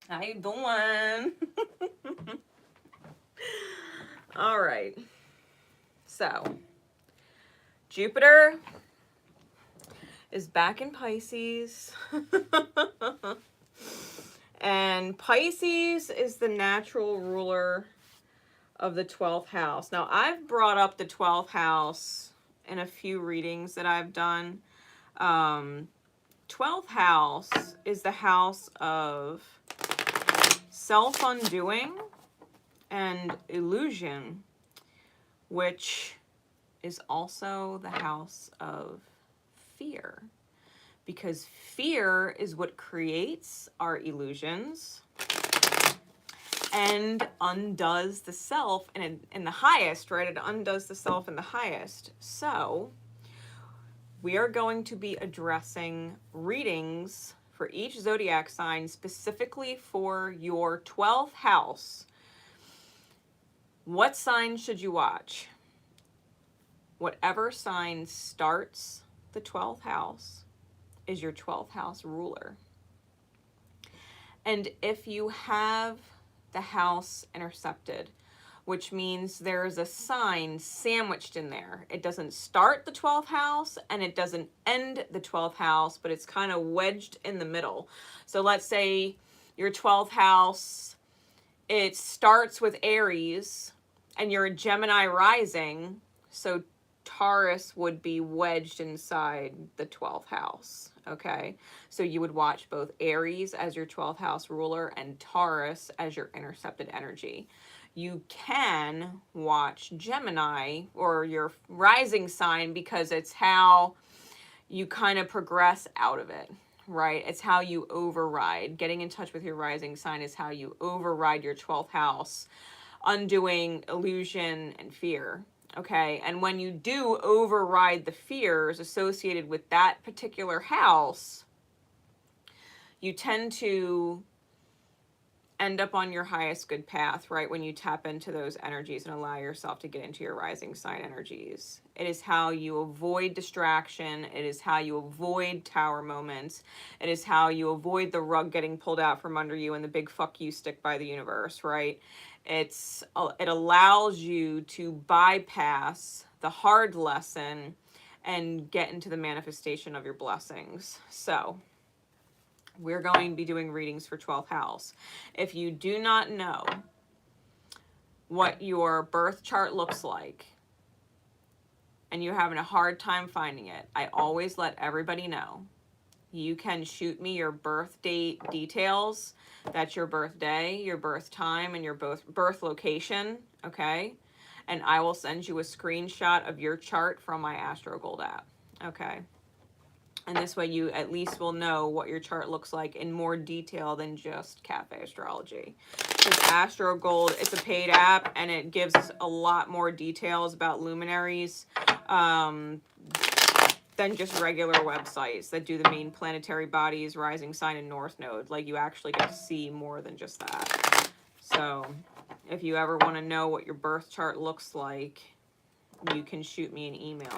How you doing? All right. So, Jupiter is back in Pisces. And Pisces is the natural ruler of the 12th house. Now, I've brought up the 12th house in a few readings that I've done. 12th house is the house of self-undoing and illusion, which is also the house of fear. Because fear is what creates our illusions and undoes the self in the highest, right? It undoes the self in the highest. So we are going to be addressing readings for each zodiac sign specifically for your 12th house. What sign should you watch? Whatever sign starts the 12th house is your 12th house ruler. And if you have the house intercepted, which means there's a sign sandwiched in there. It doesn't start the 12th house and it doesn't end the 12th house, but it's kind of wedged in the middle. So let's say your 12th house, it starts with Aries and you're a Gemini rising, so Taurus would be wedged inside the 12th house, okay? So you would watch both Aries as your 12th house ruler and Taurus as your intercepted energy. You can watch Gemini or your rising sign because it's how you kind of progress out of it, right? It's how you override. Getting in touch with your rising sign is how you override your 12th house, undoing illusion and fear. Okay, and when you do override the fears associated with that particular house, you tend to end up on your highest good path, right? When you tap into those energies and allow yourself to get into your rising sign energies. It is how you avoid distraction. It is how you avoid tower moments. It is how you avoid the rug getting pulled out from under you and the big fuck you stick by the universe, right? It allows you to bypass the hard lesson and get into the manifestation of your blessings. So we're going to be doing readings for 12th house. If you do not know what your birth chart looks like and you're having a hard time finding it, I always let everybody know. You can shoot me your birth date details. That's your birthday, your birth time, and your birth location, okay? And I will send you a screenshot of your chart from my AstroGold app, okay? And this way you at least will know what your chart looks like in more detail than just Cafe Astrology. Because AstroGold, it's a paid app, and it gives a lot more details about luminaries than just regular websites that do the main planetary bodies, rising sign, and north node. Like, you actually get to see more than just that. So if you ever want to know what your birth chart looks like, you can shoot me an email.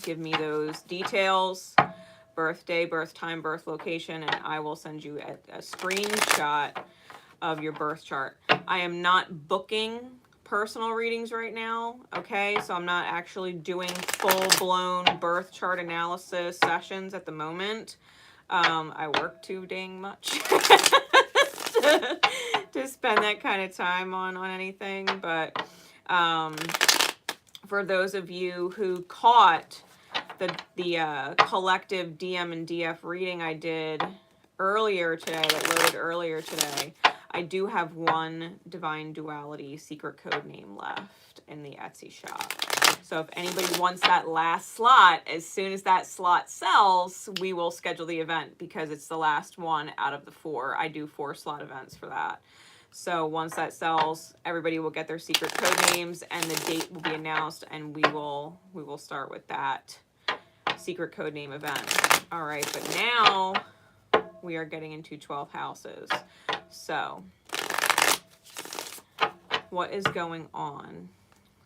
Give me those details, birthday, birth time, birth location, and I will send you a screenshot of your birth chart. I am not booking personal readings right now, okay? So I'm not actually doing full-blown birth chart analysis sessions at the moment. I work too dang much to spend that kind of time on anything, but for those of you who caught the collective DM and DF reading I did earlier today, that loaded earlier today, I do have one Divine Duality secret code name left in the Etsy shop. So if anybody wants that last slot, as soon as that slot sells, we will schedule the event because it's the last one out of the 4. I do 4 slot events for that. So once that sells, everybody will get their secret code names and the date will be announced, and we will start with that secret code name event. All right, but now we are getting into 12 houses. So what is going on?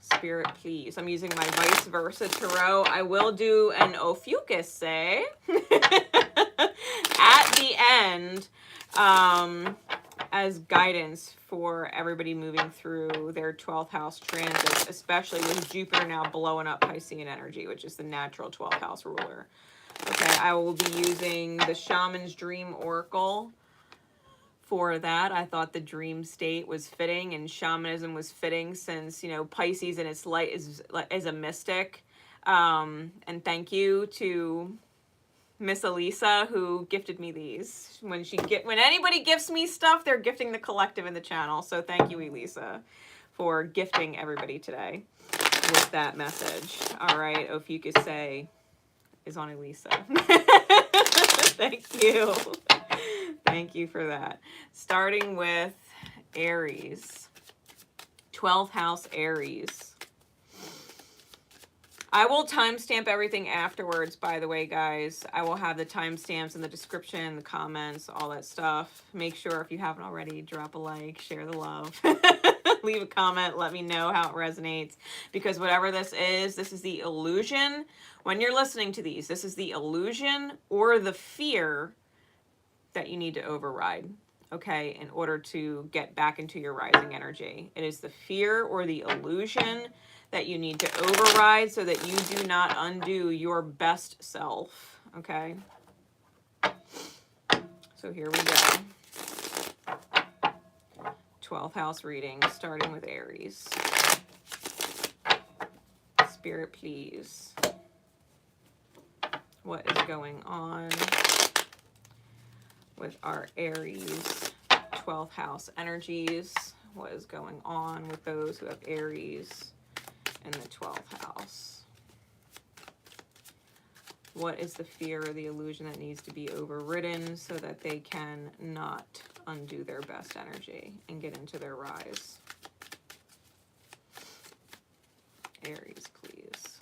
Spirit, please. I'm using my vice versa tarot. I will do an Ophichus Say at the end. as guidance for everybody moving through their 12th house transits, especially with Jupiter now blowing up Piscean energy, which is the natural 12th house ruler. Okay, I will be using the Shaman's Dream Oracle for that. I thought the dream state was fitting and shamanism was fitting since, you know, Pisces in its light is a mystic. And thank you to Miss Elisa, who gifted me these. When anybody gifts me stuff, they're gifting the collective in the channel. So thank you, Elisa, for gifting everybody today with that message. All right, Ophichus Say is on Elisa. Thank you. Thank you for that. Starting with Aries. 12th house Aries. I will timestamp everything afterwards, by the way, guys. I will have the timestamps in the description, the comments, all that stuff. Make sure, if you haven't already, drop a like, share the love. Leave a comment, let me know how it resonates. Because whatever this is the illusion. When you're listening to these, this is the illusion or the fear that you need to override, okay, in order to get back into your rising energy. It is the fear or the illusion that you need to override so that you do not undo your best self, okay? So here we go. 12th house reading, starting with Aries. Spirit, please. What is going on with our Aries 12th house energies? What is going on with those who have Aries in the 12th house? What is the fear or the illusion that needs to be overridden so that they can not undo their best energy and get into their rise? Aries, please.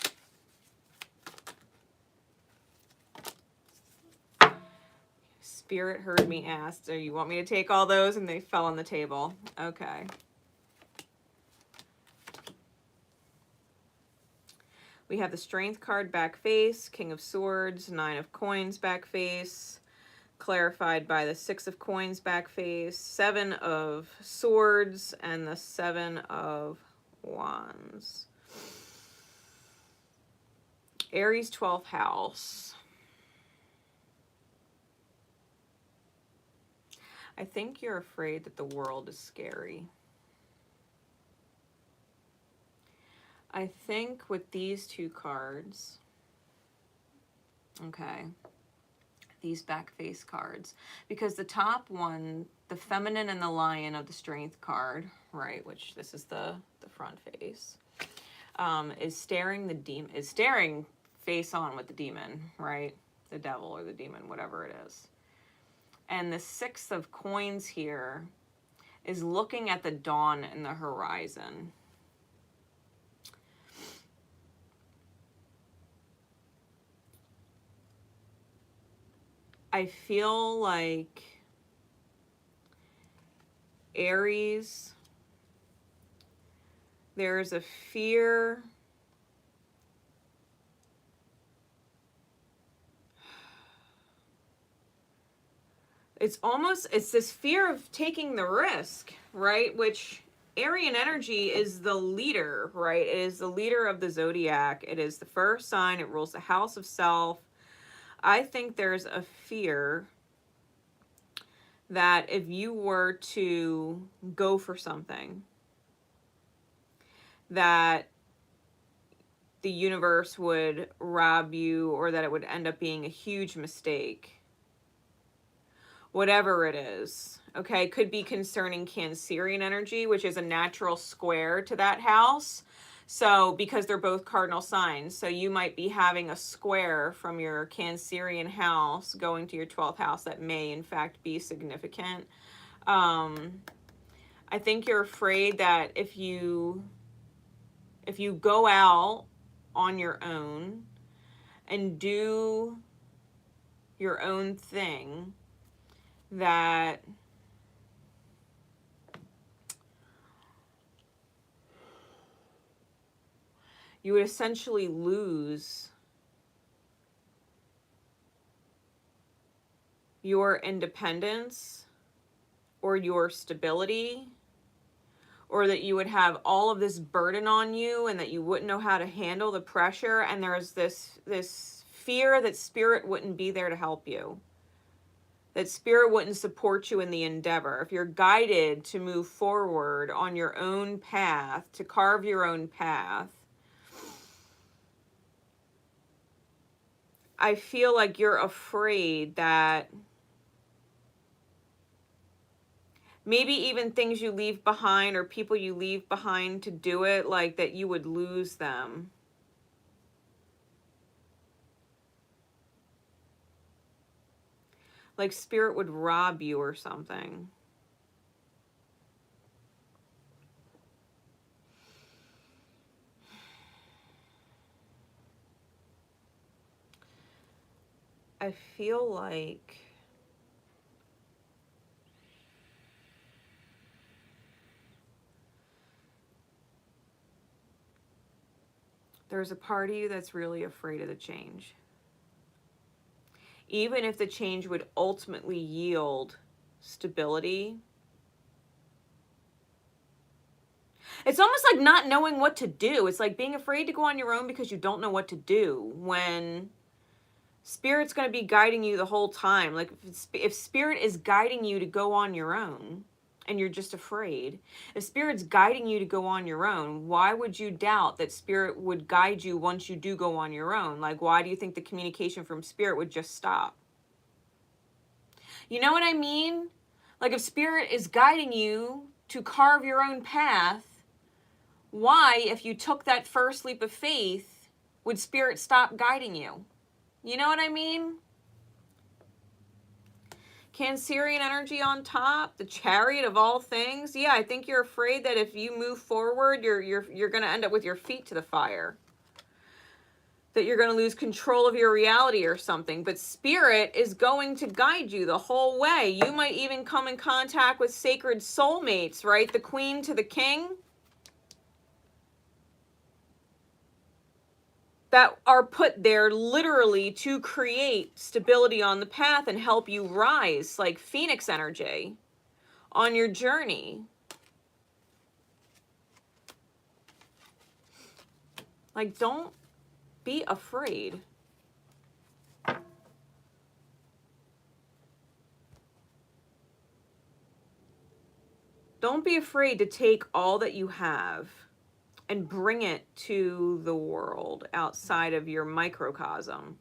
Spirit heard me ask, so you want me to take all those? And they fell on the table. Okay. We have the Strength card back face, King of Swords, 9 of Coins back face, clarified by the 6 of Coins back face, 7 of Swords, and the 7 of Wands. Aries 12th house. I think you're afraid that the world is scary. I think with these two cards, okay, these back face cards, because the top one, the Feminine and the Lion of the Strength card, right, which this is the front face, is staring face on with the demon, right, the devil or the demon, whatever it is. And the 6 of Coins here is looking at the dawn in the horizon. I feel like Aries, there's a fear it's this fear of taking the risk, right? Which Aryan energy is the leader, right? It is the leader of the zodiac. It is the first sign. It rules the house of self. I think there's a fear that if you were to go for something, that the universe would rob you, or that it would end up being a huge mistake. Whatever it is, okay? Could be concerning Cancerian energy, which is a natural square to that house. So, because they're both cardinal signs, so you might be having a square from your Cancerian house going to your 12th house that may, in fact, be significant. I think you're afraid that if you go out on your own and do your own thing, that you would essentially lose your independence or your stability, or that you would have all of this burden on you and that you wouldn't know how to handle the pressure, and there's this fear that spirit wouldn't be there to help you, that spirit wouldn't support you in the endeavor. If you're guided to move forward on your own path, to carve your own path, I feel like you're afraid that maybe even things you leave behind or people you leave behind to do it, like that you would lose them. Like spirit would rob you or something. I feel like there's a part of you that's really afraid of the change. Even if the change would ultimately yield stability. It's almost like not knowing what to do. It's like being afraid to go on your own because you don't know what to do, when spirit's going to be guiding you the whole time. Like if spirit is guiding you to go on your own and you're just afraid, if spirit's guiding you to go on your own, why would you doubt that spirit would guide you once you do go on your own? Like, why do you think the communication from spirit would just stop? You know what I mean? Like if spirit is guiding you to carve your own path, why, if you took that first leap of faith, would spirit stop guiding you? You know what I mean? Cancerian energy on top, the Chariot of all things. Yeah, I think you're afraid that if you move forward, you're going to end up with your feet to the fire. That you're going to lose control of your reality or something. But spirit is going to guide you the whole way. You might even come in contact with sacred soulmates, right? The queen to the king. That are put there literally to create stability on the path and help you rise, like Phoenix energy, on your journey. Like, don't be afraid. Don't be afraid to take all that you have and bring it to the world outside of your microcosm.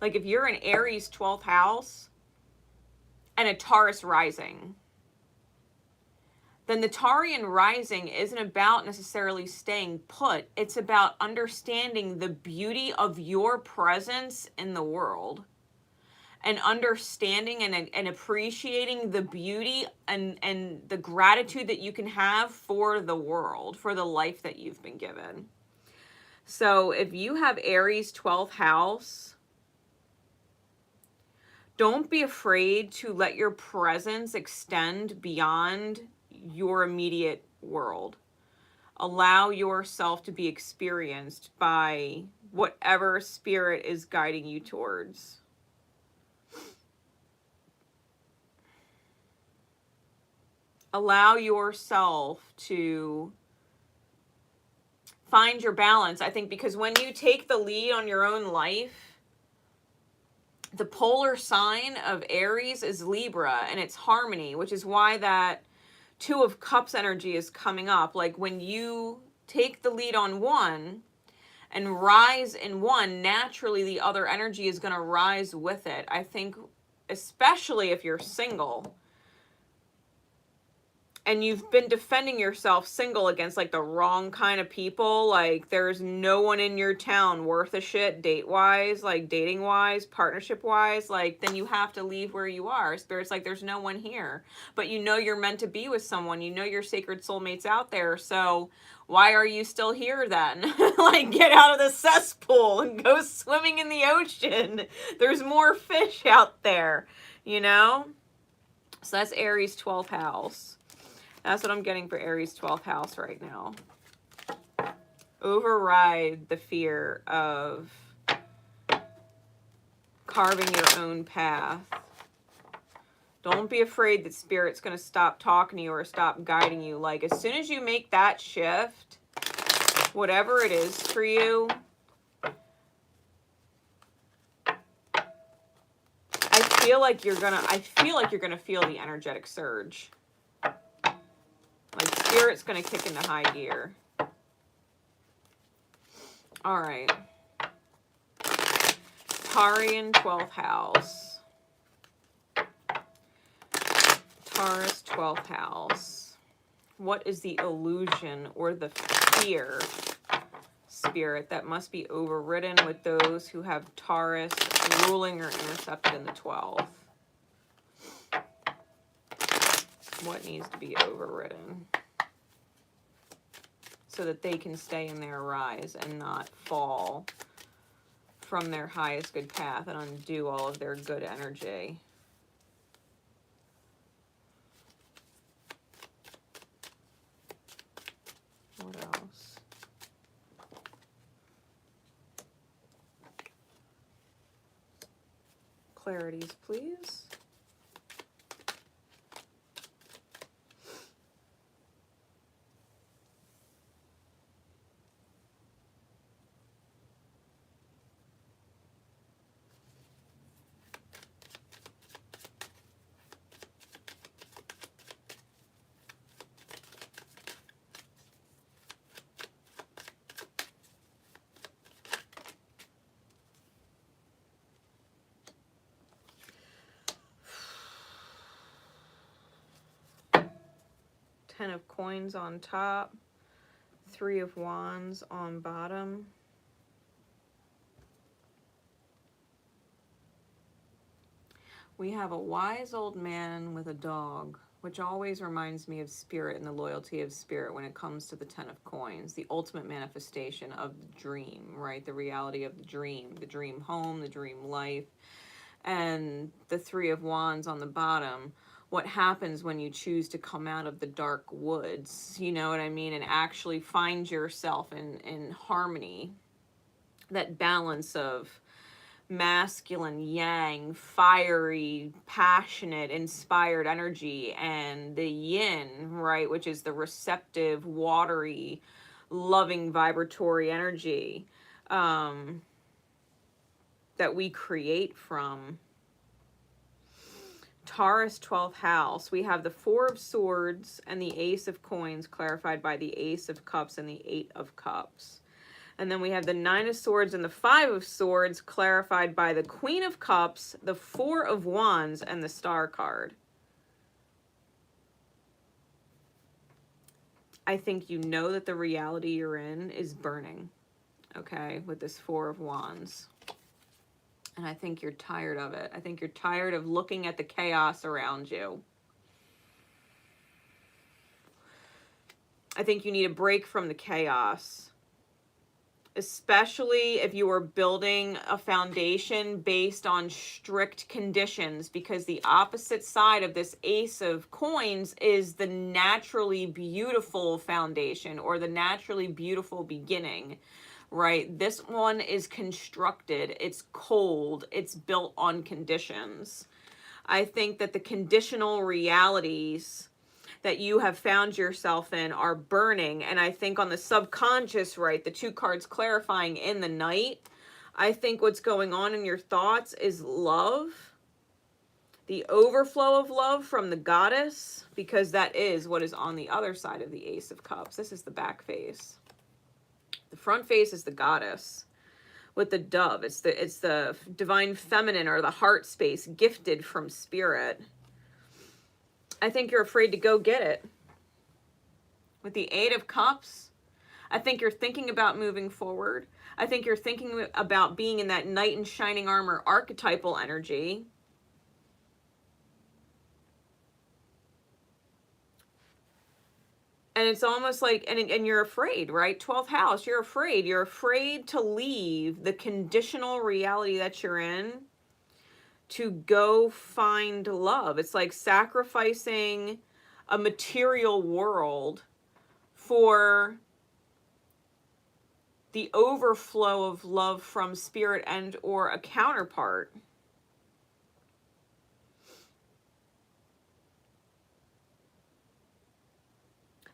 Like if you're an Aries 12th house and a Taurus rising, then the Taurian rising isn't about necessarily staying put. It's about understanding the beauty of your presence in the world. And understanding and appreciating the beauty and the gratitude that you can have for the world, for the life that you've been given. So if you have Aries 12th house, don't be afraid to let your presence extend beyond your immediate world. Allow yourself to be experienced by whatever spirit is guiding you towards. Allow yourself to find your balance, I think, because when you take the lead on your own life, the polar sign of Aries is Libra, and it's harmony, which is why that Two of Cups energy is coming up. Like when you take the lead on one and rise in one, naturally the other energy is going to rise with it. I think, especially if you're single, and you've been defending yourself single against like the wrong kind of people, like there's no one in your town worth a shit date-wise, like dating-wise, partnership-wise, like then you have to leave where you are. Spirit's like, there's no one here. But you know you're meant to be with someone. You know your sacred soulmate's out there. So why are you still here then? Like get out of the cesspool and go swimming in the ocean. There's more fish out there, you know? So that's Aries 12th house. That's what I'm getting for Aries 12th house right now. Override the fear of carving your own path. Don't be afraid that Spirit's going to stop talking to you or stop guiding you. Like, as soon as you make that shift, whatever it is for you, I feel like you're gonna feel the energetic surge. Like, Spirit's gonna kick into high gear. All right. Tarian 12th house. Taurus 12th house. What is the illusion or the fear, Spirit, that must be overridden with those who have Taurus ruling or intercepted in the 12th? What needs to be overridden so that they can stay in their rise and not fall from their highest good path and undo all of their good energy? What else? Clarities, please. Ten of coins on top, 3 of wands on bottom. We have a wise old man with a dog, which always reminds me of Spirit and the loyalty of Spirit when it comes to the 10 of coins, the ultimate manifestation of the dream, right? The reality of the dream home, the dream life, and the 3 of wands on the bottom. What happens when you choose to come out of the dark woods, you know what I mean, and actually find yourself in harmony, that balance of masculine, yang, fiery, passionate, inspired energy, and the yin, right, which is the receptive, watery, loving, vibratory energy that we create from. Taurus 12th house, we have the 4 of swords and the ace of coins clarified by the ace of cups and the 8 of cups. And then we have the 9 of swords and the 5 of swords clarified by the queen of cups, the 4 of wands, and the star card. I think you know that the reality you're in is burning, okay, with this 4 of wands. And I think you're tired of it. I think you're tired of looking at the chaos around you. I think you need a break from the chaos, especially if you are building a foundation based on strict conditions, because the opposite side of this ace of coins is the naturally beautiful foundation or the naturally beautiful beginning. Right? This one is constructed, it's cold, it's built on conditions. I think that the conditional realities that you have found yourself in are burning. And I think on the subconscious, right, the 2 cards clarifying in the night, I think what's going on in your thoughts is love, the overflow of love from the goddess, because that is what is on the other side of the ace of cups. This is the back face. The front face is the goddess with the dove. It's the divine feminine or the heart space gifted from Spirit. I think you're afraid to go get it. With the 8 of cups, I think you're thinking about moving forward. I think you're thinking about being in that knight in shining armor archetypal energy. And it's almost like, and you're afraid, right? 12th house, you're afraid. You're afraid to leave the conditional reality that you're in to go find love. It's like sacrificing a material world for the overflow of love from Spirit and or a counterpart.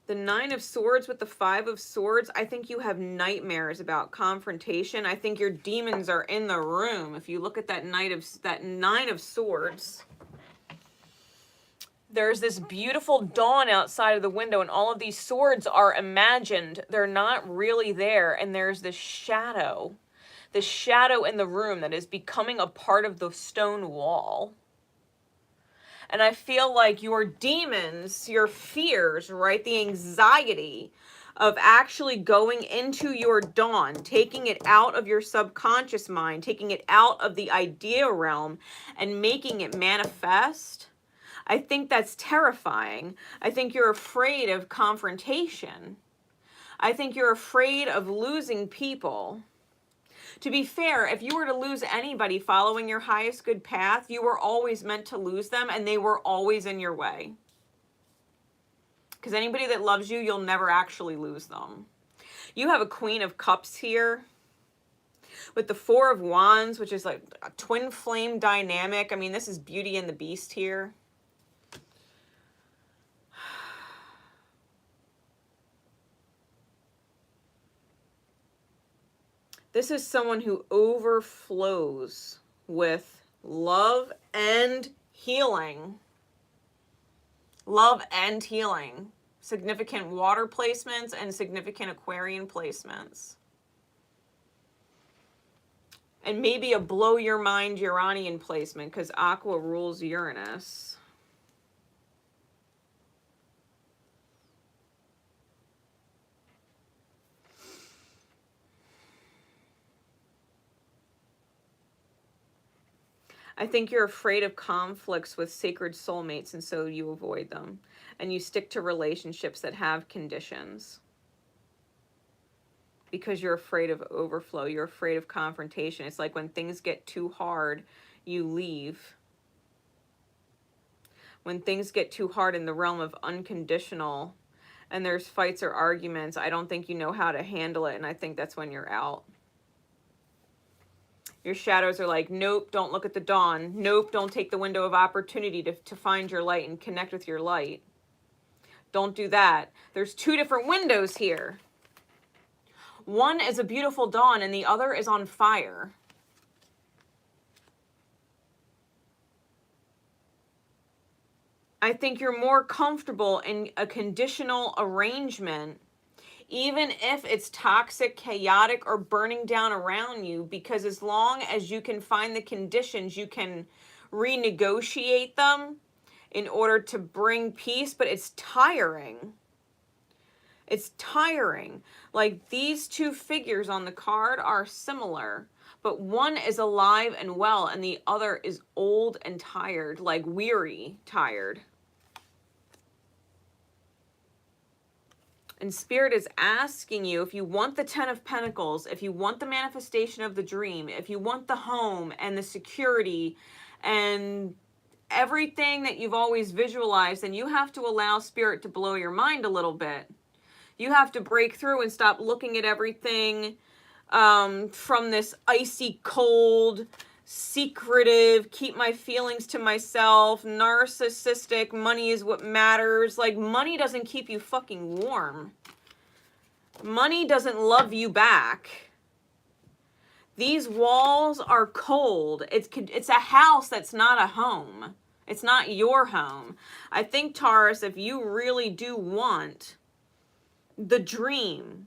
The Nine of Swords with the Five of Swords, I think you have nightmares about confrontation. I think your demons are in the room. If you look at that Nine of Swords, there's this beautiful dawn outside of the window, and all of these swords are imagined. They're not really there, and there's this shadow in the room that is becoming a part of the stone wall. And I feel like your demons, your fears, right, the anxiety of actually going into your dawn, taking it out of your subconscious mind, taking it out of the idea realm and making it manifest, I think that's terrifying. I think you're afraid of confrontation. I think you're afraid of losing people. To be fair, if you were to lose anybody following your highest good path, you were always meant to lose them, and they were always in your way. Because anybody that loves you, you'll never actually lose them. You have a Queen of Cups here with the Four of Wands, which is like a twin flame dynamic. I mean, this is Beauty and the Beast here. This is someone who overflows with love and healing. Love and healing. Significant water placements and significant Aquarian placements. And maybe a blow your mind Uranian placement, because Aqua rules Uranus. I think you're afraid of conflicts with sacred soulmates, and so you avoid them. And you stick to relationships that have conditions. Because you're afraid of overflow. You're afraid of confrontation. It's like when things get too hard, you leave. When things get too hard in the realm of unconditional, and there's fights or arguments, I don't think you know how to handle it, and I think that's when you're out. Your shadows are like, nope, don't look at the dawn. Nope, don't take the window of opportunity to find your light and connect with your light. Don't do that. There's two different windows here. One is a beautiful dawn and the other is on fire. I think you're more comfortable in a conditional arrangement, even if it's toxic, chaotic, or burning down around you, because as long as you can find the conditions, you can renegotiate them in order to bring peace, but it's tiring. It's tiring. Like, these two figures on the card are similar, but one is alive and well, and the other is old and tired, like weary, tired. And Spirit is asking you, if you want the Ten of Pentacles, if you want the manifestation of the dream, if you want the home and the security and everything that you've always visualized, then you have to allow Spirit to blow your mind a little bit. You have to break through and stop looking at everything from this icy cold, secretive, keep my feelings to myself, narcissistic, money is what matters. Like, money doesn't keep you fucking warm. Money doesn't love you back. These walls are cold. It's a house that's not a home. It's not your home. I think, Taurus, if you really do want the dream,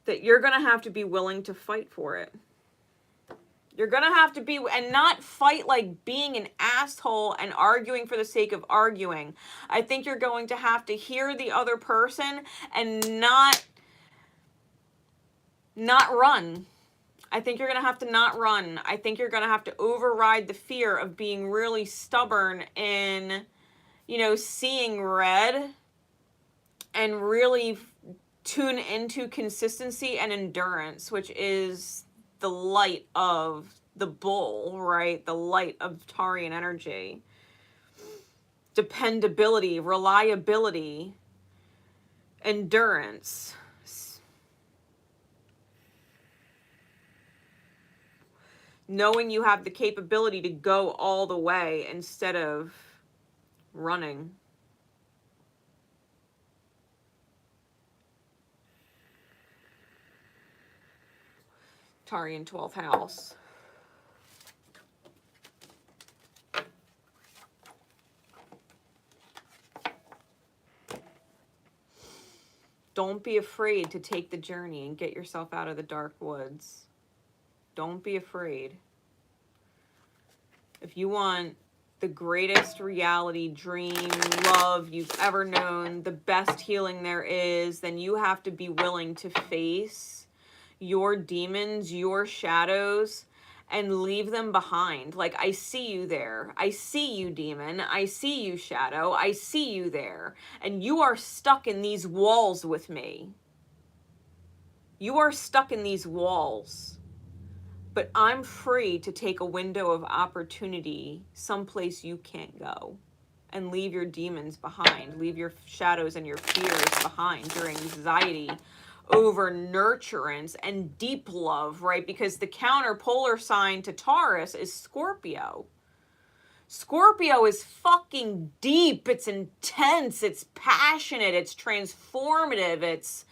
that you're going to have to be willing to fight for it. You're going to have to be, and not fight like being an asshole and arguing for the sake of arguing. I think you're going to have to hear the other person and not run. I think you're going to have to not run. I think you're going to have to override the fear of being really stubborn in, seeing red, and really tune into consistency and endurance, which is the light of the bull, right? The light of Taurian energy. Dependability, reliability, endurance. Knowing you have the capability to go all the way instead of running. Tarian 12th house. Don't be afraid to take the journey and get yourself out of the dark woods. Don't be afraid. If you want the greatest reality, dream, love you've ever known, the best healing there is, then you have to be willing to face your demons, your shadows, and leave them behind. Like, I see you there. I see you, demon. I see you, shadow. I see you there. And you are stuck in these walls with me. You are stuck in these walls. But I'm free to take a window of opportunity someplace you can't go, and leave your demons behind, leave your shadows and your fears behind, your anxiety over nurturance and deep love, right? Because the counterpolar sign to Taurus is Scorpio. Scorpio is fucking deep, it's intense, it's passionate, it's transformative, it's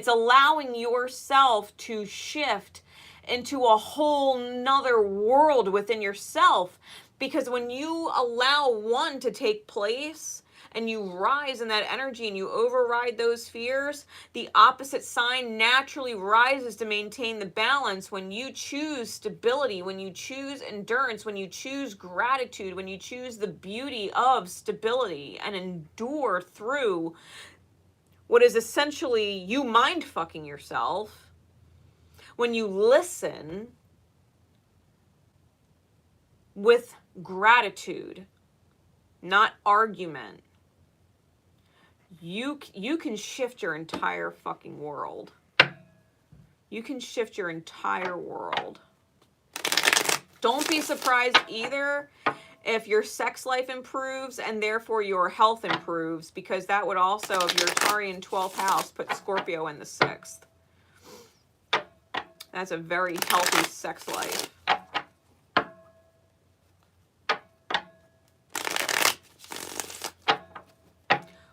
allowing yourself to shift into a whole nother world within yourself. Because when you allow one to take place and you rise in that energy and you override those fears, the opposite sign naturally rises to maintain the balance. When you choose stability, when you choose endurance, when you choose gratitude, when you choose the beauty of stability and endure through what is essentially you mind fucking yourself, when you listen with gratitude, not argument, you can shift your entire fucking world. You can shift your entire world. Don't be surprised either if your sex life improves and therefore your health improves, because that would also, if your Tarian 12th house, put Scorpio in the 6th. That's a very healthy sex life.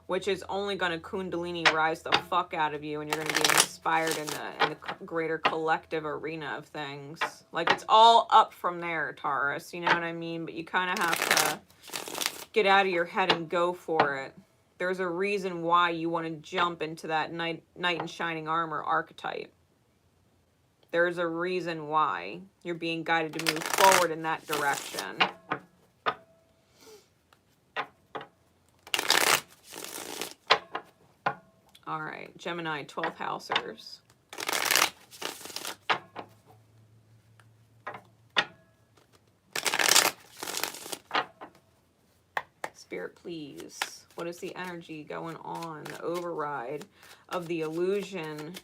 Which is only going to Kundalini rise the fuck out of you, and you're going to be inspired in the greater collective arena of things. Like, it's all up from there, Taurus, you know what I mean? But you kind of have to get out of your head and go for it. There's a reason why you want to jump into that knight in shining armor archetype. There's a reason why you're being guided to move forward in that direction. All right, Gemini 12th housers. Spirit, please. What is the energy going on? The override of the illusion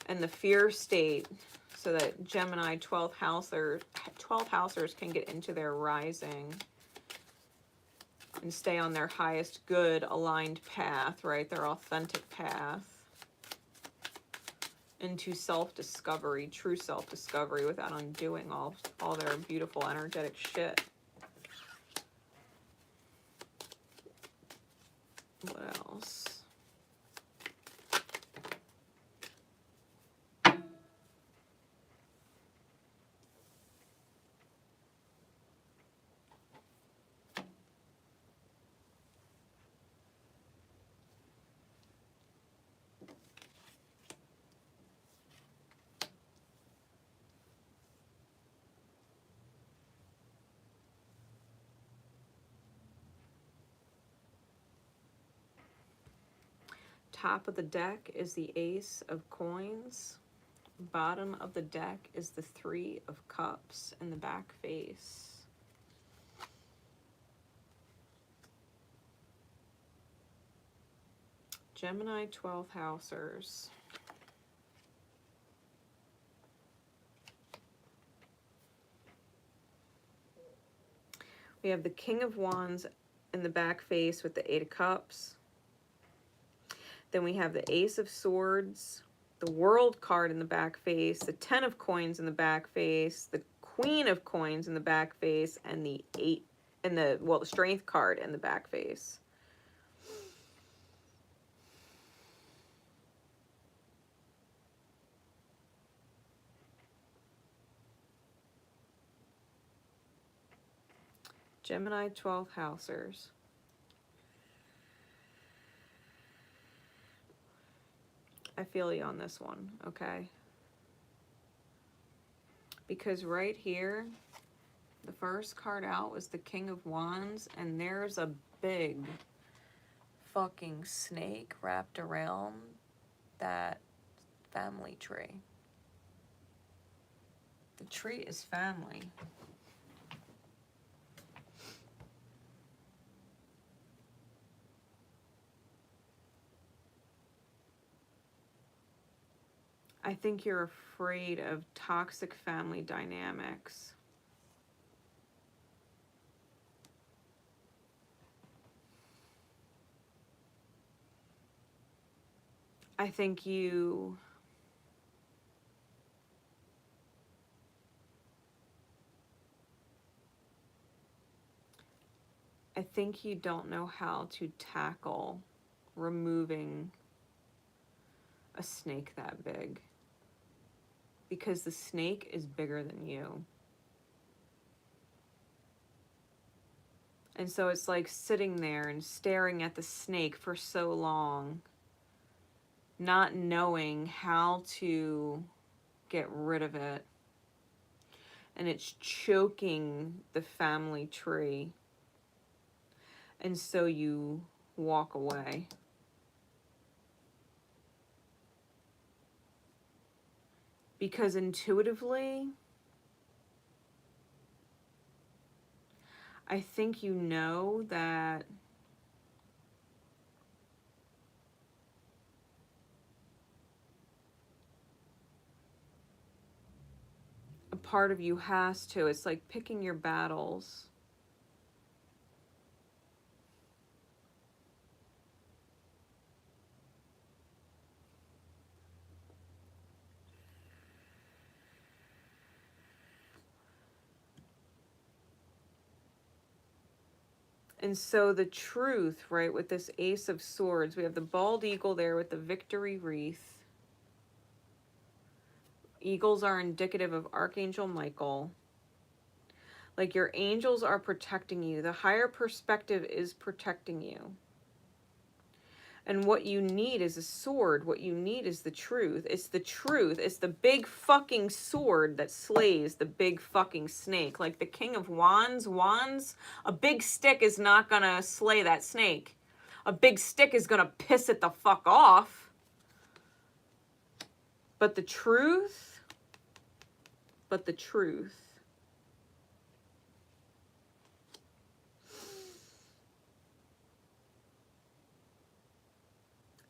and the fear state, so that Gemini 12th housers can get into their rising and stay on their highest good aligned path, right? Their authentic path into self-discovery, true self-discovery, without undoing all their beautiful energetic shit. What else? Top of the deck is the Ace of Coins. Bottom of the deck is the Three of Cups in the back face. Gemini 12th housers. We have the King of Wands in the back face with the Eight of Cups. Then we have the Ace of Swords, the World card in the back face, the Ten of Coins in the back face, the Queen of Coins in the back face, and the the Strength card in the back face. Gemini 12th housers. I feel you on this one, okay? Because right here, the first card out was the King of Wands, and there's a big fucking snake wrapped around that family tree. The tree is family. I think you're afraid of toxic family dynamics. I think you don't know how to tackle removing a snake that big. Because the snake is bigger than you. And so it's like sitting there and staring at the snake for so long, not knowing how to get rid of it. And it's choking the family tree. And so you walk away. Because intuitively, I think you know that a part of you has to. It's like picking your battles. And so the truth, right, with this Ace of Swords, we have the bald eagle there with the victory wreath. Eagles are indicative of Archangel Michael. Like your angels are protecting you. The higher perspective is protecting you. And what you need is a sword. What you need is the truth. It's the truth. It's the big fucking sword that slays the big fucking snake. Like the King of Wands, a big stick is not gonna slay that snake. A big stick is gonna piss it the fuck off. But the truth,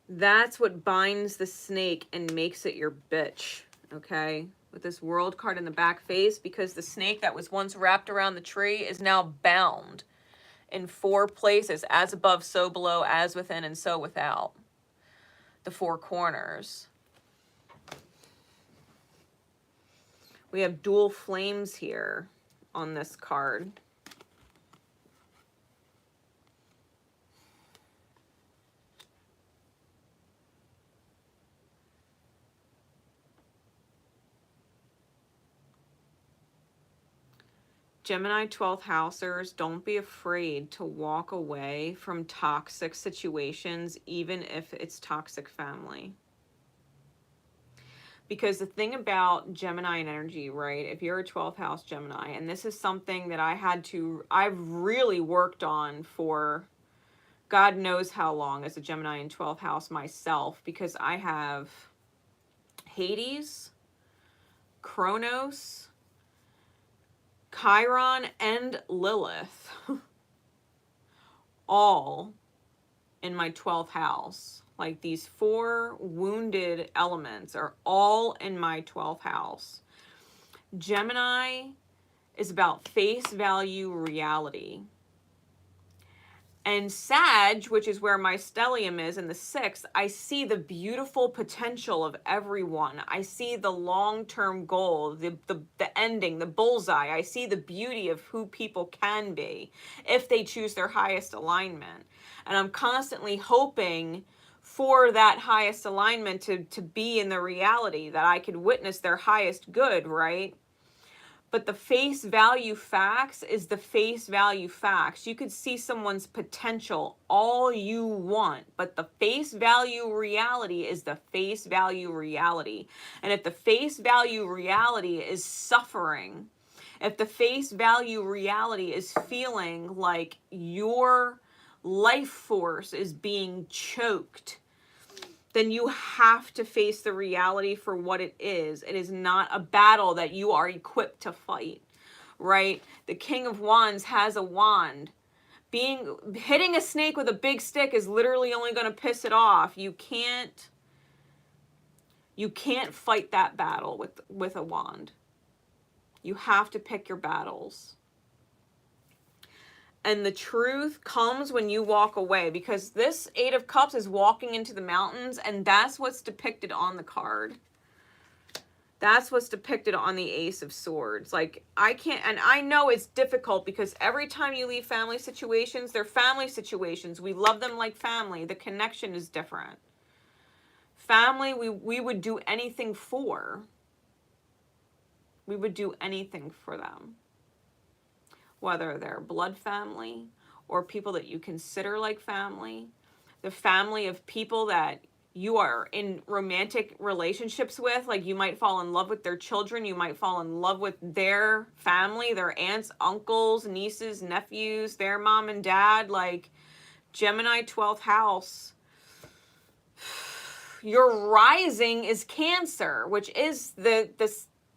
that's what binds the snake and makes it your bitch, okay? With this World card in the back face, because the snake that was once wrapped around the tree is now bound in 4 places, as above, so below, as within, and so without. The 4 corners. We have dual flames here on this card. Gemini 12th housers, don't be afraid to walk away from toxic situations, even if it's toxic family. Because the thing about Gemini and energy, right, if you're a 12th house Gemini, and this is something that I've really worked on for God knows how long as a Gemini in 12th house myself, because I have Hades, Kronos, Chiron, and Lilith all in my 12th house. Like these 4 wounded elements are all in my 12th house. Gemini is about face value reality. And Sag, which is where my stellium is in the 6th, I see the beautiful potential of everyone. I see the long-term goal, the ending, the bullseye. I see the beauty of who people can be if they choose their highest alignment. And I'm constantly hoping for that highest alignment to be in the reality, that I could witness their highest good, right? But the face value facts is the face value facts. You could see someone's potential all you want, but the face value reality is the face value reality. And if the face value reality is suffering, if the face value reality is feeling like your life force is being choked, then you have to face the reality for what it is. It is not a battle that you are equipped to fight, right? The King of Wands has a wand. Hitting a snake with a big stick is literally only going to piss it off. You can't fight that battle with a wand. You have to pick your battles. And the truth comes when you walk away, because this Eight of Cups is walking into the mountains, and that's what's depicted on the card. That's what's depicted on the Ace of Swords. Like, I can't, and I know it's difficult because every time you leave family situations, they're family situations. We love them like family. The connection is different. Family, we would do anything for. We would do anything for them. Whether they're blood family or people that you consider like family, the family of people that you are in romantic relationships with, like you might fall in love with their children, you might fall in love with their family, their aunts, uncles, nieces, nephews, their mom and dad, like Gemini 12th house. Your rising is Cancer, which is the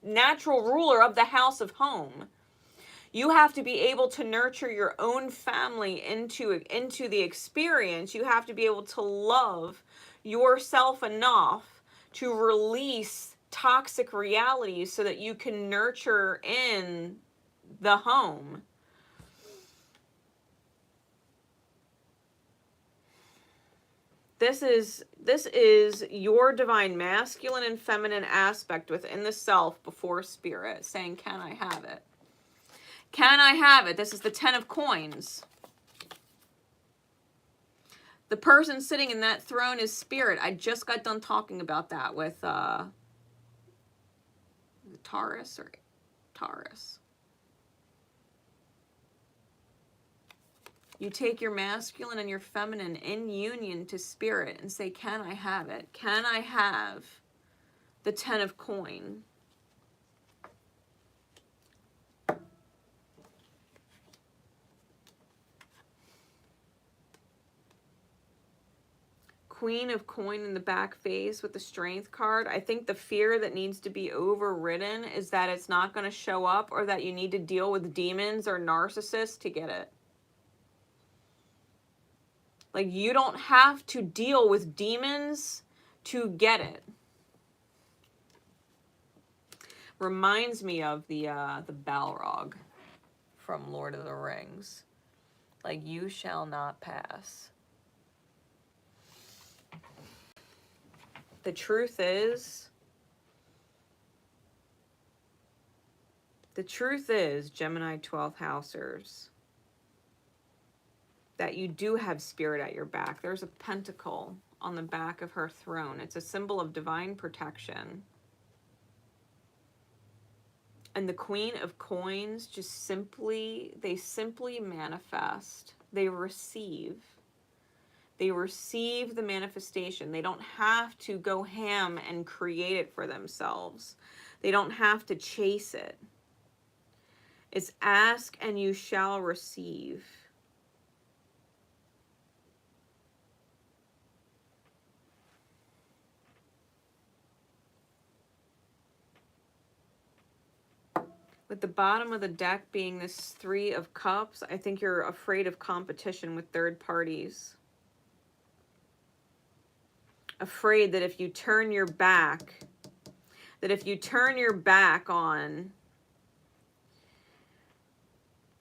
natural ruler of the house of home. You have to be able to nurture your own family into the experience. You have to be able to love yourself enough to release toxic realities so that you can nurture in the home. This is your divine masculine and feminine aspect within the self before spirit saying, can I have it? Can I have it? This is the 10 of Coins. The person sitting in that throne is spirit. I just got done talking about that with Taurus or Taurus. You take your masculine and your feminine in union to spirit and say, can I have it? Can I have the 10 of Coin? Queen of Coin in the back face with the Strength card. I think the fear that needs to be overridden is that it's not going to show up, or that you need to deal with demons or narcissists to get it. Like, you don't have to deal with demons to get it. Reminds me of the Balrog from Lord of the Rings. Like, you shall not pass. The truth is, Gemini 12th housers, that you do have spirit at your back. There's a pentacle on the back of her throne. It's a symbol of divine protection. And the Queen of Coins they simply manifest. They receive. They receive the manifestation. They don't have to go ham and create it for themselves. They don't have to chase it. It's ask and you shall receive. With the bottom of the deck being this 3 of Cups, I think you're afraid of competition with third parties. Afraid that if you turn your back on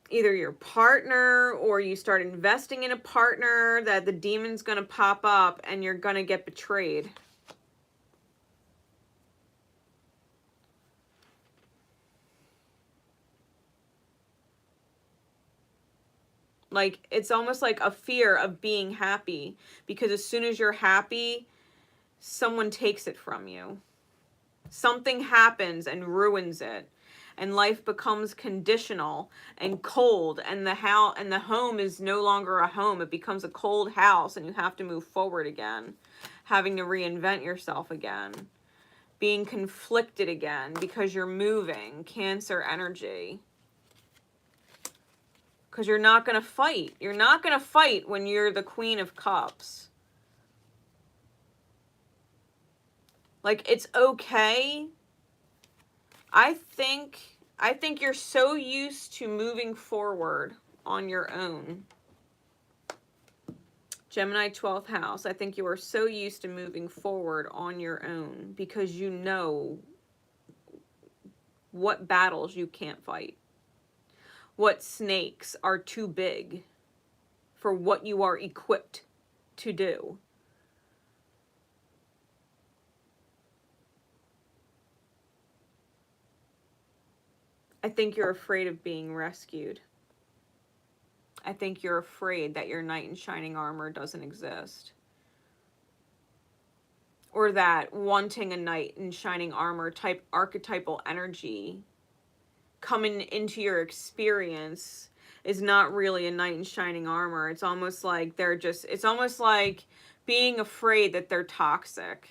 either your partner or you start investing in a partner, that the demon's going to pop up and you're going to get betrayed. Like, it's almost like a fear of being happy, because as soon as you're happy, someone takes it from you. Something happens and ruins it. and life becomes conditional and cold, and the home is no longer a home. It becomes a cold house, and you have to move forward again, having to reinvent yourself again, being conflicted again because you're moving. Cancer energy. Because you're not going to fight. You're not going to fight when you're the Queen of Cups. Like, it's okay. I think you're so used to moving forward on your own. Gemini 12th house. I think you are so used to moving forward on your own because you know what battles you can't fight. What snakes are too big for what you are equipped to do. I think you're afraid of being rescued. I think you're afraid that your knight in shining armor doesn't exist. Or that wanting a knight in shining armor type archetypal energy coming into your experience is not really a knight in shining armor. It's almost like it's almost like being afraid that they're toxic.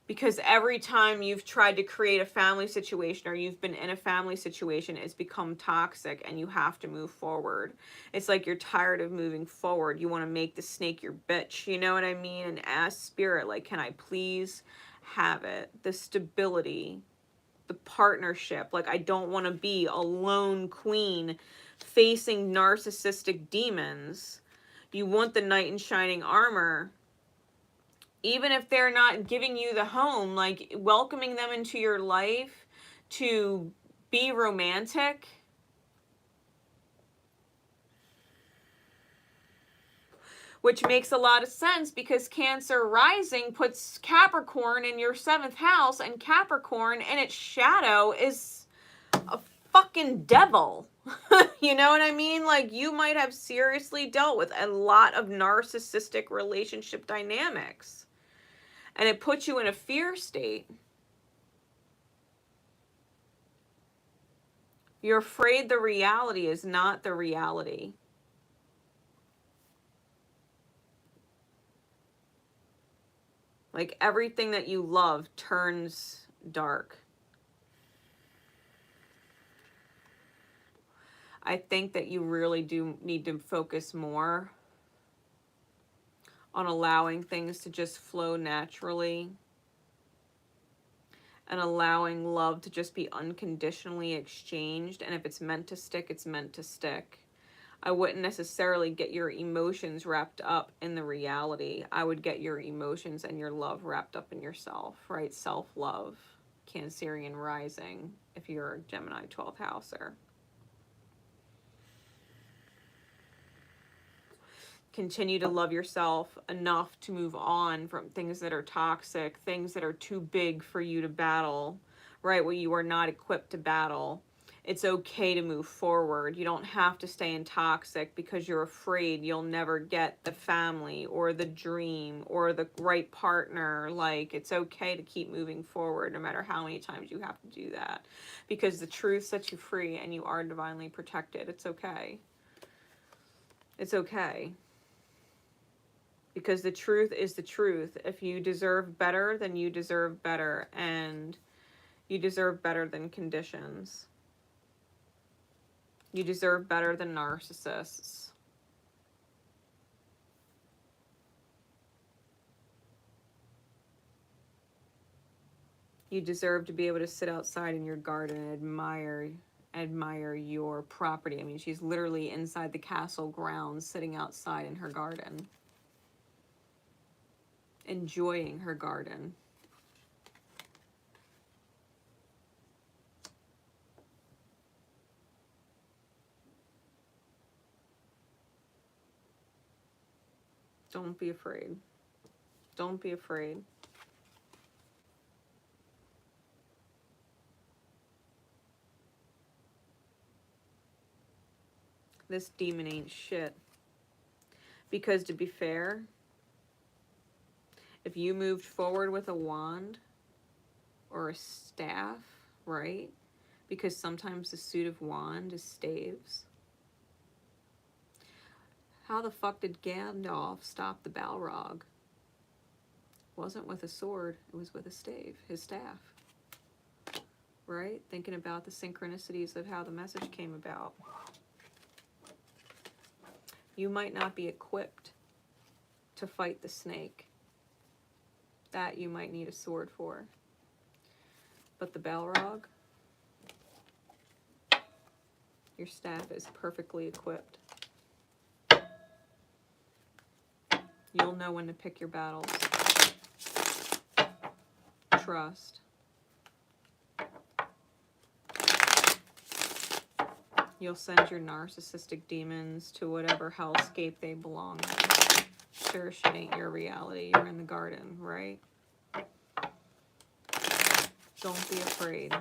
Because every time you've tried to create a family situation or you've been in a family situation, it's become toxic and you have to move forward. It's like you're tired of moving forward. You want to make the snake your bitch. You know what I mean? And ask spirit, like, can I please have it? The stability, the partnership. Like, I don't want to be a lone queen facing narcissistic demons. You want the knight in shining armor. Even if they're not giving you the home, like welcoming them into your life to be romantic. Which makes a lot of sense because Cancer rising puts Capricorn in your 7th house, and Capricorn in its shadow is a fucking devil. You know what I mean? Like, you might have seriously dealt with a lot of narcissistic relationship dynamics. And it puts you in a fear state. You're afraid the reality is not the reality. Like, everything that you love turns dark. I think that you really do need to focus more on allowing things to just flow naturally and allowing love to just be unconditionally exchanged. And if it's meant to stick, it's meant to stick. I wouldn't necessarily get your emotions wrapped up in the reality. I would get your emotions and your love wrapped up in yourself, right? Self-love, Cancerian rising, if you're a Gemini 12th houser. Continue to love yourself enough to move on from things that are toxic, things that are too big for you to battle, right? What you are not equipped to battle. It's okay to move forward. You don't have to stay in toxic because you're afraid you'll never get the family or the dream or the right partner. Like, it's okay to keep moving forward no matter how many times you have to do that, because the truth sets you free and you are divinely protected. It's okay. It's okay. Because the truth is the truth. If you deserve better, then you deserve better. And you deserve better than conditions. You deserve better than narcissists. You deserve to be able to sit outside in your garden and admire your property. I mean, she's literally inside the castle grounds, sitting outside in her garden, enjoying her garden. Don't be afraid. Don't be afraid. This demon ain't shit. Because to be fair, if you moved forward with a wand or a staff, right, because sometimes the suit of wand is staves. How the fuck did Gandalf stop the Balrog? Wasn't with a sword, it was with a stave, his staff. Right? Thinking about the synchronicities of how the message came about. You might not be equipped to fight the snake. That you might need a sword for. But the Balrog, your staff is perfectly equipped. You'll know when to pick your battles. Trust. You'll send your narcissistic demons to whatever hellscape they belong in. Sure, shit ain't your reality. You're in the garden, right? Don't be afraid.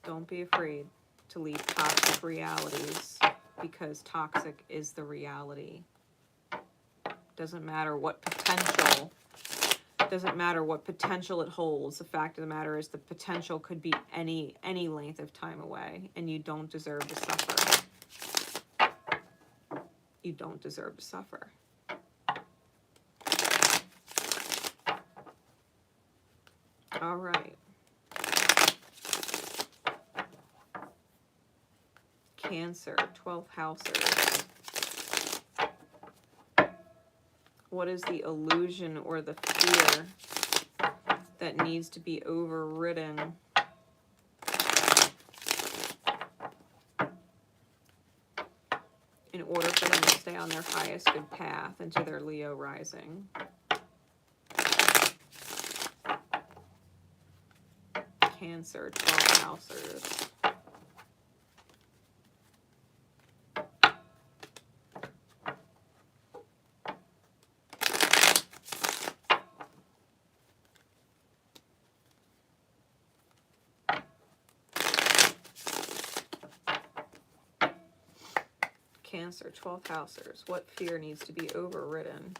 Don't be afraid to leave toxic realities, because toxic is the reality. Doesn't matter what potential it holds. The fact of the matter is the potential could be any length of time away, and you don't deserve to suffer. You don't deserve to suffer. All right. Cancer, 12th housers. What is the illusion or the fear that needs to be overridden? In order for them to stay on their highest good path into their Leo rising. Cancer, 12th housers. Cancer, 12th housers. What fear needs to be overridden?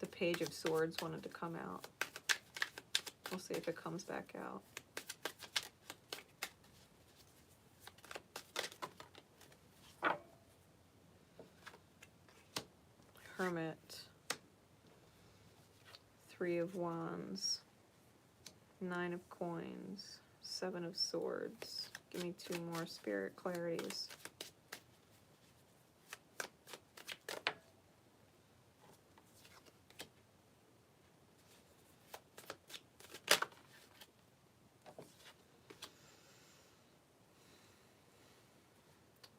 The Page of Swords wanted to come out. We'll see if it comes back out. Hermit. 3 of Wands. 9 of Coins. 7 of Swords. Give me 2 more spirit clarities.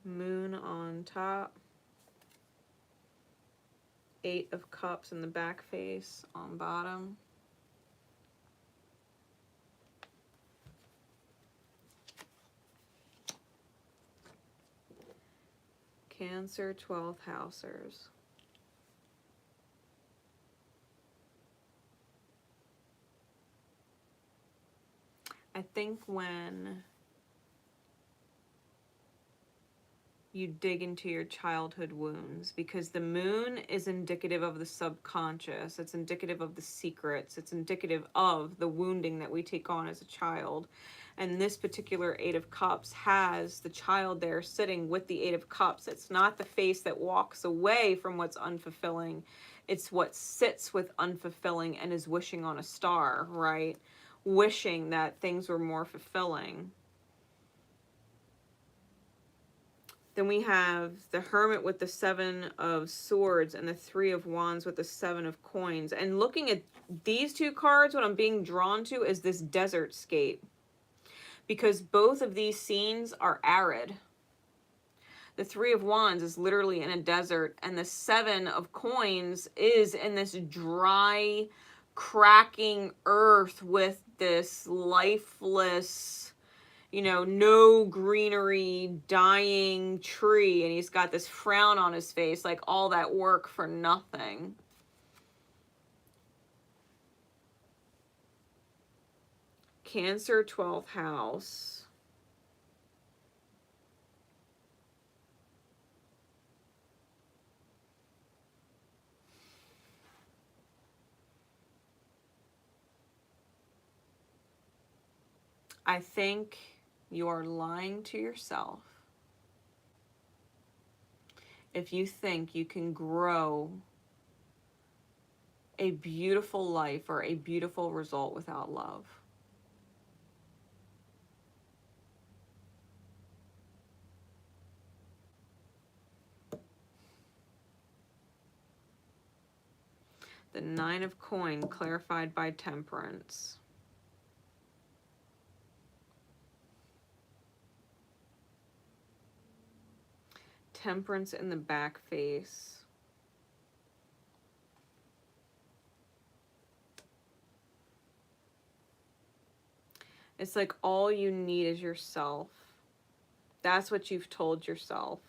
Moon on top. 8 of Cups in the back face on bottom. Cancer, 12th housers. I think when you dig into your childhood wounds, because the moon is indicative of the subconscious, it's indicative of the secrets, it's indicative of the wounding that we take on as a child. And this particular 8 of Cups has the child there sitting with the 8 of Cups. It's not the face that walks away from what's unfulfilling. It's what sits with unfulfilling and is wishing on a star, right? Wishing that things were more fulfilling. Then we have the Hermit with the 7 of Swords and the 3 of Wands with the 7 of Coins. And looking at these 2 cards, what I'm being drawn to is this desert scape. Because both of these scenes are arid. The 3 of Wands is literally in a desert, and the 7 of Coins is in this dry, cracking earth with this lifeless, you know, no greenery, dying tree, and he's got this frown on his face, like all that work for nothing. Cancer, 12th house. I think you are lying to yourself if you think you can grow a beautiful life or a beautiful result without love. The Nine of Coins, clarified by Temperance. Temperance in the back face. It's like all you need is yourself. That's what you've told yourself.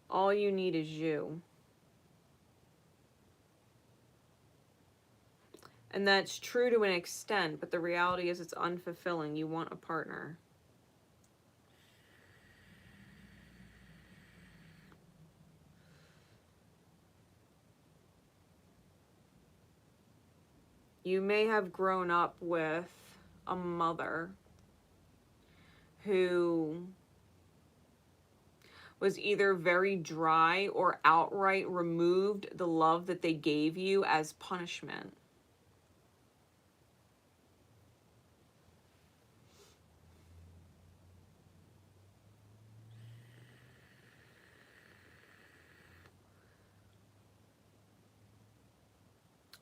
All you need is you. And that's true to an extent, but the reality is it's unfulfilling. You want a partner. You may have grown up with a mother who was either very dry or outright removed the love that they gave you as punishment.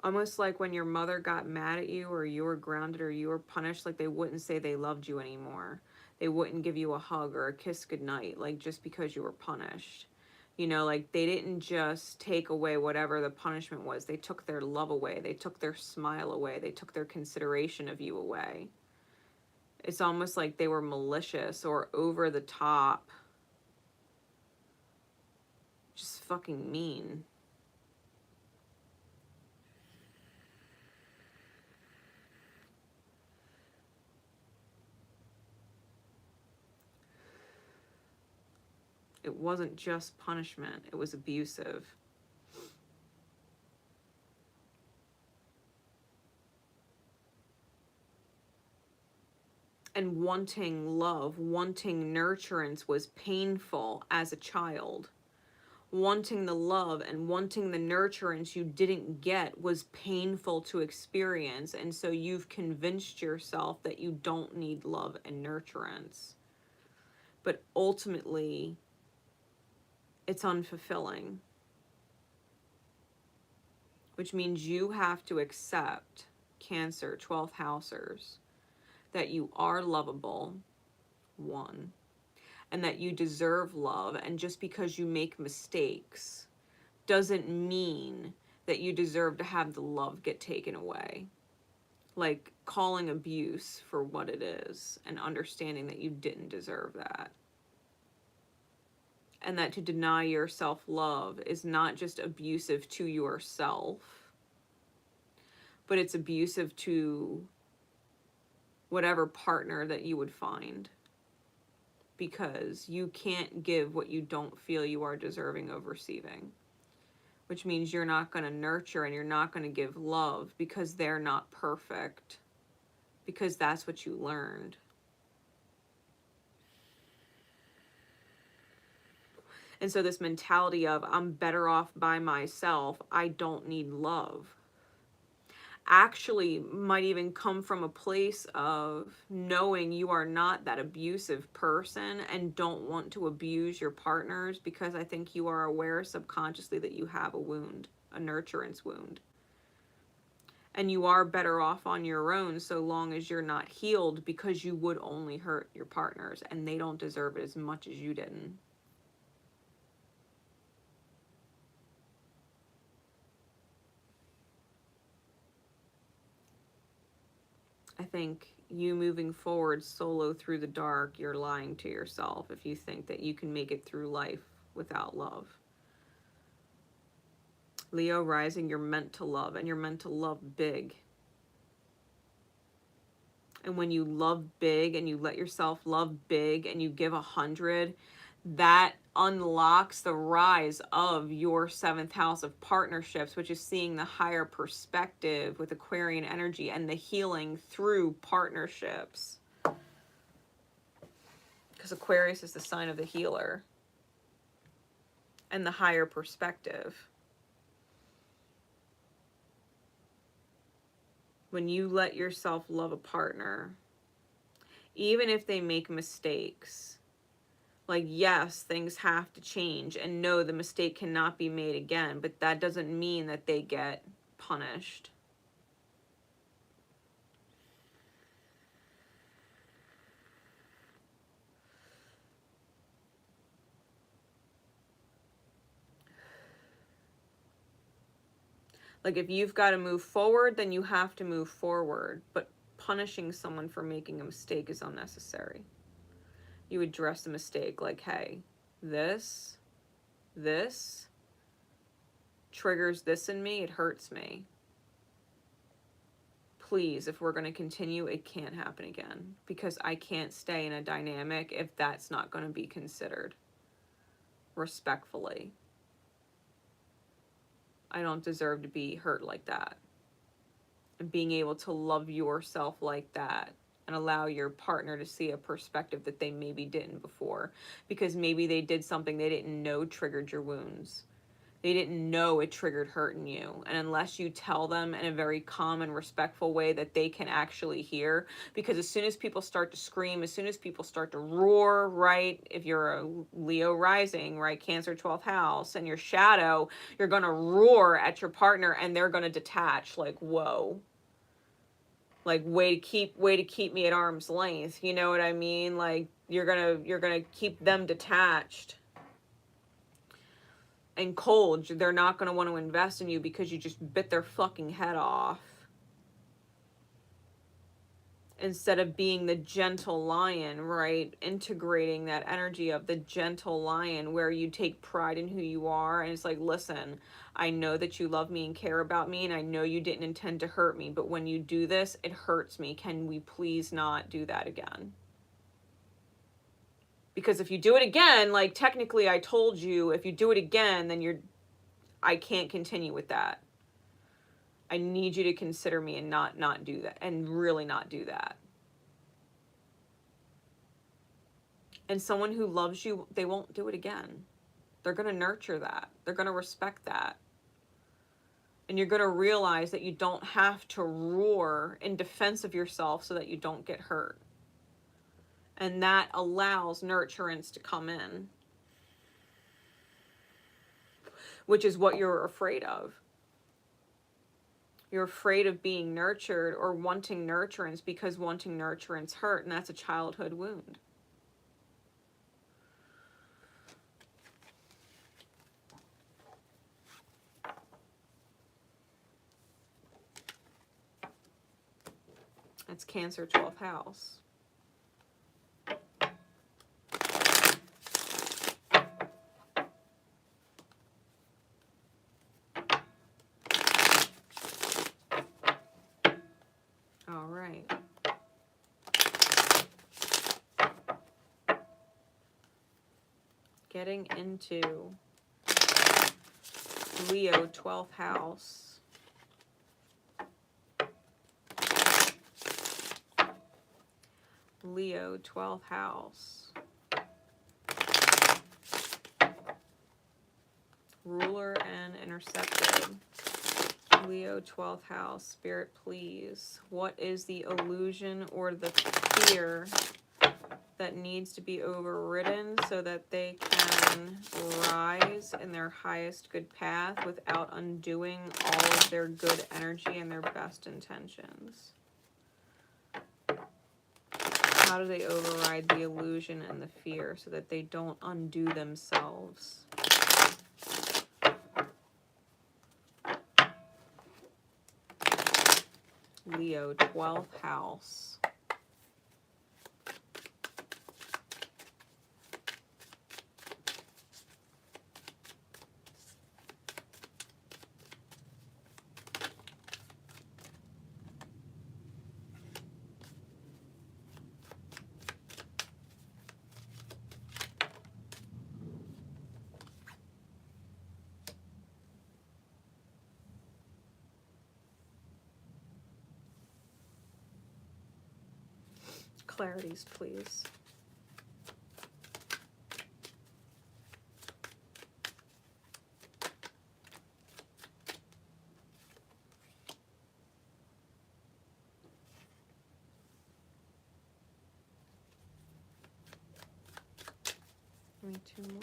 Almost like when your mother got mad at you or you were grounded or you were punished, like they wouldn't say they loved you anymore. They wouldn't give you a hug or a kiss goodnight, like just because you were punished. You know, like they didn't just take away whatever the punishment was. They took their love away. They took their smile away. They took their consideration of you away. It's almost like they were malicious or over the top. Just fucking mean. It wasn't just punishment, it was abusive. And wanting love, wanting nurturance was painful as a child. Wanting the love and wanting the nurturance you didn't get was painful to experience. And so you've convinced yourself that you don't need love and nurturance. But ultimately, it's unfulfilling. Which means you have to accept, Cancer, 12th housers, that you are lovable, one, and that you deserve love. And just because you make mistakes doesn't mean that you deserve to have the love get taken away. Like calling abuse for what it is and understanding that you didn't deserve that. And that to deny yourself love is not just abusive to yourself, but it's abusive to whatever partner that you would find. Because you can't give what you don't feel you are deserving of receiving. Which means you're not going to nurture and you're not going to give love because they're not perfect. Because that's what you learned. And so this mentality of I'm better off by myself, I don't need love, actually might even come from a place of knowing you are not that abusive person and don't want to abuse your partners, because I think you are aware subconsciously that you have a wound, a nurturance wound. And you are better off on your own so long as you're not healed, because you would only hurt your partners and they don't deserve it as much as you didn't. I think you moving forward solo through the dark, you're lying to yourself if you think that you can make it through life without love. Leo rising, you're meant to love, and you're meant to love big. And when you love big and you let yourself love big and you give 100, that unlocks the rise of your 7th house of partnerships, which is seeing the higher perspective with Aquarian energy and the healing through partnerships. Because Aquarius is the sign of the healer and the higher perspective. When you let yourself love a partner, even if they make mistakes, like, yes, things have to change, and no, the mistake cannot be made again, but that doesn't mean that they get punished. Like, if you've got to move forward, then you have to move forward, but punishing someone for making a mistake is unnecessary. You address the mistake like, hey, this triggers this in me, it hurts me. Please, if we're going to continue, it can't happen again, because I can't stay in a dynamic if that's not going to be considered respectfully. I don't deserve to be hurt like that. And being able to love yourself like that and allow your partner to see a perspective that they maybe didn't before, because maybe they did something they didn't know triggered your wounds. They didn't know it triggered hurt in you. And unless you tell them in a very calm and respectful way that they can actually hear, because as soon as people start to scream, as soon as people start to roar, right? If you're a Leo rising, right? Cancer 12th house and your shadow, you're going to roar at your partner and they're going to detach like, whoa. Like, way to keep me at arm's length. You know what I mean? Like, you're going to keep them detached and cold. They're not going to want to invest in you because you just bit their fucking head off. Instead of being the gentle lion, right? Integrating that energy of the gentle lion where you take pride in who you are. And it's like, listen, I know that you love me and care about me, and I know you didn't intend to hurt me, but when you do this, it hurts me. Can we please not do that again? Because if you do it again, like, technically I told you, if you do it again, then I can't continue with that. I need you to consider me and not do that, and really not do that. And someone who loves you, they won't do it again. They're going to nurture that. They're going to respect that. And you're going to realize that you don't have to roar in defense of yourself so that you don't get hurt. And that allows nurturance to come in, which is what you're afraid of. You're afraid of being nurtured or wanting nurturance because wanting nurturance hurt, and that's a childhood wound. That's Cancer 12th house. All right. Getting into Leo 12th house. Leo 12th house. Ruler and intercepted. Leo 12th house. Spirit, please. What is the illusion or the fear that needs to be overridden so that they can rise in their highest good path without undoing all of their good energy and their best intentions? How do they override the illusion and the fear so that they don't undo themselves? Leo 12th house. clarities, please. Give me 2 more.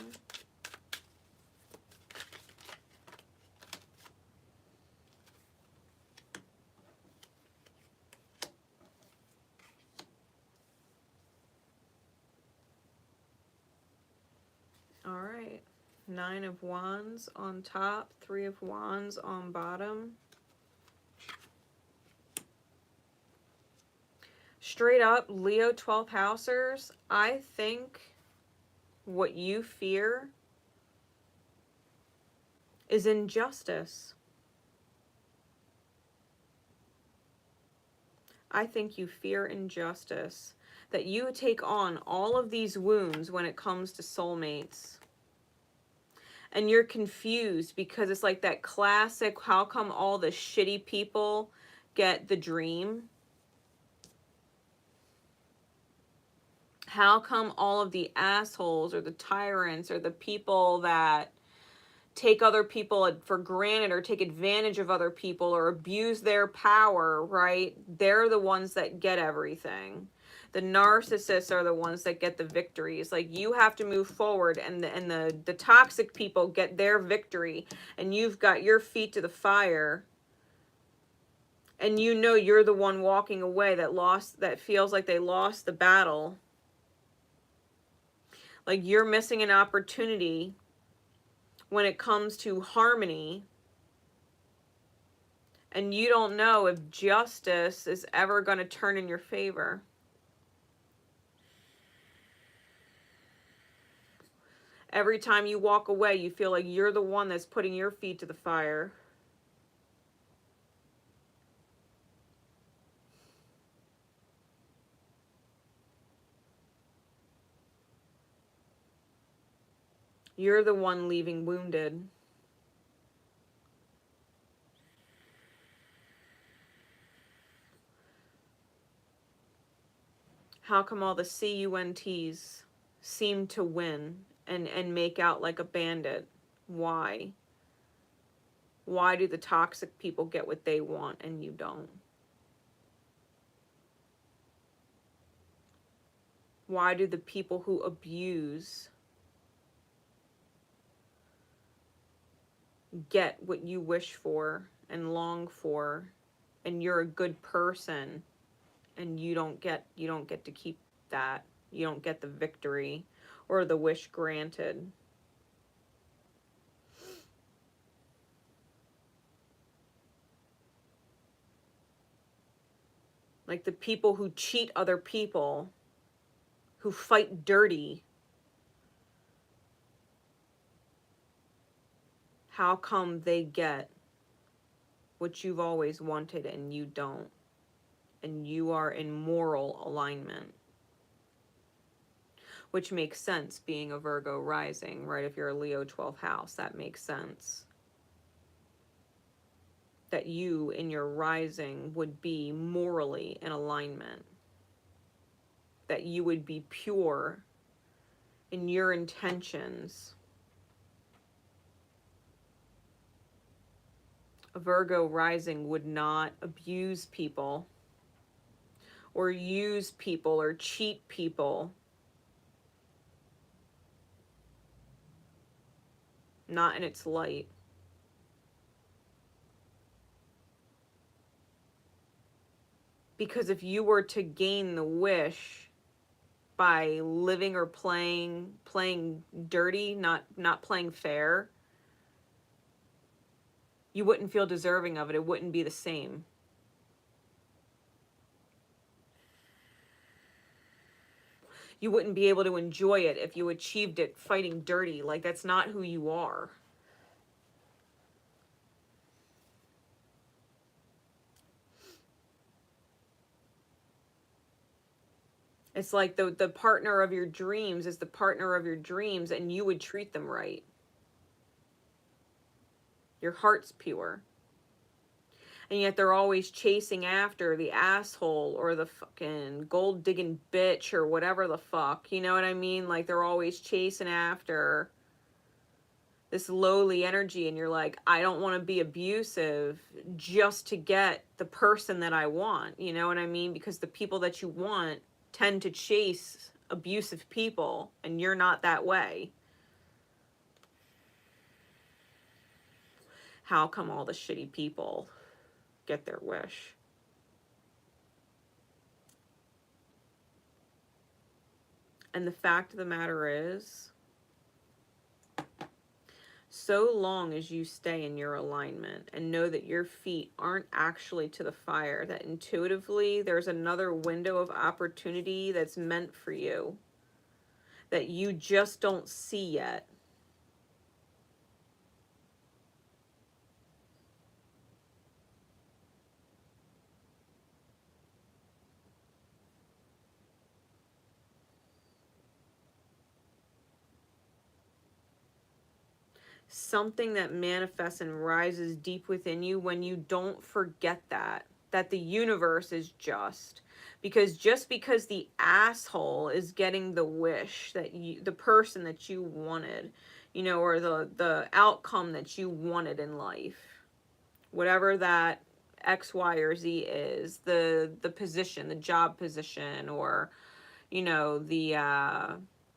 All right. 9 of Wands on top, 3 of Wands on bottom. Straight up, Leo 12th housers, I think what you fear is injustice. I think you fear injustice. That you take on all of these wounds when it comes to soulmates. And you're confused because it's like that classic, how come all the shitty people get the dream? How come all of the assholes or the tyrants or the people that take other people for granted or take advantage of other people or abuse their power, right? They're the ones that get everything. The narcissists are the ones that get the victories. Like, you have to move forward, and the toxic people get their victory, and you've got your feet to the fire, and you know you're the one walking away that feels like they lost the battle. Like, you're missing an opportunity when it comes to harmony, and you don't know if justice is ever going to turn in your favor. Every time you walk away, you feel like you're the one that's putting your feet to the fire. You're the one leaving wounded. How come all the CUNTs seem to win and make out like a bandit? Why? Why do the toxic people get what they want and you don't? Why do the people who abuse get what you wish for and long for, and you're a good person and you don't get to keep that? You don't get the victory or the wish granted. Like the people who cheat other people, who fight dirty, how come they get what you've always wanted and you don't? And you are in moral alignment. Which makes sense, being a Virgo rising, right? If you're a Leo 12th house, that makes sense. That you, in your rising, would be morally in alignment. That you would be pure in your intentions. A Virgo rising would not abuse people, or use people, or cheat people. Not in its light. Because if you were to gain the wish by living or playing dirty, not playing fair, you wouldn't feel deserving of it. It wouldn't be the same. You wouldn't be able to enjoy it if you achieved it fighting dirty. Like, that's not who you are. It's like the partner of your dreams is the partner of your dreams, and you would treat them right. Your heart's pure. And yet they're always chasing after the asshole or the fucking gold digging bitch or whatever the fuck. You know what I mean? Like they're always chasing after this lowly energy, and you're like, I don't want to be abusive just to get the person that I want. You know what I mean? Because the people that you want tend to chase abusive people, and you're not that way. How come all the shitty people get their wish? And the fact of the matter is, so long as you stay in your alignment and know that your feet aren't actually to the fire, that intuitively there's another window of opportunity that's meant for you that you just don't see yet. Something that manifests and rises deep within you when you don't forget that the universe is just. Because just because the asshole is getting the wish that you, the person that you wanted, you know, or the outcome that you wanted in life, whatever that X, Y, or Z is, the position, the job position, or, you know, the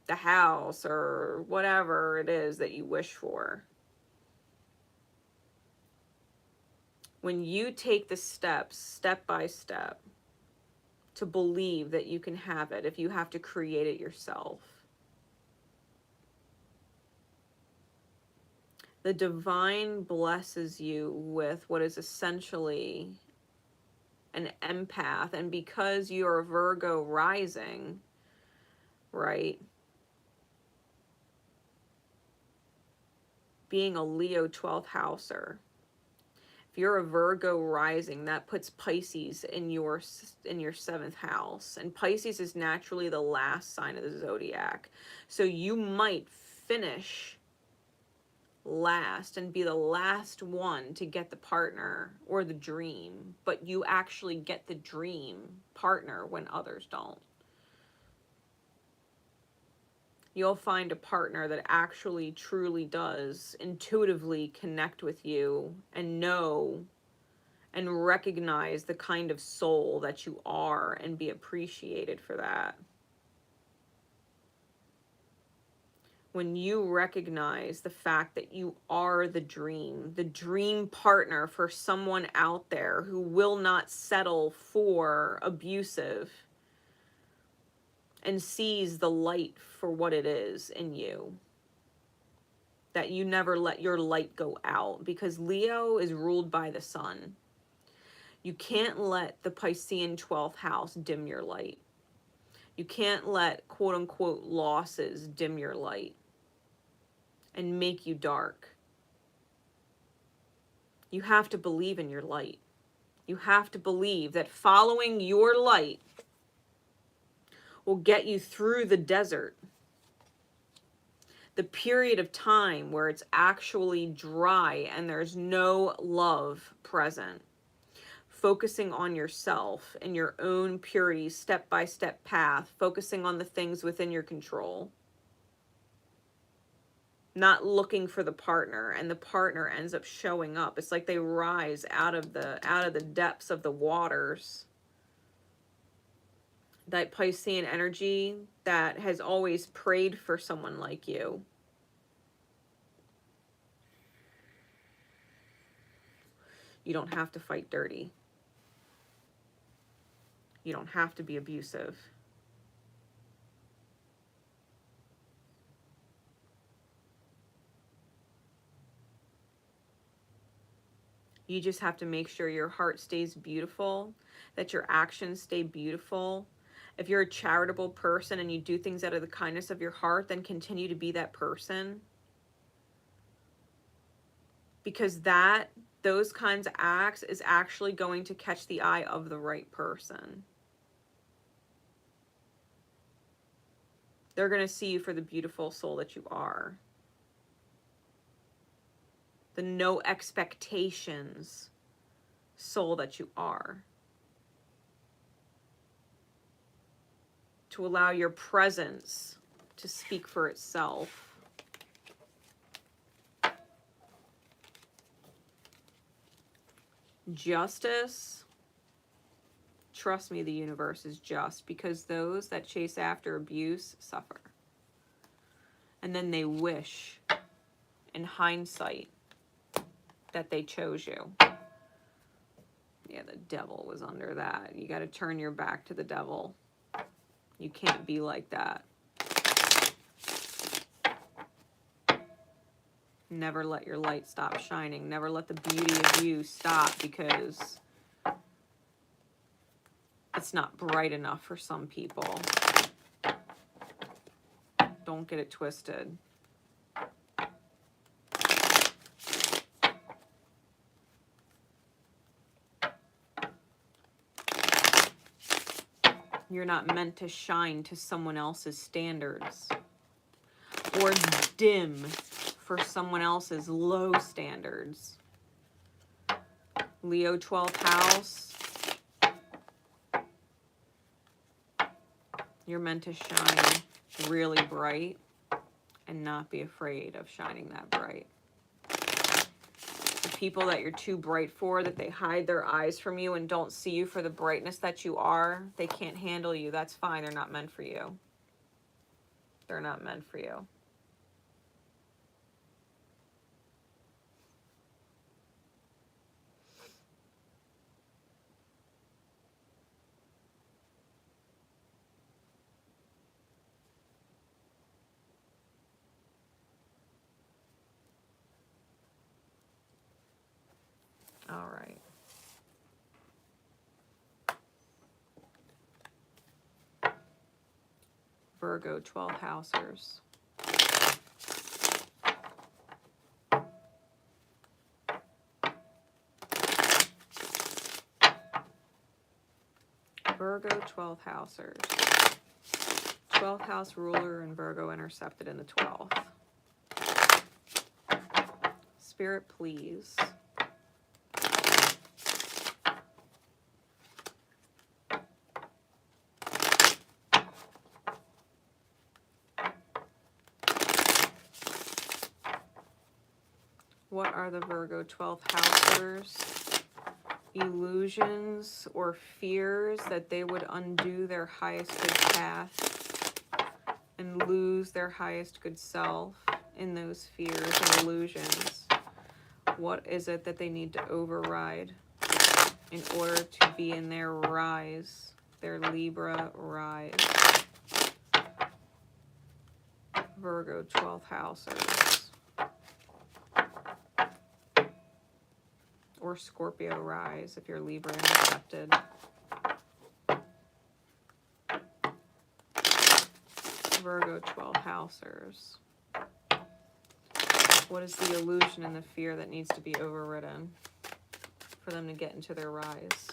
house, or whatever it is that you wish for. When you take the steps, step by step, to believe that you can have it, if you have to create it yourself, the divine blesses you with what is essentially an empath. And because you're a Virgo rising, right, being a Leo 12th houser, if you're a Virgo rising, that puts Pisces in your 7th house. And Pisces is naturally the last sign of the zodiac. So you might finish last and be the last one to get the partner or the dream, but you actually get the dream partner when others don't. You'll find a partner that actually truly does intuitively connect with you and know and recognize the kind of soul that you are and be appreciated for that. When you recognize the fact that you are the dream partner for someone out there who will not settle for abusive and sees the light for what it is in you, that you never let your light go out, because Leo is ruled by the sun. You can't let the Piscean 12th house dim your light. You can't let quote unquote losses dim your light and make you dark. You have to believe in your light. You have to believe that following your light will get you through the desert, the period of time where it's actually dry and there's no love present. Focusing on yourself and your own purity, step-by-step path, focusing on the things within your control. Not looking for the partner, and the partner ends up showing up. It's like they rise out of the depths of the waters. That Piscean energy that has always prayed for someone like you. You don't have to fight dirty. You don't have to be abusive. You just have to make sure your heart stays beautiful, that your actions stay beautiful. If you're a charitable person and you do things out of the kindness of your heart, then continue to be that person. Because those kinds of acts is actually going to catch the eye of the right person. They're going to see you for the beautiful soul that you are. The no expectations soul that you are. To allow your presence to speak for itself. Justice. Trust me, the universe is just, because those that chase after abuse suffer. And then they wish, in hindsight, that they chose you. Yeah, the devil was under that. You got to turn your back to the devil. You can't be like that. Never let your light stop shining. Never let the beauty of you stop because it's not bright enough for some people. Don't get it twisted. You're not meant to shine to someone else's standards or dim for someone else's low standards. Leo 12th house. You're meant to shine really bright and not be afraid of shining that bright. The people that you're too bright for, that they hide their eyes from you and don't see you for the brightness that you are, they can't handle you. That's fine. They're not meant for you. They're not meant for you. All right. Virgo 12 housers. Virgo 12 housers. 12th house ruler and Virgo intercepted in the 12th. Spirit, please. What are the Virgo 12th housers? Illusions or fears that they would undo their highest good path and lose their highest good self in those fears and illusions. What is it that they need to override in order to be in their rise, their Libra rise? Virgo 12th housers. Or Scorpio rise if you're Libra intercepted. Virgo 12 housers. What is the illusion and the fear that needs to be overridden for them to get into their rise?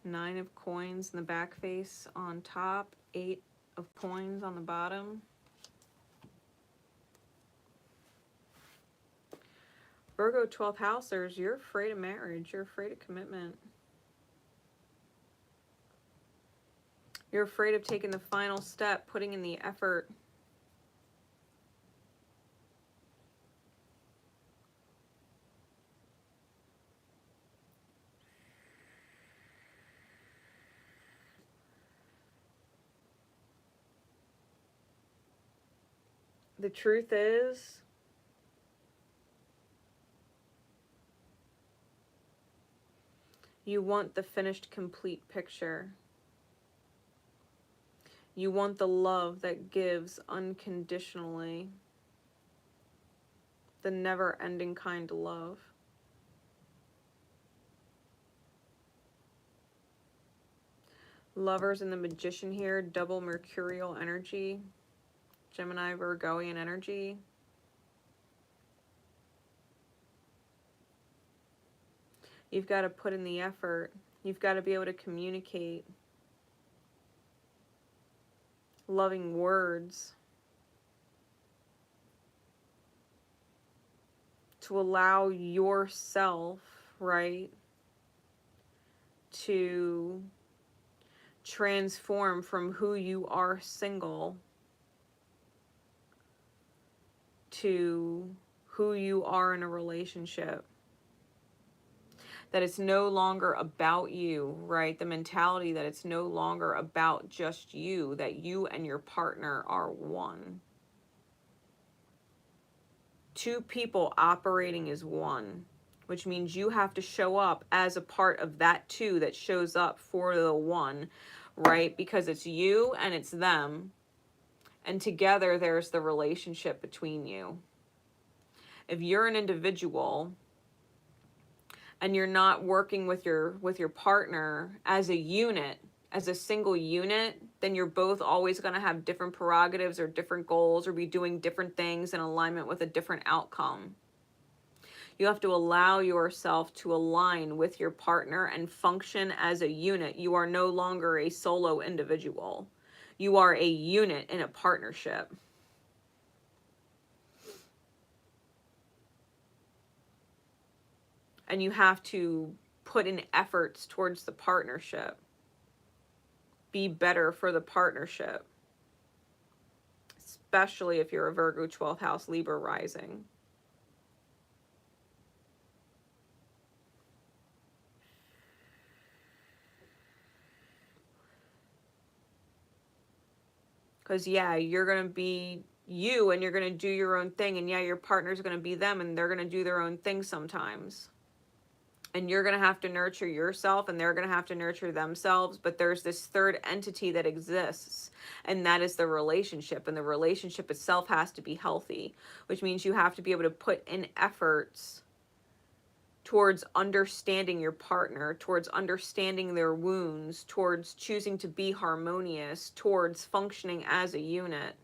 Nine of coins in the back face on top, 8 of coins on the bottom. Virgo 12 housers, you're afraid of marriage. You're afraid of commitment. You're afraid of taking the final step, putting in the effort. The truth is, you want the finished, complete picture. You want the love that gives unconditionally. The never-ending kind of love. Lovers and the Magician here, double Mercurial energy. Gemini, Virgoian energy. You've got to put in the effort. You've got to be able to communicate. Loving words. To allow yourself, right, to transform from who you are single to who you are in a relationship. That it's no longer about you, right? The mentality that it's no longer about just you, that you and your partner are one. Two people operating as one, which means you have to show up as a part of that two that shows up for the one, right? Because it's you and it's them, and together there's the relationship between you. If you're an individual and you're not working with your partner as a unit, as a single unit, then you're both always going to have different prerogatives or different goals or be doing different things in alignment with a different outcome. You have to allow yourself to align with your partner and function as a unit. You are no longer a solo individual. You are a unit in a partnership. And you have to put in efforts towards the partnership. Be better for the partnership. Especially if you're a Virgo 12th house Libra rising. Because, yeah, you're going to be you and you're going to do your own thing. And, yeah, your partner's going to be them and they're going to do their own thing sometimes. And you're going to have to nurture yourself and they're going to have to nurture themselves. But there's this third entity that exists, and that is the relationship. And the relationship itself has to be healthy, which means you have to be able to put in efforts towards understanding your partner, towards understanding their wounds, towards choosing to be harmonious, towards functioning as a unit.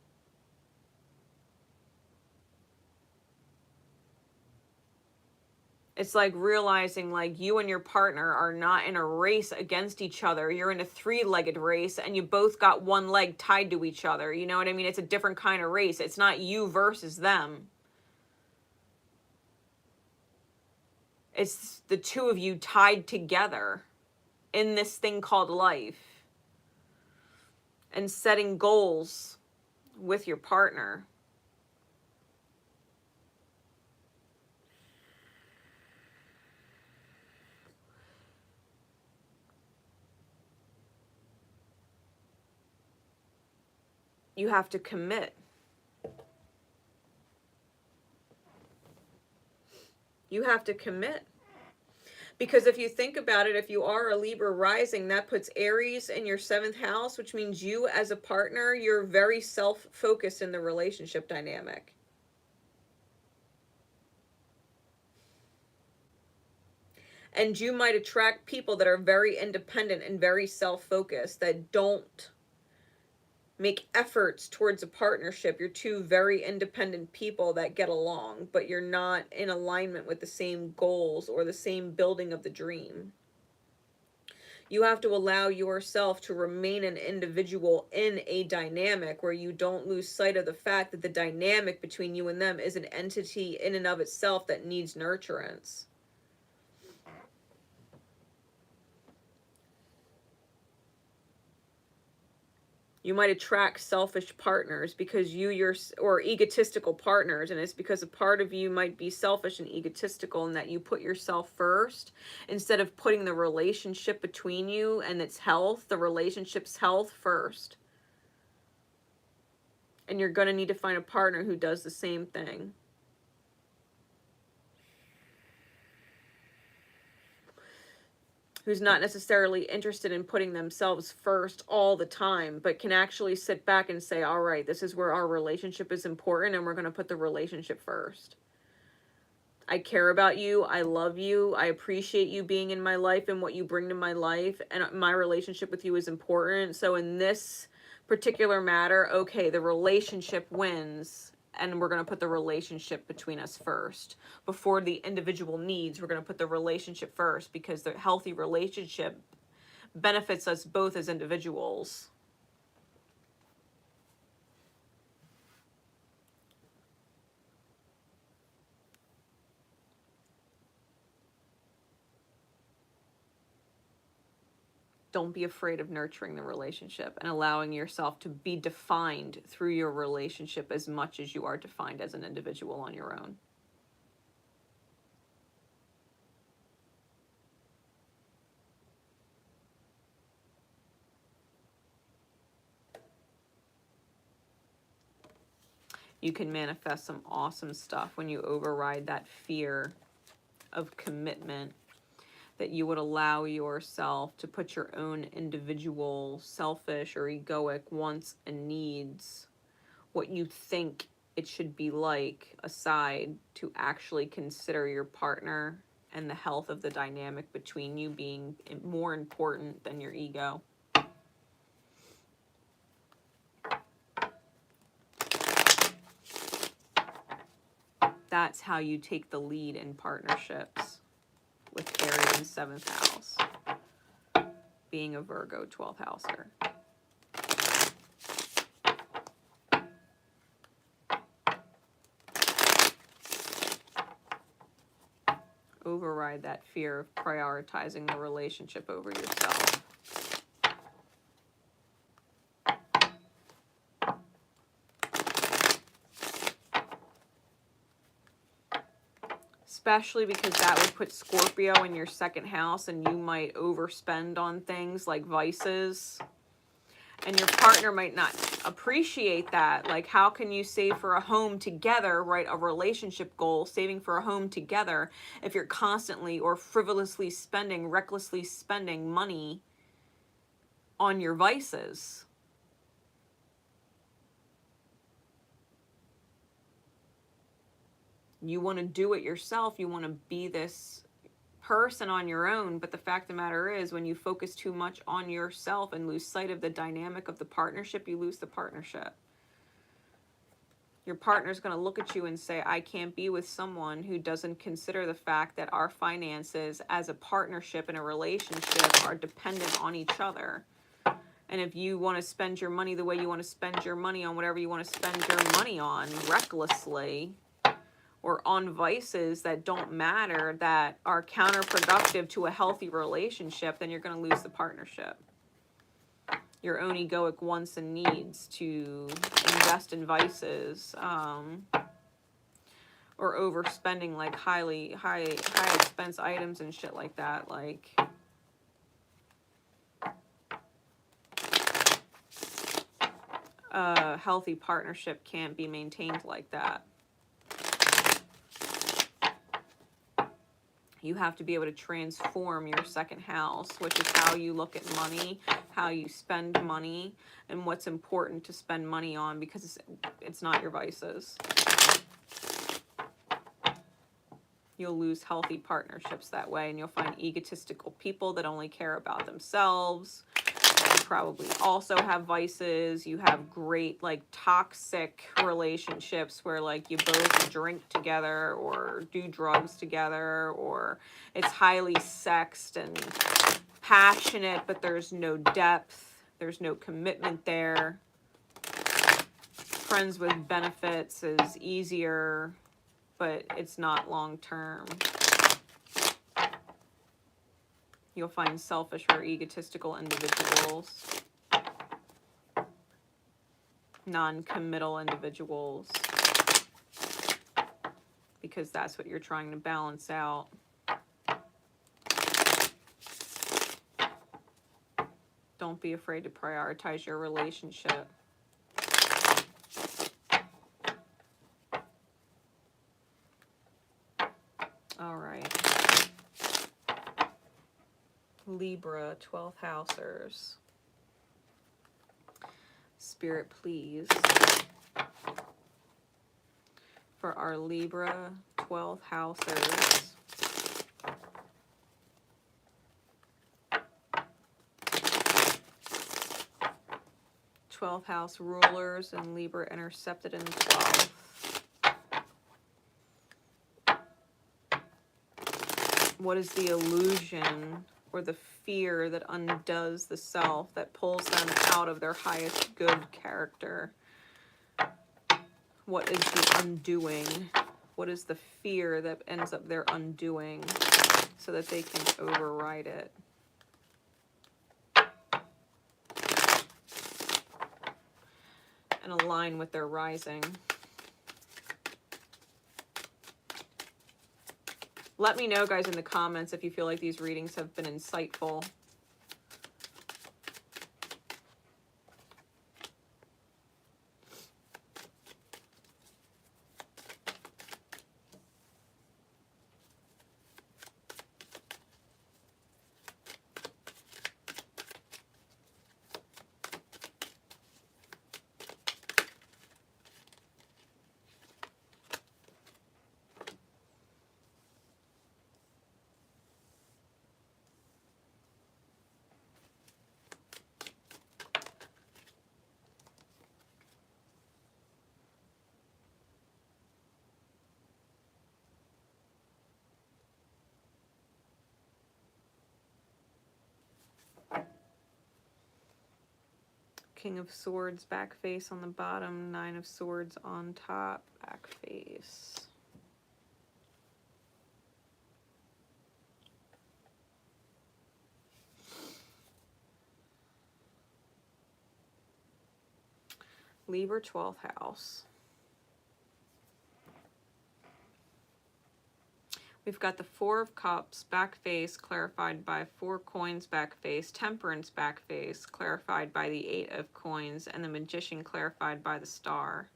It's like realizing like you and your partner are not in a race against each other. You're in a three-legged race and you both got one leg tied to each other. You know what I mean? It's a different kind of race. It's not you versus them. It's the two of you tied together in this thing called life and setting goals with your partner. You have to commit. You have to commit. Because if you think about it, if you are a Libra rising, that puts Aries in your 7th house, which means you as a partner, you're very self-focused in the relationship dynamic. And you might attract people that are very independent and very self-focused, that don't make efforts towards a partnership. You're two very independent people that get along, but you're not in alignment with the same goals or the same building of the dream. You have to allow yourself to remain an individual in a dynamic where you don't lose sight of the fact that the dynamic between you and them is an entity in and of itself that needs nurturance. You might attract selfish partners because or egotistical partners, and it's because a part of you might be selfish and egotistical and that you put yourself first instead of putting the relationship between you and its health, the relationship's health first. And you're going to need to find a partner who does the same thing. who's not necessarily interested in putting themselves first all the time, but can actually sit back and say, all right, this is where our relationship is important, and we're going to put the relationship first. I care about you. I love you. I appreciate you being in my life and what you bring to my life. And my relationship with you is important. So in this particular matter, okay, the relationship wins. And we're going to put the relationship between us first. Before the individual needs, we're going to put the relationship first, because the healthy relationship benefits us both as individuals. Don't be afraid of nurturing the relationship and allowing yourself to be defined through your relationship as much as you are defined as an individual on your own. You can manifest some awesome stuff when you override that fear of commitment, that you would allow yourself to put your own individual, selfish or egoic wants and needs, what you think it should be like, aside to actually consider your partner and the health of the dynamic between you being more important than your ego. That's how you take the lead in partnerships with Aries in 7th house, being a Virgo 12th houser. Override that fear of prioritizing the relationship over yourself. Especially because that would put Scorpio in your 2nd house, and you might overspend on things like vices. And your partner might not appreciate that. Like, how can you save for a home together, right? A relationship goal, saving for a home together, if you're constantly or frivolously spending, recklessly spending money on your vices? You want to do it yourself. You want to be this person on your own. But the fact of the matter is, when you focus too much on yourself and lose sight of the dynamic of the partnership, you lose the partnership. Your partner's going to look at you and say, I can't be with someone who doesn't consider the fact that our finances as a partnership and a relationship are dependent on each other. And if you want to spend your money the way you want to spend your money on whatever you want to spend your money on recklessly, or on vices that don't matter, that are counterproductive to a healthy relationship, then you're going to lose the partnership. Your own egoic wants and needs to invest in vices, or overspending like high expense items and shit like that. Like, a healthy partnership can't be maintained like that. You have to be able to transform your 2nd house, which is how you look at money, how you spend money, and what's important to spend money on, because it's not your vices. You'll lose healthy partnerships that way, and you'll find egotistical people that only care about themselves. You probably also have vices. You have great, like, toxic relationships where, like, you both drink together or do drugs together, or it's highly sexed and passionate, but there's no depth. There's no commitment there. Friends with benefits is easier, but it's not long term. You'll find selfish or egotistical individuals, non-committal individuals, because that's what you're trying to balance out. Don't be afraid to prioritize your relationship. All right. Libra 12th housers. Spirit, please. For our Libra 12th housers. 12th house rulers and Libra intercepted in the 12th. What is the illusion or the fear that undoes the self, that pulls them out of their highest good character? What is the undoing? What is the fear that ends up their undoing so that they can override it? And align with their rising. Let me know, guys, in the comments if you feel like these readings have been insightful. King of Swords, back face on the bottom. Nine of Swords on top, back face. Libra 12th house. We've got the Four of Cups, back face, clarified by Four Coins, back face, Temperance, back face, clarified by the Eight of Coins, and the Magician, clarified by the Star.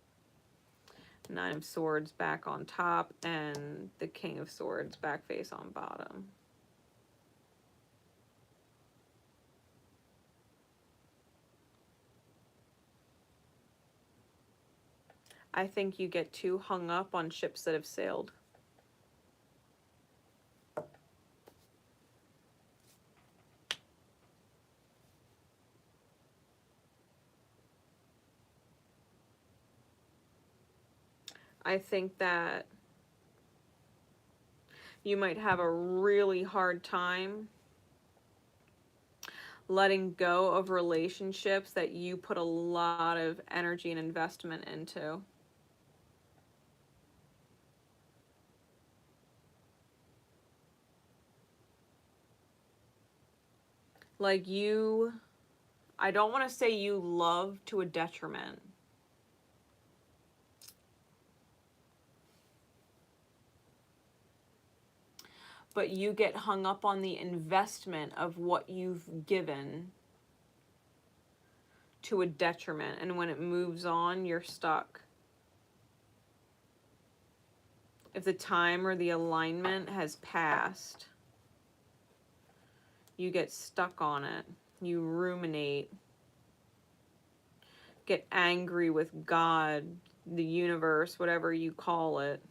Nine of Swords, back on top, and the King of Swords, back face on bottom. I think you get too hung up on ships that have sailed. I think that you might have a really hard time letting go of relationships that you put a lot of energy and investment into. Like I don't want to say you love to a detriment. But you get hung up on the investment of what you've given to a detriment. And when it moves on, you're stuck. If the time or the alignment has passed, you get stuck on it. You ruminate. Get angry with God, the universe, whatever you call it.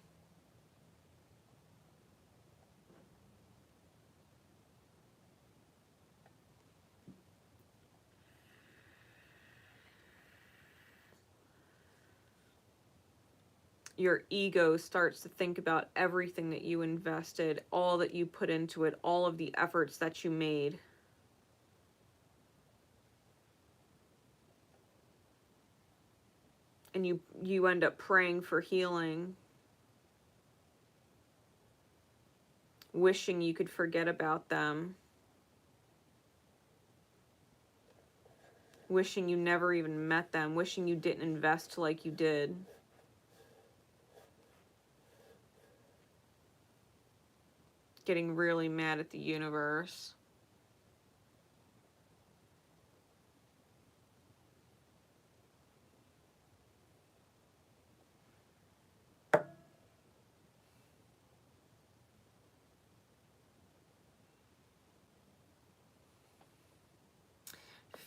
Your ego starts to think about everything that you invested, all that you put into it, all of the efforts that you made. And you end up praying for healing, wishing you could forget about them, wishing you never even met them, wishing you didn't invest like you did. Getting really mad at the universe.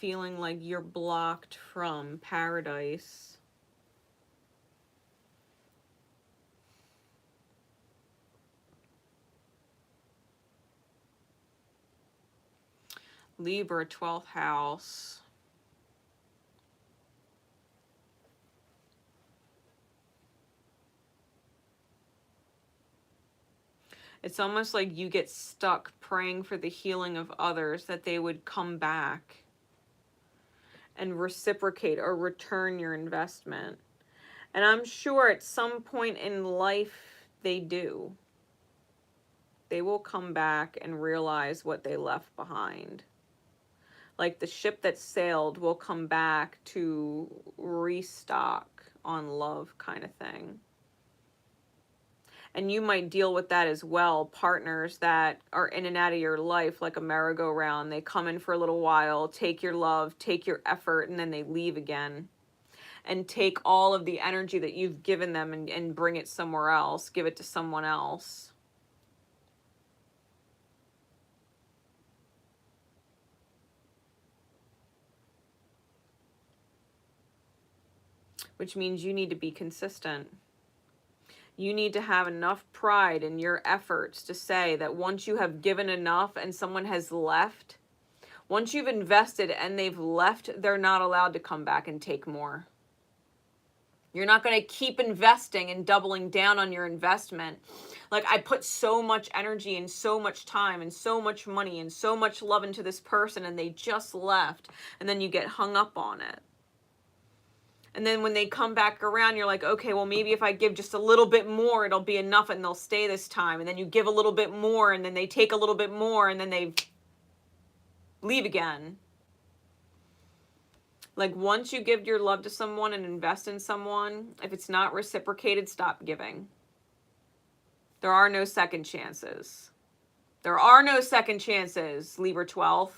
feeling like you're blocked from paradise. Libra, 12th house. It's almost like you get stuck praying for the healing of others, that they would come back and reciprocate or return your investment. And I'm sure at some point in life they do. They will come back and realize what they left behind. Like the ship that sailed will come back to restock on love, kind of thing. And you might deal with that as well. Partners that are in and out of your life like a merry-go-round. They come in for a little while, take your love, take your effort, and then they leave again. And take all of the energy that you've given them and bring it somewhere else. Give it to someone else. Which means you need to be consistent. You need to have enough pride in your efforts to say that once you have given enough and someone has left, once you've invested and they've left, they're not allowed to come back and take more. You're not going to keep investing and doubling down on your investment. Like, I put so much energy and so much time and so much money and so much love into this person and they just left, and then you get hung up on it. And then when they come back around, you're like, okay, well, maybe if I give just a little bit more, it'll be enough and they'll stay this time. And then you give a little bit more and then they take a little bit more and then they leave again. Like, once you give your love to someone and invest in someone, if it's not reciprocated, stop giving. There are no second chances. There are no second chances, Libra 12th.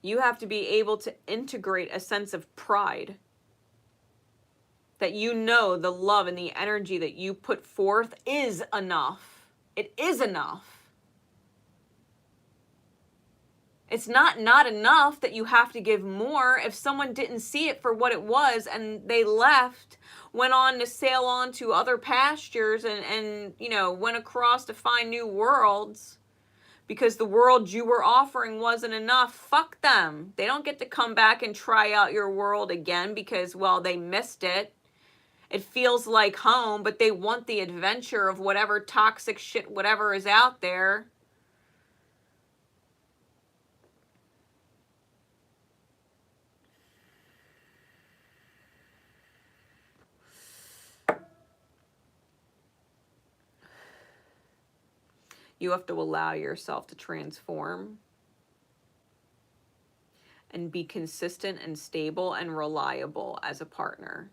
You have to be able to integrate a sense of pride. That you know the love and the energy that you put forth is enough. It is enough. It's not enough that you have to give more. If someone didn't see it for what it was and they left, went on to sail on to other pastures and you know, went across to find new worlds, because the world you were offering wasn't enough, fuck them. They don't get to come back and try out your world again because, well, they missed it. It feels like home, but they want the adventure of whatever toxic shit, whatever is out there. You have to allow yourself to transform and be consistent and stable and reliable as a partner.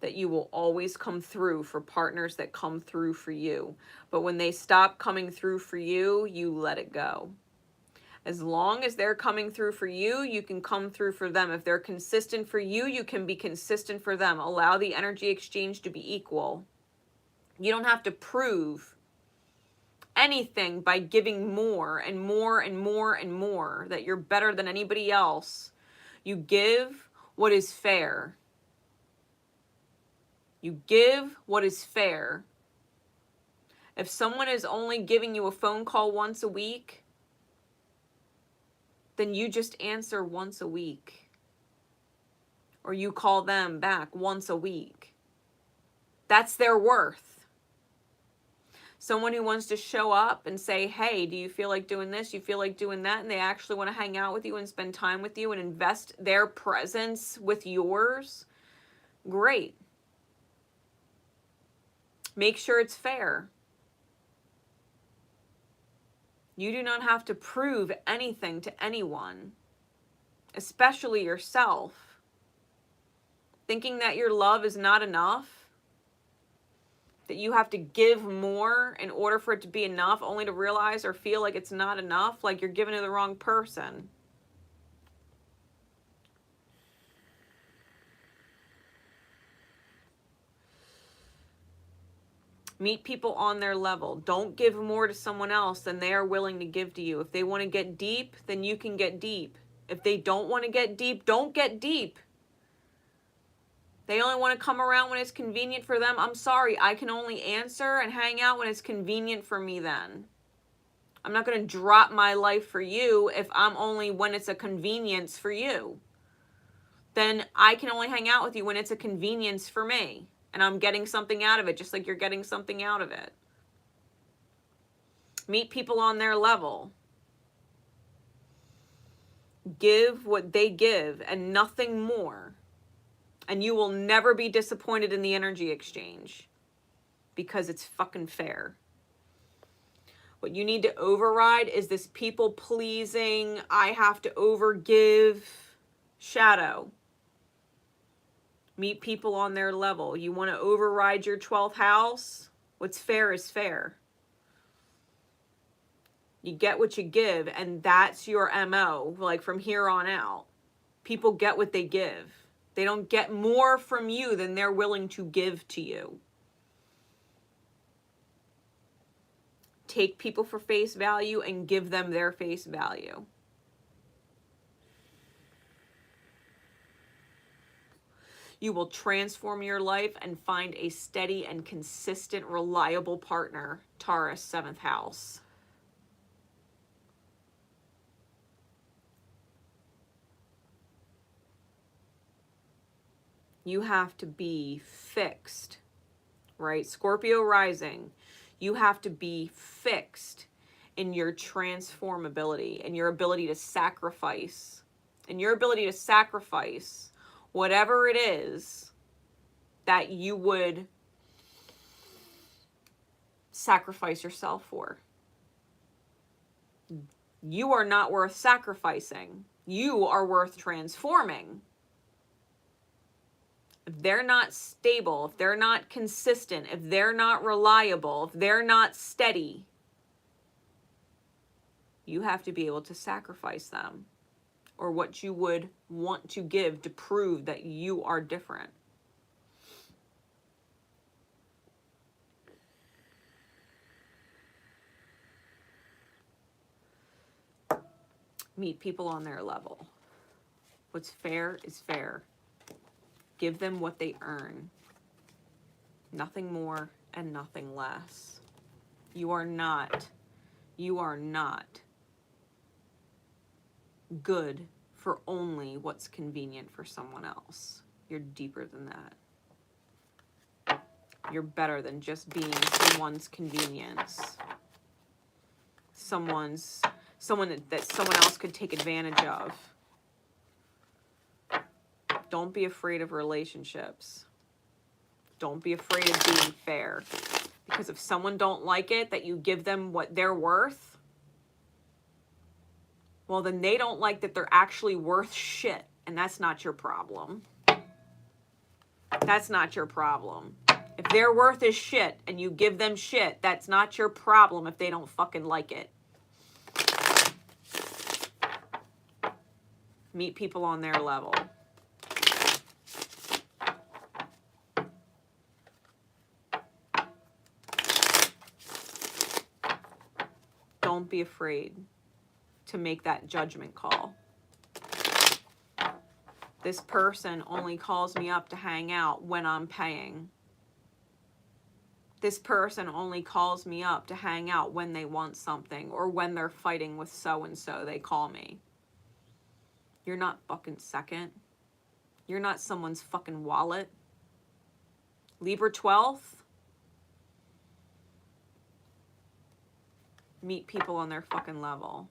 That you will always come through for partners that come through for you. But when they stop coming through for you, you let it go. As long as they're coming through for you, you can come through for them. If they're consistent for you, you can be consistent for them. Allow the energy exchange to be equal. You don't have to prove anything by giving more and more and more and more, that you're better than anybody else. You give what is fair. You give what is fair. If someone is only giving you a phone call once a week, then you just answer once a week. Or you call them back once a week. That's their worth. Someone who wants to show up and say, hey, do you feel like doing this? You feel like doing that? And they actually want to hang out with you and spend time with you and invest their presence with yours. Great. Make sure it's fair. You do not have to prove anything to anyone, especially yourself. Thinking that your love is not enough, that you have to give more in order for it to be enough, only to realize or feel like it's not enough, like you're giving to the wrong person. Meet people on their level. Don't give more to someone else than they are willing to give to you. If they want to get deep, then you can get deep. If they don't want to get deep, don't get deep. They only want to come around when it's convenient for them. I'm sorry, I can only answer and hang out when it's convenient for me then. I'm not going to drop my life for you if I'm only when it's a convenience for you. Then I can only hang out with you when it's a convenience for me. And I'm getting something out of it, just like you're getting something out of it. Meet people on their level. Give what they give and nothing more. And you will never be disappointed in the energy exchange. Because it's fucking fair. What you need to override is this people-pleasing, I have to overgive shadow. Meet people on their level. You want to override your 12th house? What's fair is fair. You get what you give, and that's your MO, like from here on out. People get what they give. They don't get more from you than they're willing to give to you. Take people for face value and give them their face value. You will transform your life and find a steady and consistent, reliable partner. Taurus, 7th house. You have to be fixed, right? Scorpio rising. You have to be fixed in your transformability and your ability to sacrifice. And your ability to sacrifice whatever it is that you would sacrifice yourself for. You are not worth sacrificing. You are worth transforming. If they're not stable, if they're not consistent, if they're not reliable, if they're not steady, you have to be able to sacrifice them. Or what you would want to give to prove that you are different. Meet people on their level. What's fair is fair. Give them what they earn. Nothing more and nothing less. You are not good for only what's convenient for someone else. You're deeper than that. You're better than just being someone's convenience. Someone that someone else could take advantage of. Don't be afraid of relationships. Don't be afraid of being fair. Because if someone don't like it, that you give them what they're worth, well, then they don't like that they're actually worth shit. And that's not your problem. That's not your problem. If their worth is shit and you give them shit, that's not your problem if they don't fucking like it. Meet people on their level. Don't be afraid to make that judgment call. This person only calls me up to hang out when I'm paying. This person only calls me up to hang out when they want something or when they're fighting with so-and-so, they call me. You're not fucking second. You're not someone's fucking wallet. Libra 12th. Meet people on their fucking level.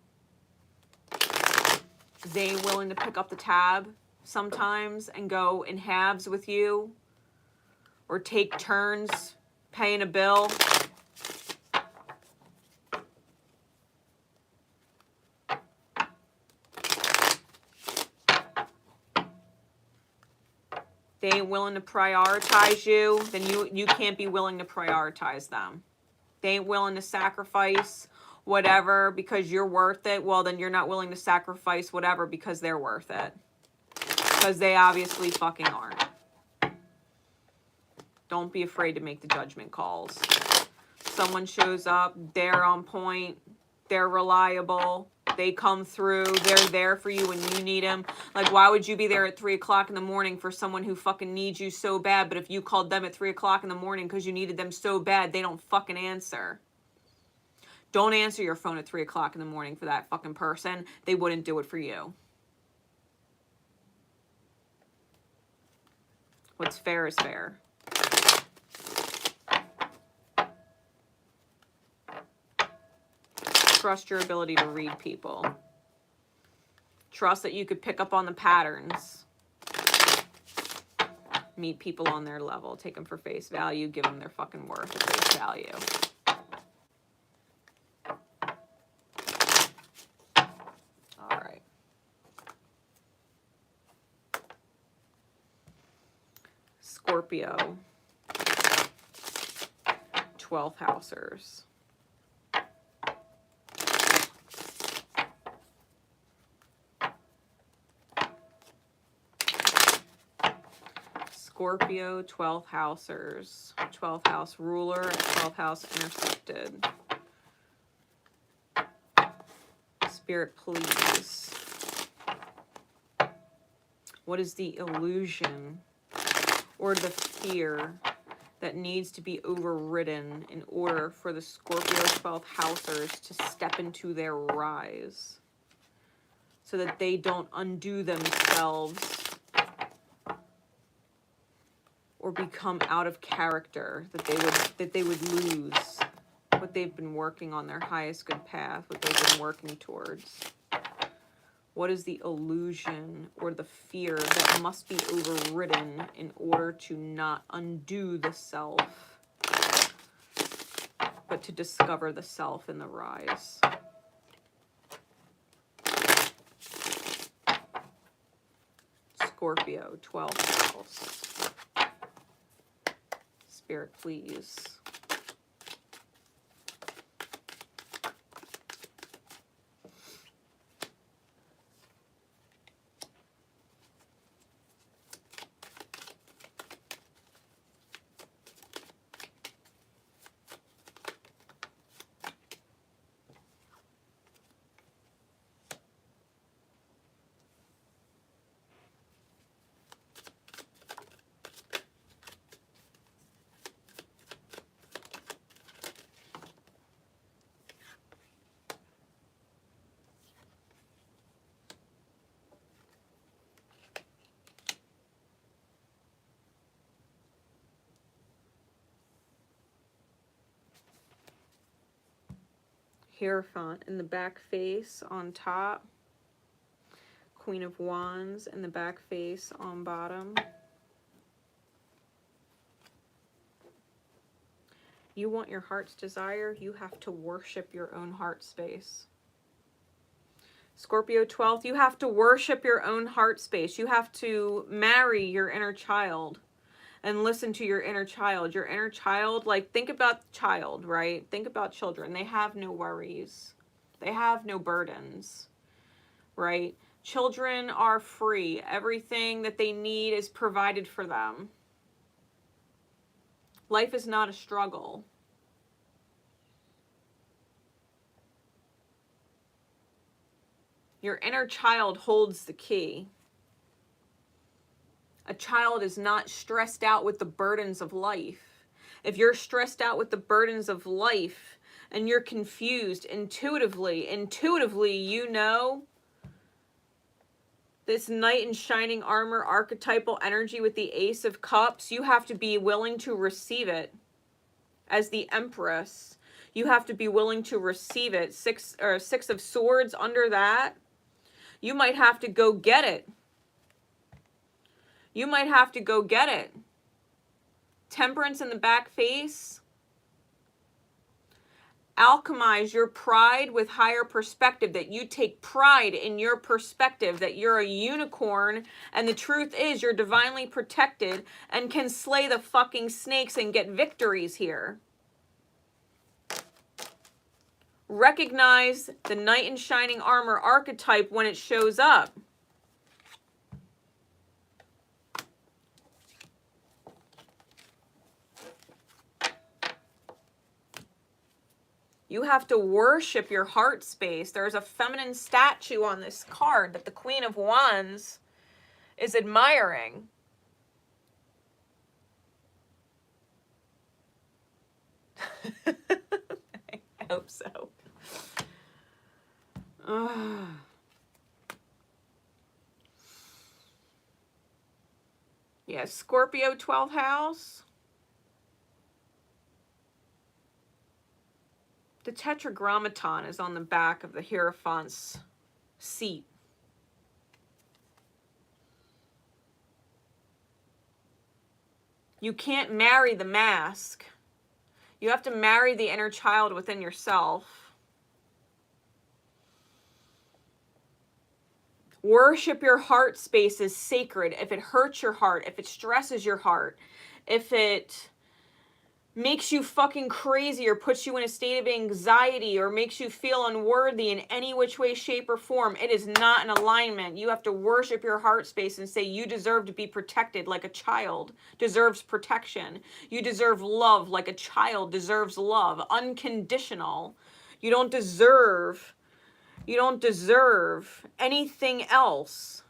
They willing to pick up the tab sometimes and go in halves with you or take turns paying a bill. They ain't willing to prioritize you, then you can't be willing to prioritize them. They ain't willing to sacrifice whatever because you're worth it, well, then you're not willing to sacrifice whatever because they're worth it. Because they obviously fucking aren't. Don't be afraid to make the judgment calls. Someone shows up, they're on point, they're reliable, they come through, they're there for you when you need them. Like, why would you be there at 3 o'clock in the morning for someone who fucking needs you so bad, but if you called them at 3 o'clock in the morning because you needed them so bad, they don't fucking answer? Don't answer your phone at 3 o'clock in the morning for that fucking person. They wouldn't do it for you. What's fair is fair. Trust your ability to read people. Trust that you could pick up on the patterns. Meet people on their level. Take them for face value. Give them their fucking worth at face value. All right. Scorpio. 12th housers. Scorpio, 12th housers, 12th house ruler, 12th house intercepted. Spirit, please. What is the illusion or the fear that needs to be overridden in order for the Scorpio 12th housers to step into their rise so that they don't undo themselves or become out of character, that they would lose what they've been working on, their highest good path, what they've been working towards? What is the illusion or the fear that must be overridden in order to not undo the self, but to discover the self in the rise? Scorpio, 12th house. Spirit, please. Hierophant in the back face on top. Queen of Wands in the back face on bottom. You want your heart's desire, you have to worship your own heart space. Scorpio 12th, you have to worship your own heart space. You have to marry your inner child and listen to your inner child. Your inner child, like, think about the child, right? Think about children. They have no worries. They have no burdens, right? Children are free. Everything that they need is provided for them. Life is not a struggle. Your inner child holds the key. A child is not stressed out with the burdens of life. If you're stressed out with the burdens of life and you're confused, intuitively, you know this knight in shining armor archetypal energy with the Ace of Cups, you have to be willing to receive it. As the Empress, you have to be willing to receive it. Six of Swords under that. You might have to go get it. You might have to go get it. Temperance in the back face. Alchemize your pride with higher perspective, that you take pride in your perspective, that you're a unicorn, and the truth is you're divinely protected and can slay the fucking snakes and get victories here. Recognize the knight in shining armor archetype when it shows up. You have to worship your heart space. There's a feminine statue on this card that the Queen of Wands is admiring. I hope so. Yeah, Scorpio 12th house. The Tetragrammaton is on the back of the Hierophant's seat. You can't marry the mask. You have to marry the inner child within yourself. Worship your heart space as sacred. If it hurts your heart, if it stresses your heart, if it makes you fucking crazy or puts you in a state of anxiety or makes you feel unworthy in any which way, shape, or form, it is not in alignment. You have to worship your heart space and say you deserve to be protected like a child deserves protection. You deserve love like a child deserves love. Unconditional. You don't deserve anything else.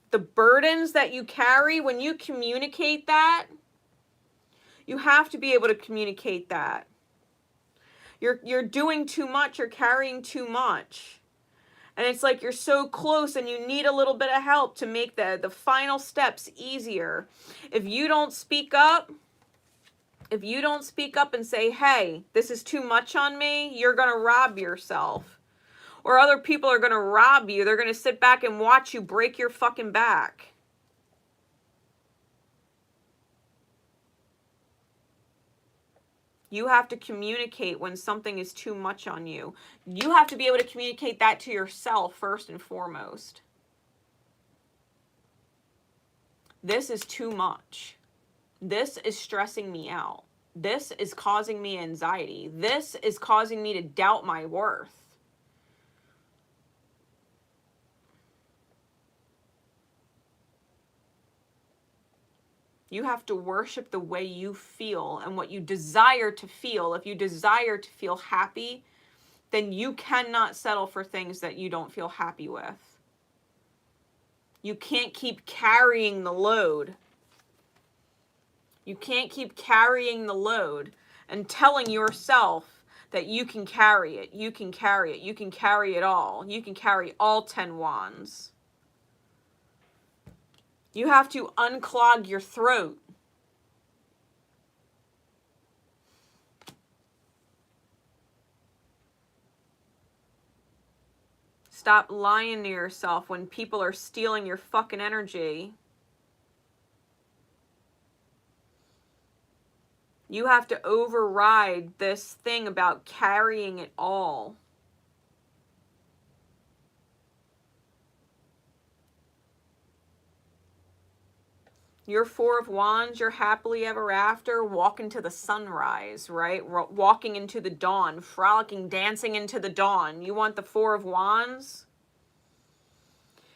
The burdens that you carry, when you communicate that, you have to be able to communicate that. You're doing too much, you're carrying too much. And it's like you're so close and you need a little bit of help to make the final steps easier. If you don't speak up, and say, hey, this is too much on me, you're going to rob yourself. Or other people are going to rob you. They're going to sit back and watch you break your fucking back. You have to communicate when something is too much on you. You have to be able to communicate that to yourself first and foremost. This is too much. This is stressing me out. This is causing me anxiety. This is causing me to doubt my worth. You have to worship the way you feel and what you desire to feel. If you desire to feel happy, then you cannot settle for things that you don't feel happy with. You can't keep carrying the load. You can't keep carrying the load and telling yourself that you can carry it. You can carry it. You can carry it all. You can carry all 10 wands. You have to unclog your throat. Stop lying to yourself when people are stealing your fucking energy. You have to override this thing about carrying it all. Your Four of Wands, you're happily ever after, walking to the sunrise, right? Walking into the dawn, frolicking, dancing into the dawn. You want the Four of Wands?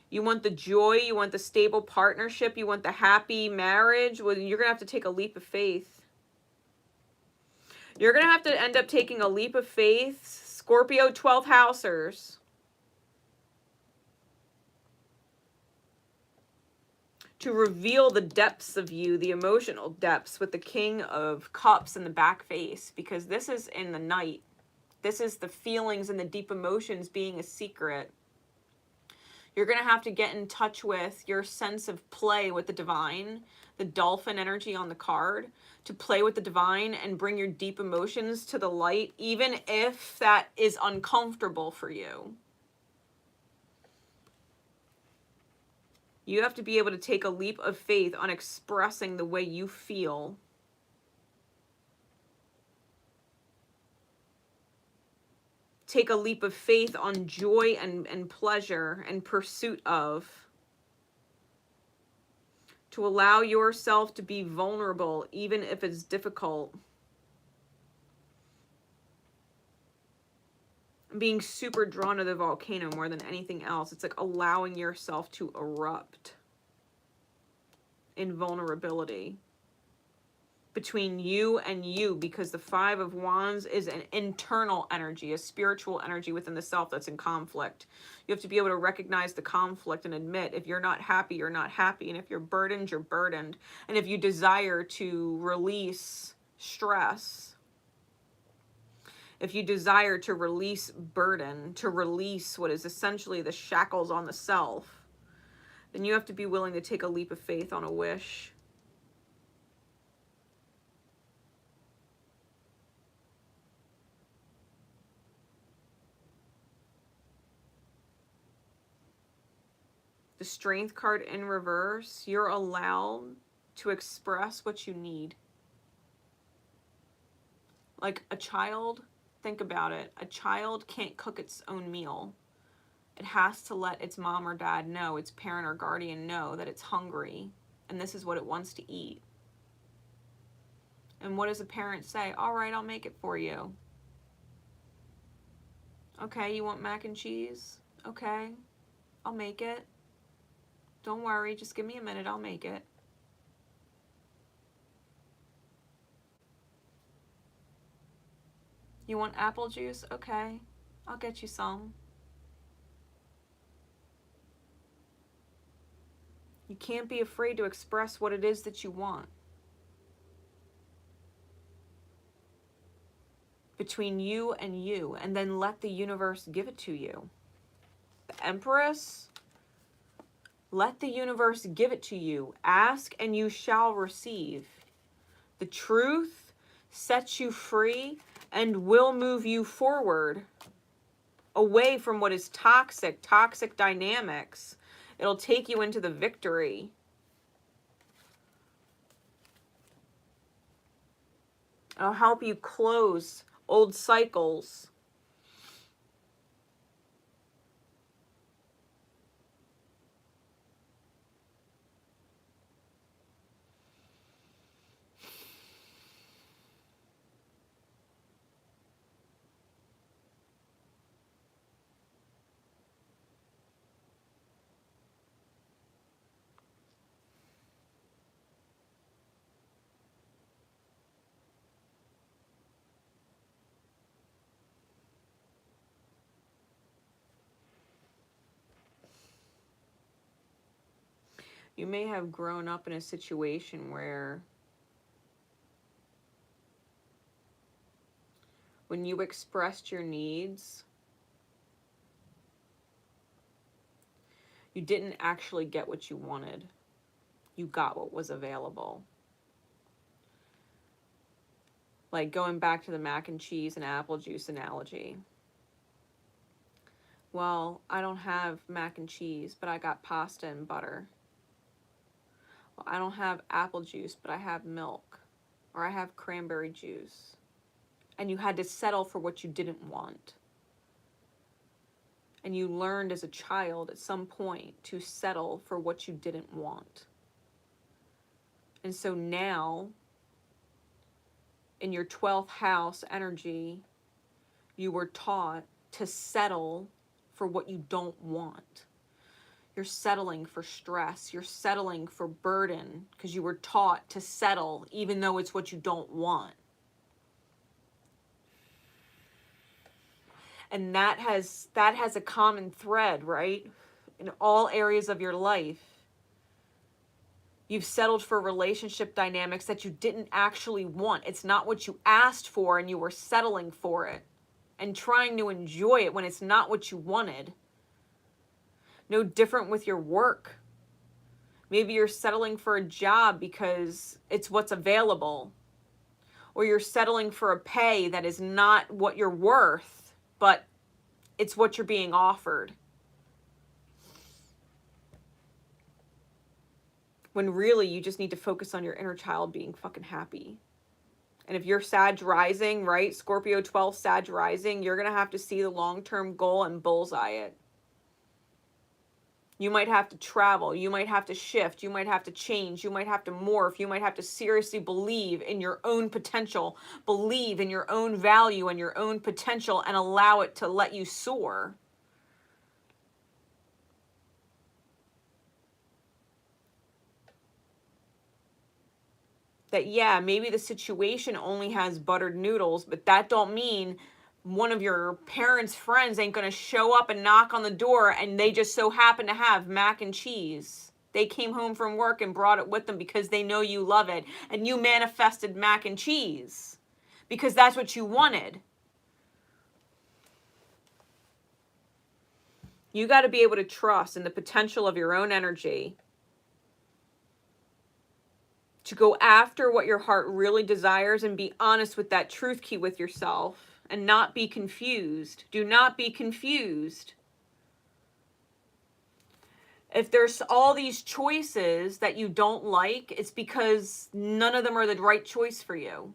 You want the joy, you want the stable partnership, you want the happy marriage? Well, you're going to have to take a leap of faith. You're going to have to end up taking a leap of faith. Scorpio 12th housers. To reveal the depths of you, the emotional depths, with the King of Cups in the back face, because this is in the night. This is the feelings and the deep emotions being a secret. You're going to have to get in touch with your sense of play with the divine, the dolphin energy on the card, to play with the divine and bring your deep emotions to the light, even if that is uncomfortable for you. You have to be able to take a leap of faith on expressing the way you feel. Take a leap of faith on joy and pleasure and pursuit of. To allow yourself to be vulnerable, even if it's difficult. Being super drawn to the volcano more than anything else. It's like allowing yourself to erupt in vulnerability. between you and you, because the Five of Wands is an internal energy, a spiritual energy within the self that's in conflict. You have to be able to recognize the conflict and admit if you're not happy, you're not happy. And if you're burdened, you're burdened. And if you desire to release stress, if you desire to release burden, to release what is essentially the shackles on the self, then you have to be willing to take a leap of faith on a wish. The Strength card in reverse, you're allowed to express what you need. Like a child, think about it. A child can't cook its own meal. It has to let its mom or dad know, its parent or guardian know that it's hungry and this is what it wants to eat. And what does a parent say? All right, I'll make it for you. Okay, you want mac and cheese? Okay, I'll make it. Don't worry, just give me a minute, I'll make it. You want apple juice? Okay, I'll get you some. You can't be afraid to express what it is that you want. Between you, and then let the universe give it to you. The Empress, let the universe give it to you. Ask and you shall receive. The truth sets you free and will move you forward away from what is toxic dynamics. It'll take you into the victory. It'll help you close old cycles. You may have grown up in a situation where when you expressed your needs, you didn't actually get what you wanted. You got what was available. Like going back to the mac and cheese and apple juice analogy. Well, I don't have mac and cheese, but I got pasta and butter. Well, I don't have apple juice, but I have milk. Or I have cranberry juice. And you had to settle for what you didn't want. And you learned as a child at some point to settle for what you didn't want. And so now, in your 12th house energy, you were taught to settle for what you don't want. You're settling for stress. You're settling for burden because you were taught to settle even though it's what you don't want. And that has a common thread, right? In all areas of your life. You've settled for relationship dynamics that you didn't actually want. It's not what you asked for and you were settling for it and trying to enjoy it when it's not what you wanted. No different with your work. Maybe you're settling for a job because it's what's available. Or you're settling for a pay that is not what you're worth, but it's what you're being offered. When really you just need to focus on your inner child being fucking happy. And if you're Sag rising, right? Scorpio 12 Sag rising, you're going to have to see the long-term goal and bullseye it. You might have to travel. You might have to shift. You might have to change. You might have to morph. You might have to seriously believe in your own potential, believe in your own value and your own potential, and allow it to let you soar. That, yeah, maybe the situation only has buttered noodles, but that don't mean one of your parents' friends ain't going to show up and knock on the door and they just so happen to have mac and cheese. They came home from work and brought it with them because they know you love it, and you manifested mac and cheese because that's what you wanted. You got to be able to trust in the potential of your own energy to go after what your heart really desires and be honest with that truth key with yourself and not be confused. Do not be confused. If there's all these choices that you don't like, it's because none of them are the right choice for you.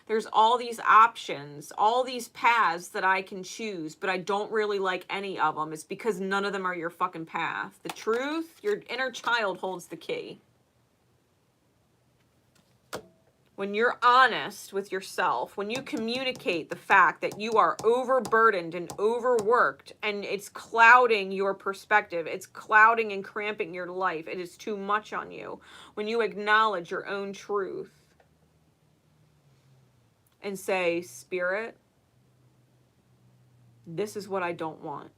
There's all these options, all these paths that I can choose, but I don't really like any of them. It's because none of them are your fucking path. The truth, your inner child holds the key. When you're honest with yourself, when you communicate the fact that you are overburdened and overworked and it's clouding your perspective, it's clouding and cramping your life, it is too much on you. When you acknowledge your own truth and say, Spirit, this is what I don't want.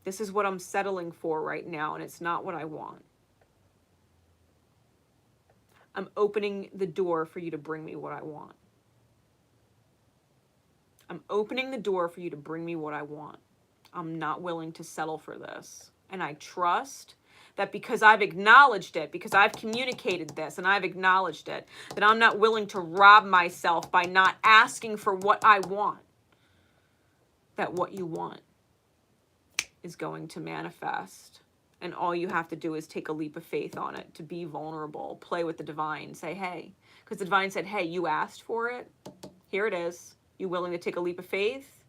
This is what I'm settling for right now, and it's not what I want. I'm opening the door for you to bring me what I want. I'm opening the door for you to bring me what I want. I'm not willing to settle for this. And I trust that because I've acknowledged it, because I've communicated this and I've acknowledged it, that I'm not willing to rob myself by not asking for what I want. That what you want is going to manifest. And all you have to do is take a leap of faith on it, to be vulnerable, play with the divine, say, hey, because the divine said, hey, you asked for it. Here it is. You willing to take a leap of faith?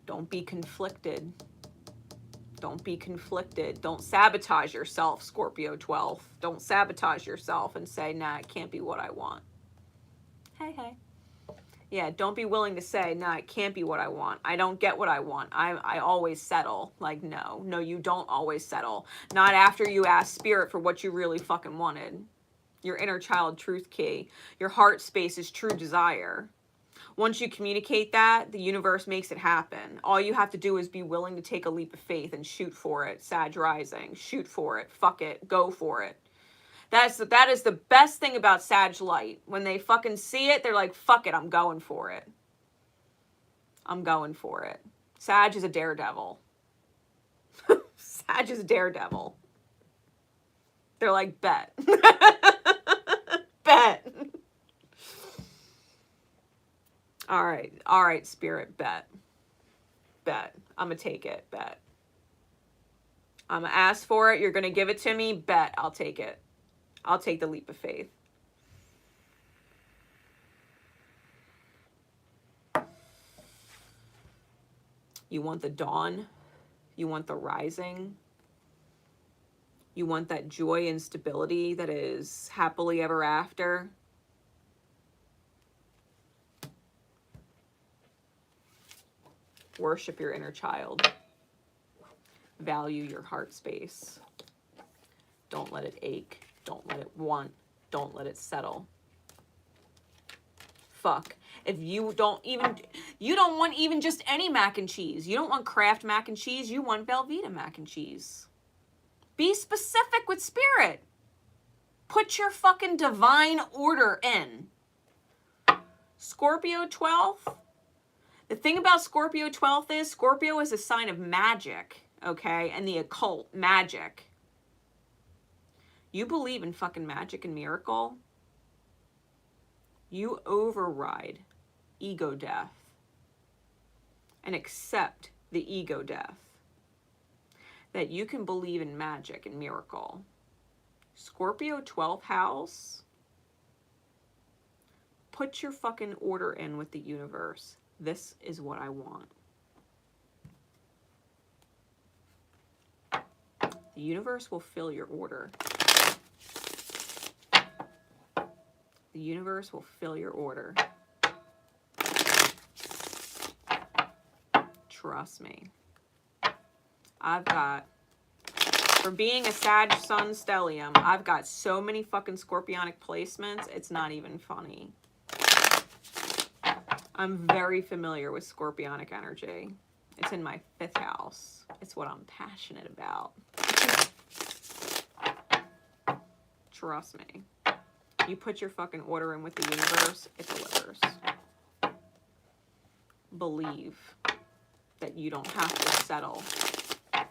Don't be conflicted. Don't be conflicted. Don't sabotage yourself, Scorpio 12. Don't sabotage yourself and say, nah, it can't be what I want. Hey. Yeah, don't be willing to say, nah, it can't be what I want. I don't get what I want. I always settle. Like, no, you don't always settle. Not after you ask Spirit for what you really fucking wanted. Your inner child truth key. Your heart space is true desire. Once you communicate that, the universe makes it happen. All you have to do is be willing to take a leap of faith and shoot for it. Sag rising. Shoot for it. Fuck it. Go for it. That is the best thing about Sag light. When they fucking see it, they're like, fuck it, I'm going for it. I'm going for it. Sag is a daredevil. Sag is a daredevil. They're like, bet. Bet. All right, Spirit, bet. I'm gonna take it, bet. I'm gonna ask for it, you're gonna give it to me, bet, I'll take it. I'll take the leap of faith. You want the dawn. You want the rising. You want that joy and stability that is happily ever after. Worship your inner child. Value your heart space. Don't let it ache. Don't let it want. Don't let it settle. Fuck. If you don't want even just any mac and cheese. You don't want Kraft mac and cheese. You want Velveeta mac and cheese. Be specific with Spirit. Put your fucking divine order in. Scorpio 12th. The thing about Scorpio 12th is Scorpio is a sign of magic, okay? And the occult, magic. You believe in fucking magic and miracle, you override ego death and accept the ego death. That you can believe in magic and miracle. Scorpio 12th house, put your fucking order in with the universe. This is what I want. The universe will fill your order. The universe will fill your order. Trust me. I've got For being a Sag Sun stellium, I've got so many fucking scorpionic placements, it's not even funny. I'm very familiar with scorpionic energy. It's in my 5th house. It's what I'm passionate about. Trust me. You put your fucking order in with the universe, it delivers. Believe that you don't have to settle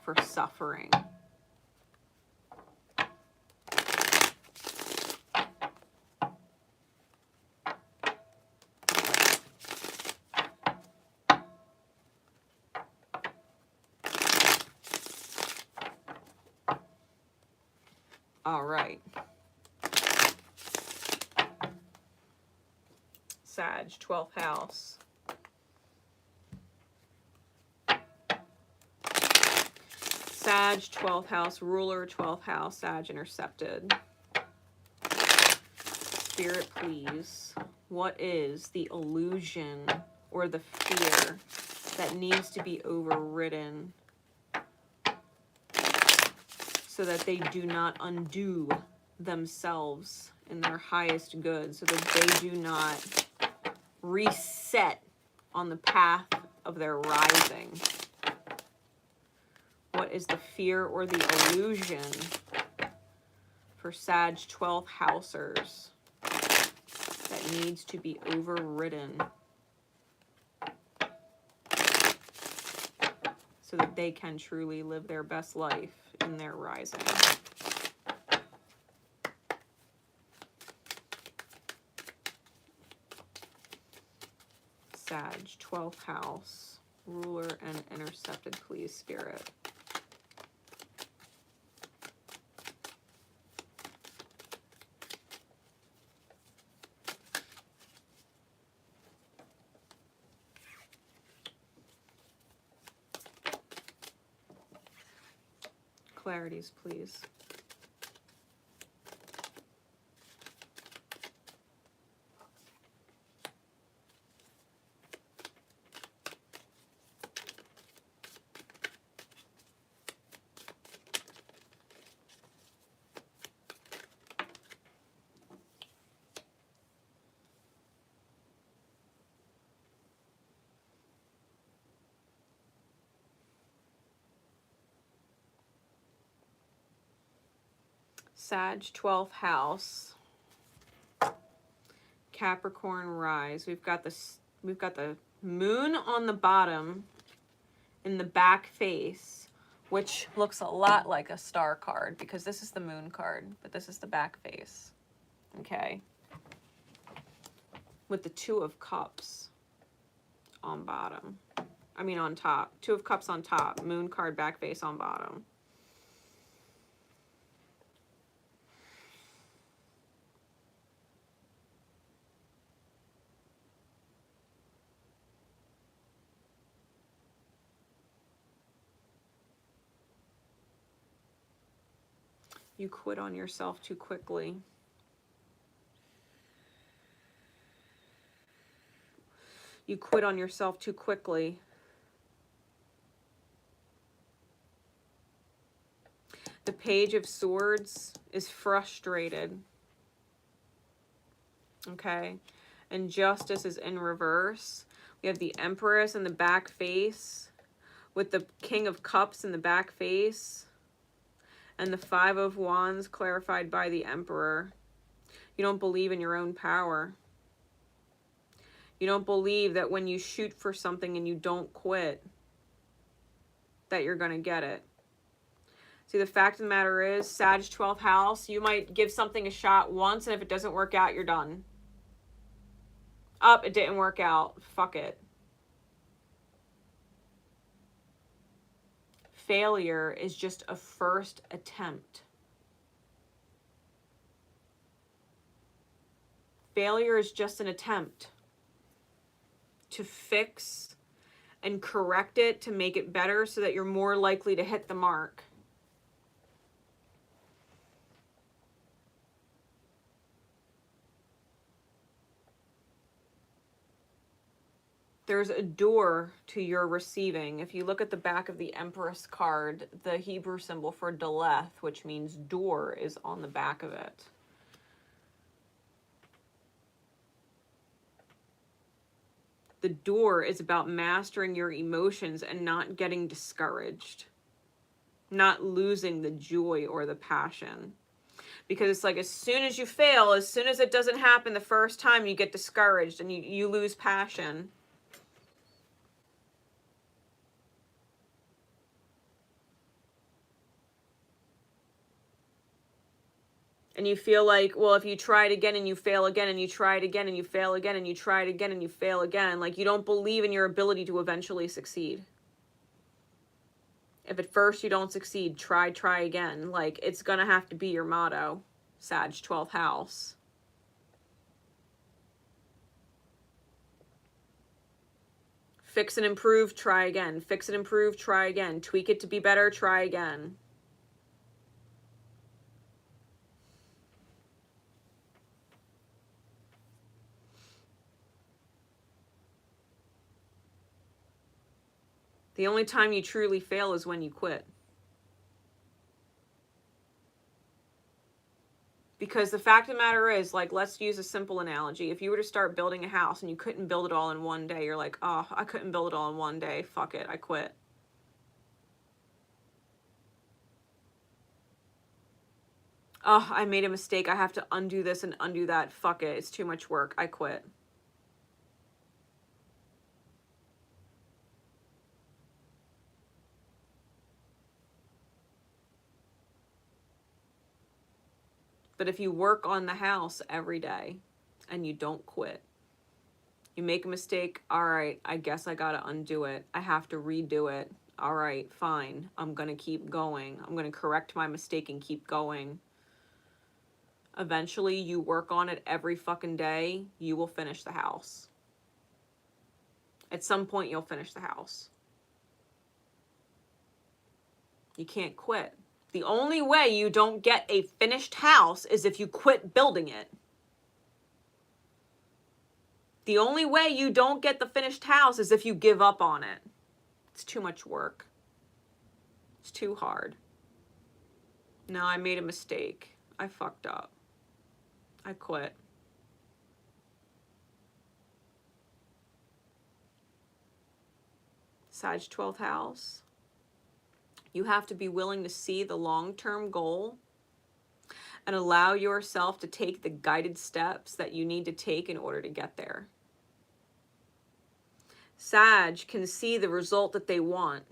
for suffering. All right. Sag, 12th house. Sag, 12th house, ruler, 12th house, Sag intercepted. Spirit, please. What is the illusion or the fear that needs to be overridden so that they do not undo themselves in their highest good, so that they do not reset on the path of their rising? What is the fear or the illusion for Sag 12th housers that needs to be overridden so that they can truly live their best life in their rising? Sag, 12th house, ruler and intercepted, please, Spirit. Clarities, please. Sag, 12th house, Capricorn rise. We've got the moon on the bottom in the back face, which looks a lot like a star card because this is the moon card, but this is the back face. Okay. With the 2 of cups on bottom. I mean on top. 2 of cups on top. Moon card back face on bottom. You quit on yourself too quickly. You quit on yourself too quickly. The Page of Swords is frustrated. Okay. And Justice is in reverse. We have the Empress in the back face with the King of Cups in the back face. And the 5 of Wands clarified by the Emperor. You don't believe in your own power. You don't believe that when you shoot for something and you don't quit, that you're going to get it. See, the fact of the matter is, Sag 12th house, you might give something a shot once, and if it doesn't work out, you're done. It didn't work out. Fuck it. Failure is just a first attempt. Failure is just an attempt to fix and correct it, to make it better so that you're more likely to hit the mark. There's a door to your receiving. If you look at the back of the Empress card, the Hebrew symbol for Daleth, which means door, is on the back of it. The door is about mastering your emotions and not getting discouraged, not losing the joy or the passion. Because it's like, as soon as you fail, as soon as it doesn't happen the first time, you get discouraged and you lose passion. And you feel like, well, if you try it again and you fail again and you try it again and you fail again and you try it again and you fail again, like you don't believe in your ability to eventually succeed. If at first you don't succeed, try again. Like, it's going to have to be your motto, Sag, 12th house. Fix and improve, try again. Fix and improve, try again. Tweak it to be better, try again. The only time you truly fail is when you quit. Because the fact of the matter is, like, let's use a simple analogy. If you were to start building a house and you couldn't build it all in one day, you're like, oh, I couldn't build it all in one day. Fuck it, I quit. Oh, I made a mistake. I have to undo this and undo that. Fuck it, it's too much work. I quit. But if you work on the house every day and you don't quit, you make a mistake, all right, I guess I gotta undo it. I have to redo it. All right, fine. I'm gonna keep going. I'm gonna correct my mistake and keep going. Eventually, you work on it every fucking day, you will finish the house. At some point, you'll finish the house. You can't quit. The only way you don't get a finished house is if you quit building it. The only way you don't get the finished house is if you give up on it. It's too much work. It's too hard. No, I made a mistake. I fucked up. I quit. Sag, 12th house. You have to be willing to see the long-term goal and allow yourself to take the guided steps that you need to take in order to get there. Sag can see the result that they want,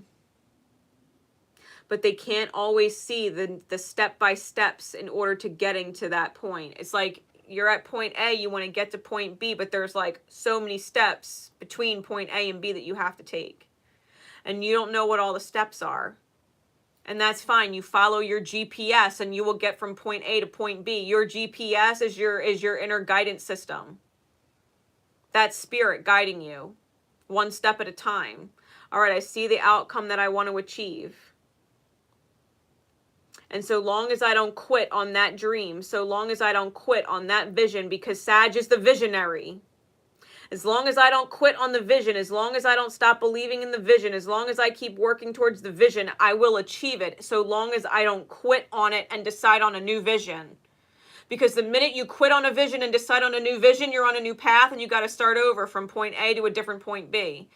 but they can't always see the step-by-steps in order to getting to that point. It's like you're at point A, you want to get to point B, but there's like so many steps between point A and B that you have to take. And you don't know what all the steps are. And that's fine. You follow your GPS and you will get from point A to point B. Your GPS is your inner guidance system. That's spirit guiding you one step at a time. All right, I see the outcome that I want to achieve. And so long as I don't quit on that dream, so long as I don't quit on that vision, because Sag is the visionary. As long as I don't quit on the vision, as long as I don't stop believing in the vision, as long as I keep working towards the vision, I will achieve it. So long as I don't quit on it and decide on a new vision. Because the minute you quit on a vision and decide on a new vision, you're on a new path and you got to start over from point A to a different point B.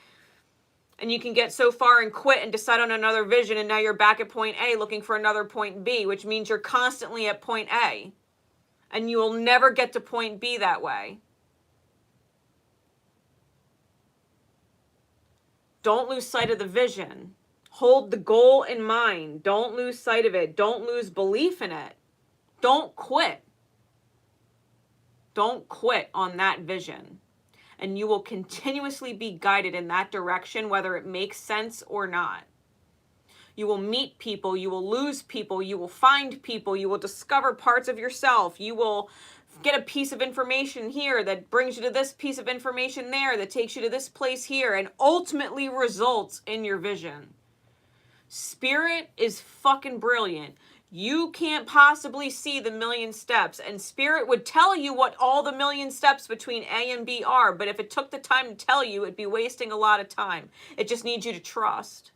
And you can get so far and quit and decide on another vision, and now you're back at point A looking for another point B, which means you're constantly at point A. And you will never get to point B that way. Don't lose sight of the vision. Hold the goal in mind. Don't lose sight of it. Don't lose belief in it. Don't quit. Don't quit on that vision. And you will continuously be guided in that direction, whether it makes sense or not. You will meet people. You will lose people. You will find people. You will discover parts of yourself. You will get a piece of information here that brings you to this piece of information there, that takes you to this place here, and ultimately results in your vision. Spirit is fucking brilliant. You can't possibly see the million steps, and Spirit would tell you what all the million steps between A and B are, but if it took the time to tell you, it'd be wasting a lot of time. It just needs you to trust.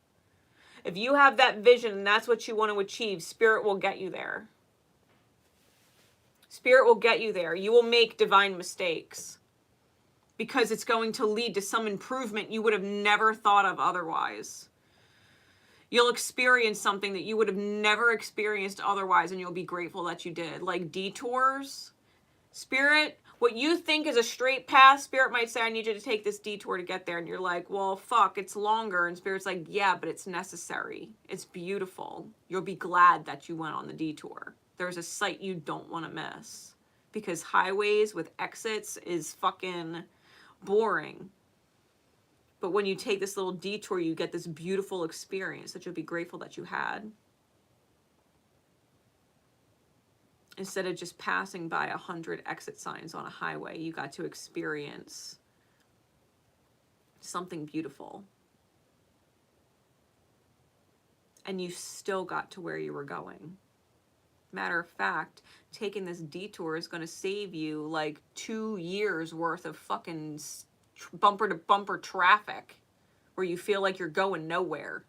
If you have that vision and that's what you want to achieve, Spirit will get you there. Spirit will get you there. You will make divine mistakes because it's going to lead to some improvement you would have never thought of otherwise. You'll experience something that you would have never experienced otherwise, and you'll be grateful that you did. Like detours. Spirit, what you think is a straight path, Spirit might say, I need you to take this detour to get there. And you're like, well, fuck, it's longer. And Spirit's like, yeah, but it's necessary. It's beautiful. You'll be glad that you went on the detour. There's a sight you don't want to miss. Because highways with exits is fucking boring. But when you take this little detour, you get this beautiful experience that you'll be grateful that you had. Instead of just passing by 100 exit signs on a highway, you got to experience something beautiful. And you still got to where you were going. Matter of fact, taking this detour is going to save you like 2 years worth of fucking bumper to bumper traffic where you feel like you're going nowhere.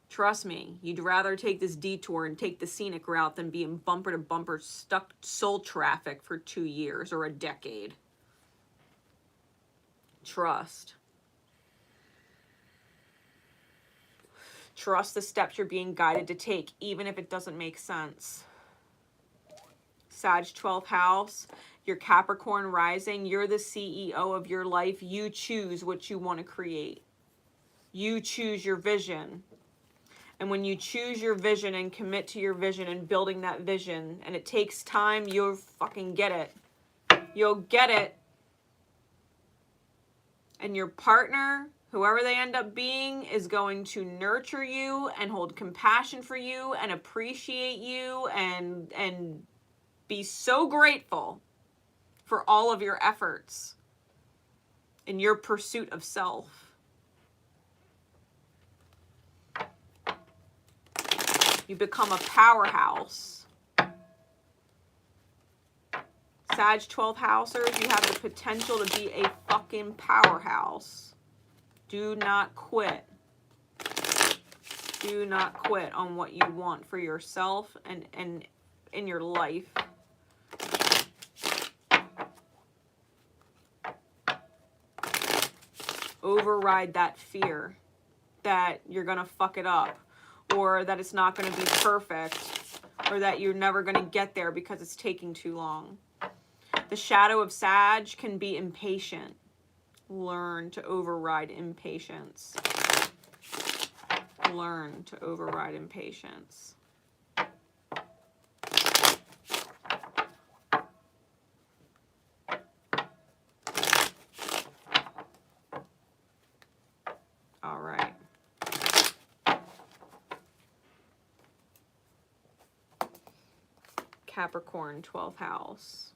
Trust me, you'd rather take this detour and take the scenic route than be in bumper to bumper stuck soul traffic for 2 years or a decade. Trust. Trust the steps you're being guided to take, even if it doesn't make sense. Sag 12th house, your Capricorn rising, you're the CEO of your life. You choose what you want to create. You choose your vision. And when you choose your vision and commit to your vision and building that vision, and it takes time, you'll fucking get it. You'll get it. And your partner, whoever they end up being, is going to nurture you and hold compassion for you and appreciate you and be so grateful for all of your efforts in your pursuit of self. You become a powerhouse. Sag 12th housers, you have the potential to be a fucking powerhouse. Do not quit. Do not quit on what you want for yourself and in your life. Override that fear that you're going to fuck it up, or that it's not going to be perfect, or that you're never going to get there because it's taking too long. The shadow of Sag can be impatient. Learn to override impatience. Learn to override impatience. All right. Capricorn, 12th house.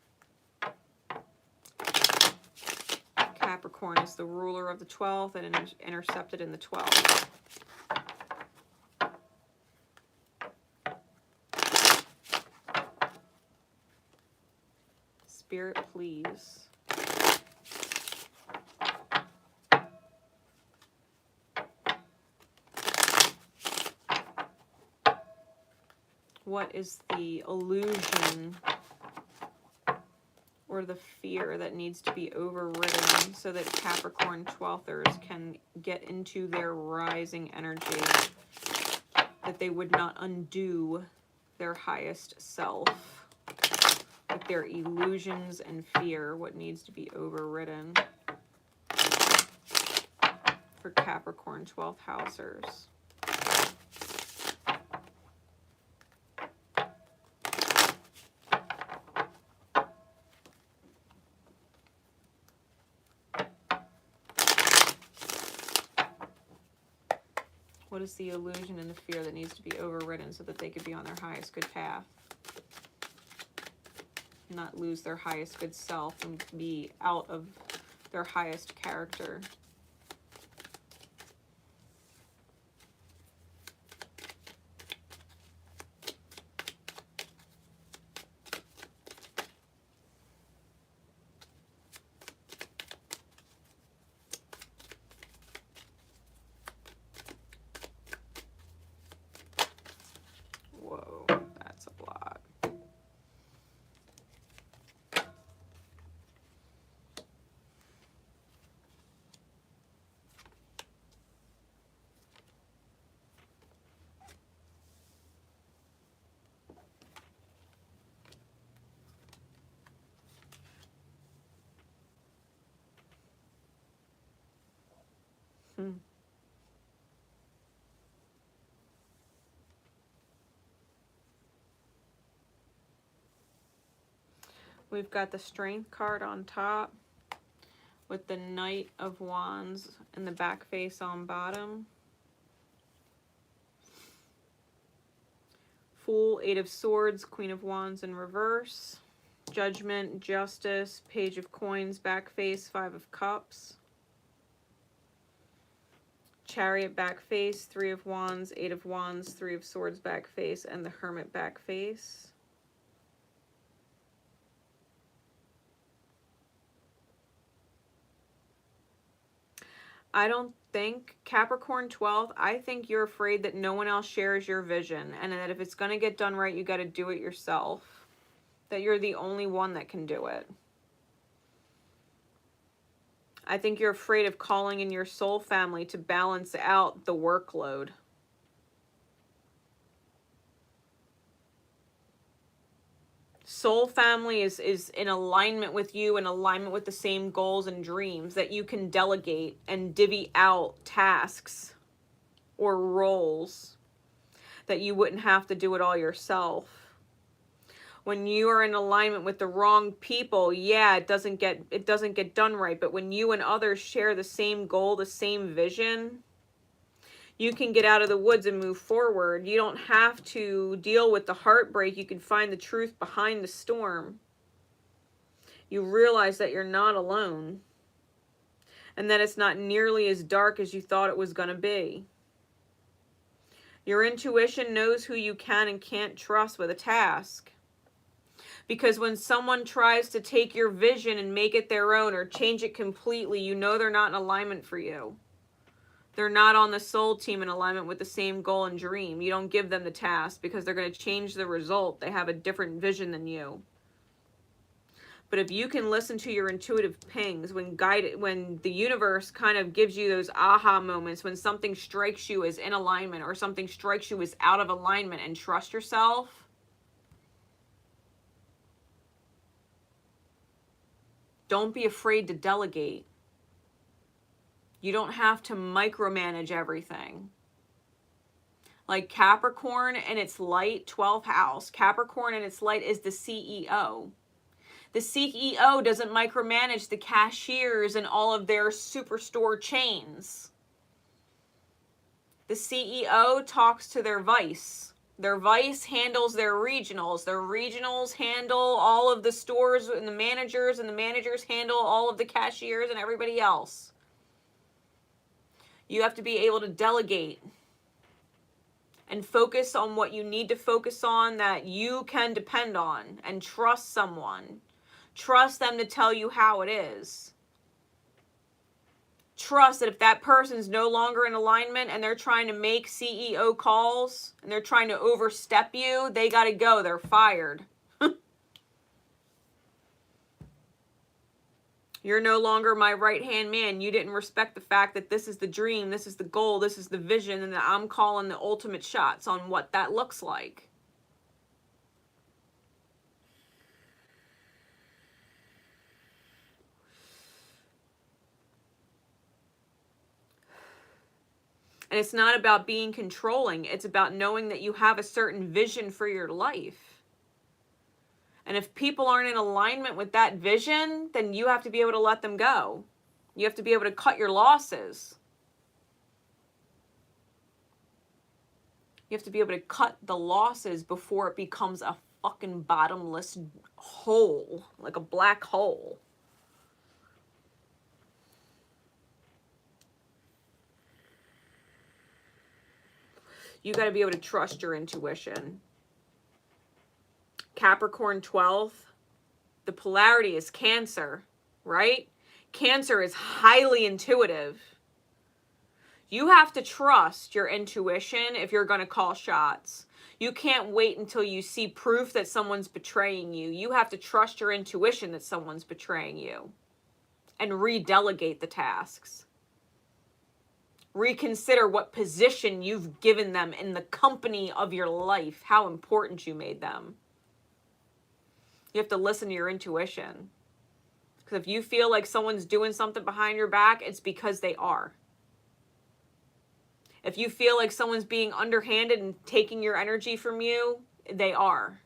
Capricorn is the ruler of the 12th and intercepted in the 12th. Spirit, please. What is the illusion or the fear that needs to be overridden so that Capricorn 12thers can get into their rising energy, that they would not undo their highest self with their illusions and fear? What needs to be overridden for Capricorn 12th housers? What is the illusion and the fear that needs to be overridden so that they could be on their highest good path? Not lose their highest good self and be out of their highest character. We've got the Strength card on top with the Knight of Wands and the back face on bottom. Fool, Eight of Swords, Queen of Wands in reverse. Judgment, Justice, Page of Coins, back face, Five of Cups. Chariot, back face, Three of Wands, Eight of Wands, Three of Swords, back face, and the Hermit, back face. I don't think, Capricorn 12th, I think you're afraid that no one else shares your vision, and that if it's going to get done right, you got to do it yourself. That you're the only one that can do it. I think you're afraid of calling in your soul family to balance out the workload. Soul family is in alignment with you, in alignment with the same goals and dreams, that you can delegate and divvy out tasks or roles, that you wouldn't have to do it all yourself. When you are in alignment with the wrong people, yeah, it doesn't get done right. But when you and others share the same goal, the same vision, you can get out of the woods and move forward. You don't have to deal with the heartbreak. You can find the truth behind the storm. You realize that you're not alone, and that it's not nearly as dark as you thought it was going to be. Your intuition knows who you can and can't trust with a task. Because when someone tries to take your vision and make it their own or change it completely, you know they're not in alignment for you. They're not on the soul team in alignment with the same goal and dream. You don't give them the task because they're going to change the result. They have a different vision than you. But if you can listen to your intuitive pings, when the universe kind of gives you those aha moments, when something strikes you as in alignment or something strikes you as out of alignment, and trust yourself. Don't be afraid to delegate. You don't have to micromanage everything. Like Capricorn and its light, 12th house. Capricorn and its light is the CEO. The CEO doesn't micromanage the cashiers and all of their superstore chains. The CEO talks to their vice. Their vice handles their regionals. Their regionals handle all of the stores and the managers handle all of the cashiers and everybody else. You have to be able to delegate and focus on what you need to focus on, that you can depend on, and trust someone. Trust them to tell you how it is. Trust that if that person's no longer in alignment and they're trying to make CEO calls and they're trying to overstep you, they got to go. They're fired. You're no longer my right-hand man. You didn't respect the fact that this is the dream, this is the goal, this is the vision, and that I'm calling the ultimate shots on what that looks like. And it's not about being controlling. It's about knowing that you have a certain vision for your life. And if people aren't in alignment with that vision, then you have to be able to let them go. You have to be able to cut your losses. You have to be able to cut the losses before it becomes a fucking bottomless hole, like a black hole. You got to be able to trust your intuition. Capricorn 12th, the polarity is Cancer, right? Cancer is highly intuitive. You have to trust your intuition if you're going to call shots. You can't wait until you see proof that someone's betraying you. You have to trust your intuition that someone's betraying you and redelegate the tasks. Reconsider what position you've given them in the company of your life, how important you made them. You have to listen to your intuition. Because if you feel like someone's doing something behind your back, it's because they are. If you feel like someone's being underhanded and taking your energy from you, they are.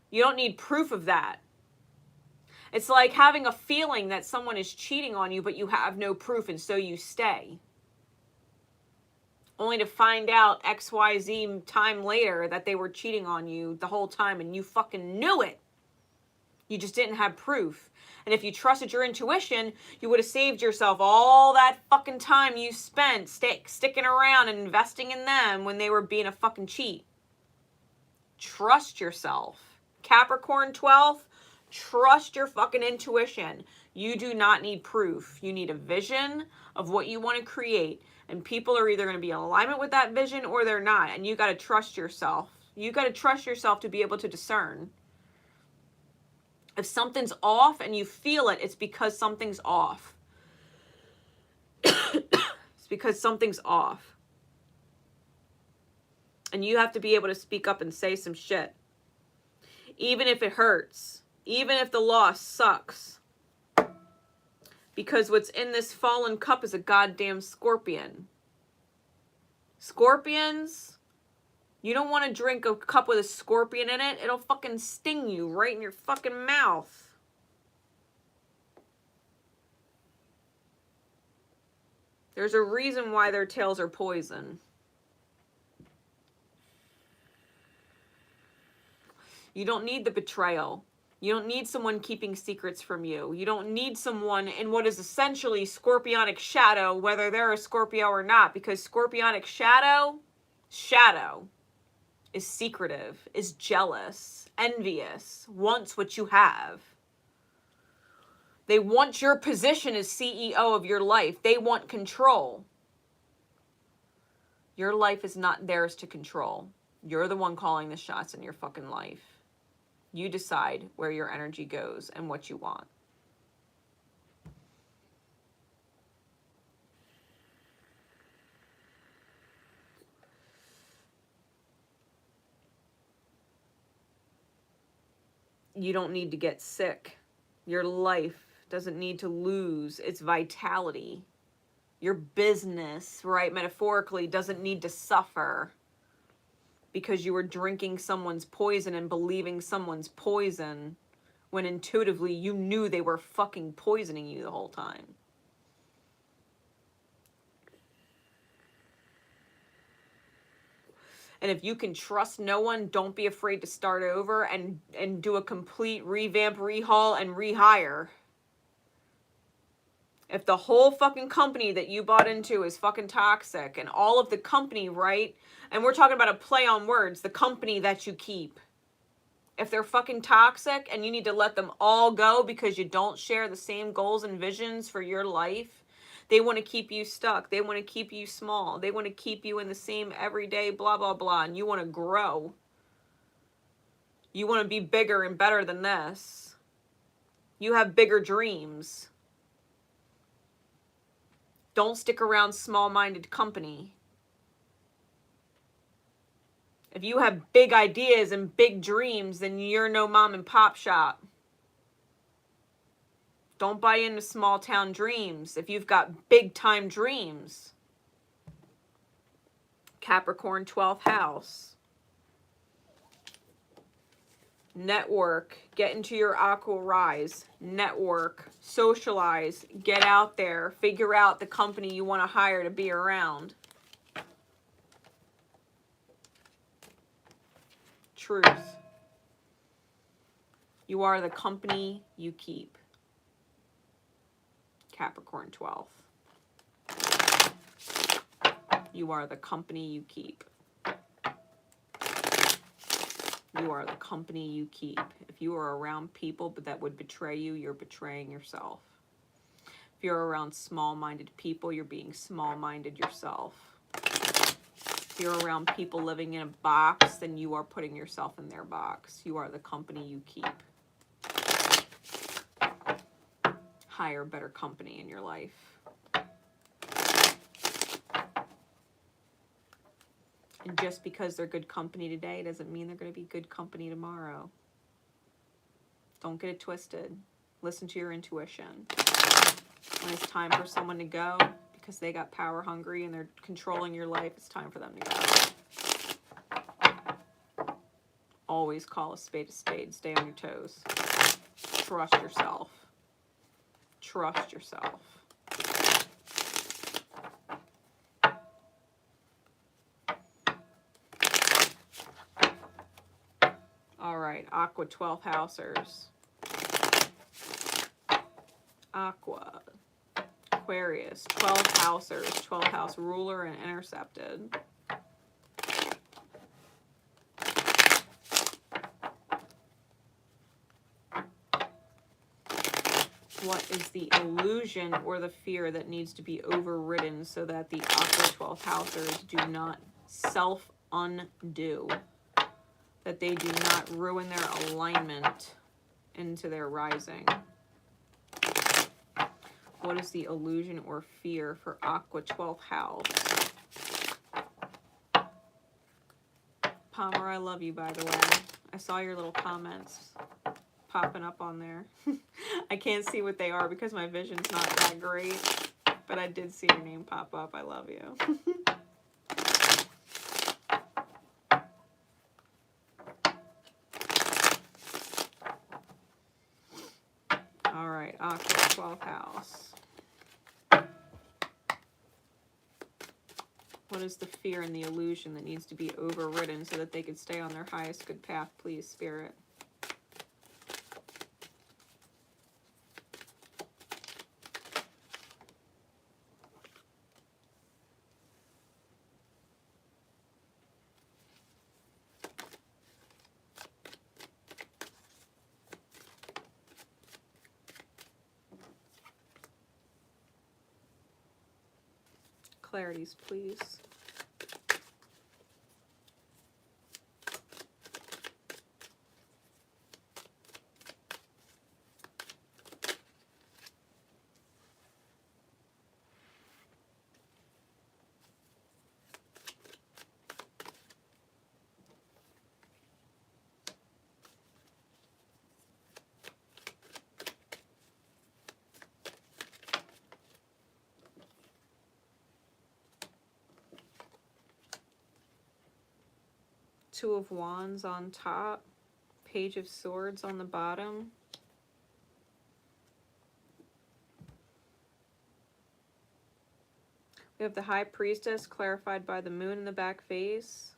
You don't need proof of that. It's like having a feeling that someone is cheating on you, but you have no proof, and so you stay. Only to find out XYZ time later that they were cheating on you the whole time, and you fucking knew it. You just didn't have proof. And if you trusted your intuition, you would have saved yourself all that fucking time you spent sticking around and investing in them when they were being a fucking cheat. Trust yourself. Capricorn 12th, trust your fucking intuition. You do not need proof. You need a vision of what you want to create. And people are either going to be in alignment with that vision or they're not. And you got to trust yourself. You got to trust yourself to be able to discern. If something's off and you feel it, it's because something's off. It's because something's off. And you have to be able to speak up and say some shit. Even if it hurts. Even if the loss sucks. Because what's in this fallen cup is a goddamn scorpion. Scorpions, you don't want to drink a cup with a scorpion in it. It'll fucking sting you right in your fucking mouth. There's a reason why their tails are poison. You don't need the betrayal. You don't need someone keeping secrets from you. You don't need someone in what is essentially scorpionic shadow, whether they're a Scorpio or not, because scorpionic shadow is secretive, is jealous, envious, wants what you have. They want your position as CEO of your life. They want control. Your life is not theirs to control. You're the one calling the shots in your fucking life. You decide where your energy goes and what you want. You don't need to get sick. Your life doesn't need to lose its vitality. Your business, right, metaphorically, doesn't need to suffer because you were drinking someone's poison and believing someone's poison when intuitively you knew they were fucking poisoning you the whole time. And if you can trust no one, don't be afraid to start over and do a complete revamp, rehaul, and rehire. If the whole fucking company that you bought into is fucking toxic and all of the company, right? And we're talking about a play on words, the company that you keep. If they're fucking toxic and you need to let them all go because you don't share the same goals and visions for your life, they want to keep you stuck. They want to keep you small. They want to keep you in the same everyday blah, blah, blah. And you want to grow. You want to be bigger and better than this. You have bigger dreams. Don't stick around small-minded company. If you have big ideas and big dreams, then you're no mom and pop shop. Don't buy into small town dreams if you've got big time dreams. Capricorn 12th house. Network. Get into your aqua rise. Network. Socialize. Get out there. Figure out the company you want to hire to be around. Truth. You are the company you keep. Capricorn 12th. You are the company you keep. You are the company you keep. If you are around people that would betray you, you're betraying yourself. If you're around small-minded people, you're being small-minded yourself. If you're around people living in a box, then you are putting yourself in their box. You are the company you keep. Hire better company in your life. And just because they're good company today doesn't mean they're going to be good company tomorrow. Don't get it twisted. Listen to your intuition. When it's time for someone to go, because they got power hungry and they're controlling your life. It's time for them to go. Always call a spade a spade. Stay on your toes. Trust yourself. Trust yourself. All right, Aqua 12th housers. Aqua, Aquarius, 12th housers, 12th house ruler and intercepted. What is the illusion or the fear that needs to be overridden so that the Aqua 12th housers do not self-undo? That they do not ruin their alignment into their rising. What is the illusion or fear for Aqua 12th house? Palmer, I love you, by the way. I saw your little comments popping up on there. I can't see what they are because my vision's not that great, but I did see your name pop up. I love you. All right, Aqua 12th house. What is the fear and the illusion that needs to be overridden so that they could stay on their highest good path, please, Spirit? Clarities, please. Two of Wands on top, Page of Swords on the bottom. We have the High Priestess clarified by the Moon in the back face.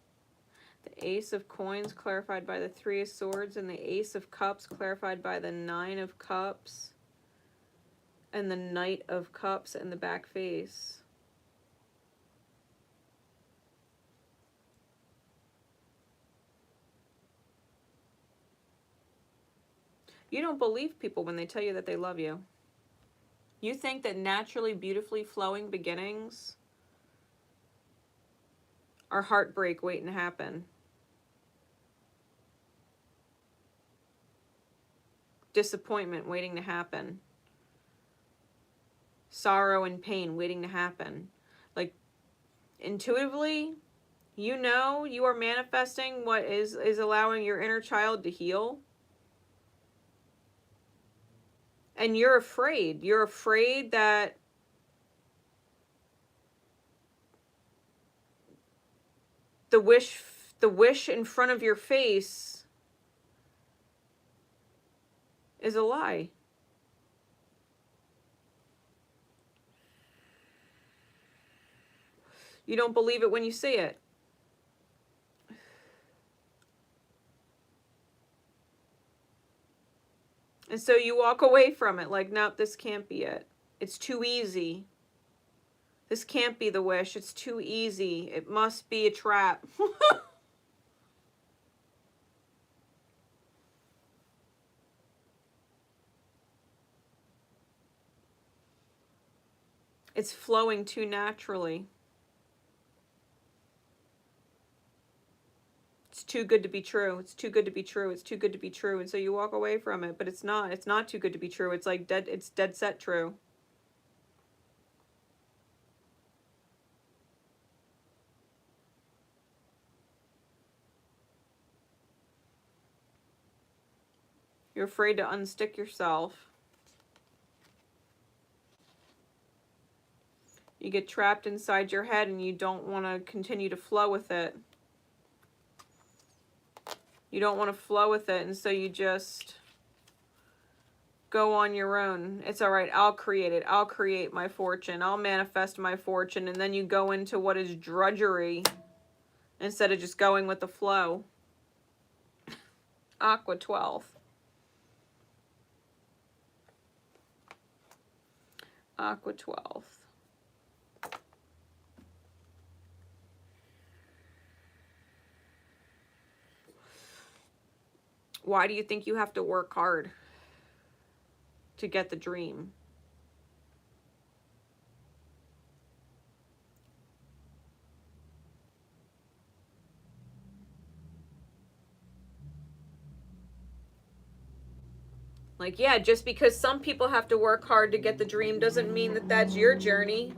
The Ace of Coins clarified by the Three of Swords, and the Ace of Cups clarified by the Nine of Cups and the Knight of Cups in the back face. You don't believe people when they tell you that they love you. You think that naturally, beautifully flowing beginnings are heartbreak waiting to happen. Disappointment waiting to happen. Sorrow and pain waiting to happen. Like, intuitively, you know you are manifesting what is allowing your inner child to heal. And you're afraid. You're afraid that the wish in front of your face is a lie. You don't believe it when you see it. And so you walk away from it like, nope, this can't be it. It's too easy. This can't be the wish. It's too easy. It must be a trap. It's flowing too naturally. It's too good to be true. It's too good to be true. It's too good to be true. And so you walk away from it, but it's not. It's not too good to be true. It's like dead. It's dead set true. You're afraid to unstick yourself. You get trapped inside your head and you don't want to continue to flow with it. You don't want to flow with it, and so you just go on your own. It's all right. I'll create it. I'll create my fortune. I'll manifest my fortune. And then you go into what is drudgery instead of just going with the flow. Aqua 12. Aqua 12. Why do you think you have to work hard to get the dream? Like, yeah, just because some people have to work hard to get the dream doesn't mean that that's your journey.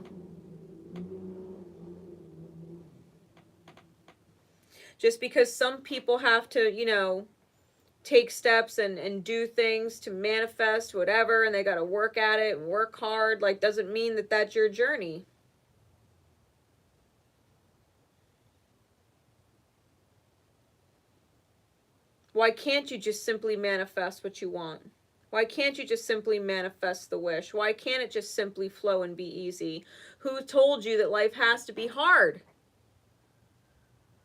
Just because some people have to, you know, take steps and do things to manifest whatever, and they got to work at it and work hard, like, doesn't mean that that's your journey. Why can't you just simply manifest what you want? Why can't you just simply manifest the wish? Why can't it just simply flow and be easy? Who told you that life has to be hard?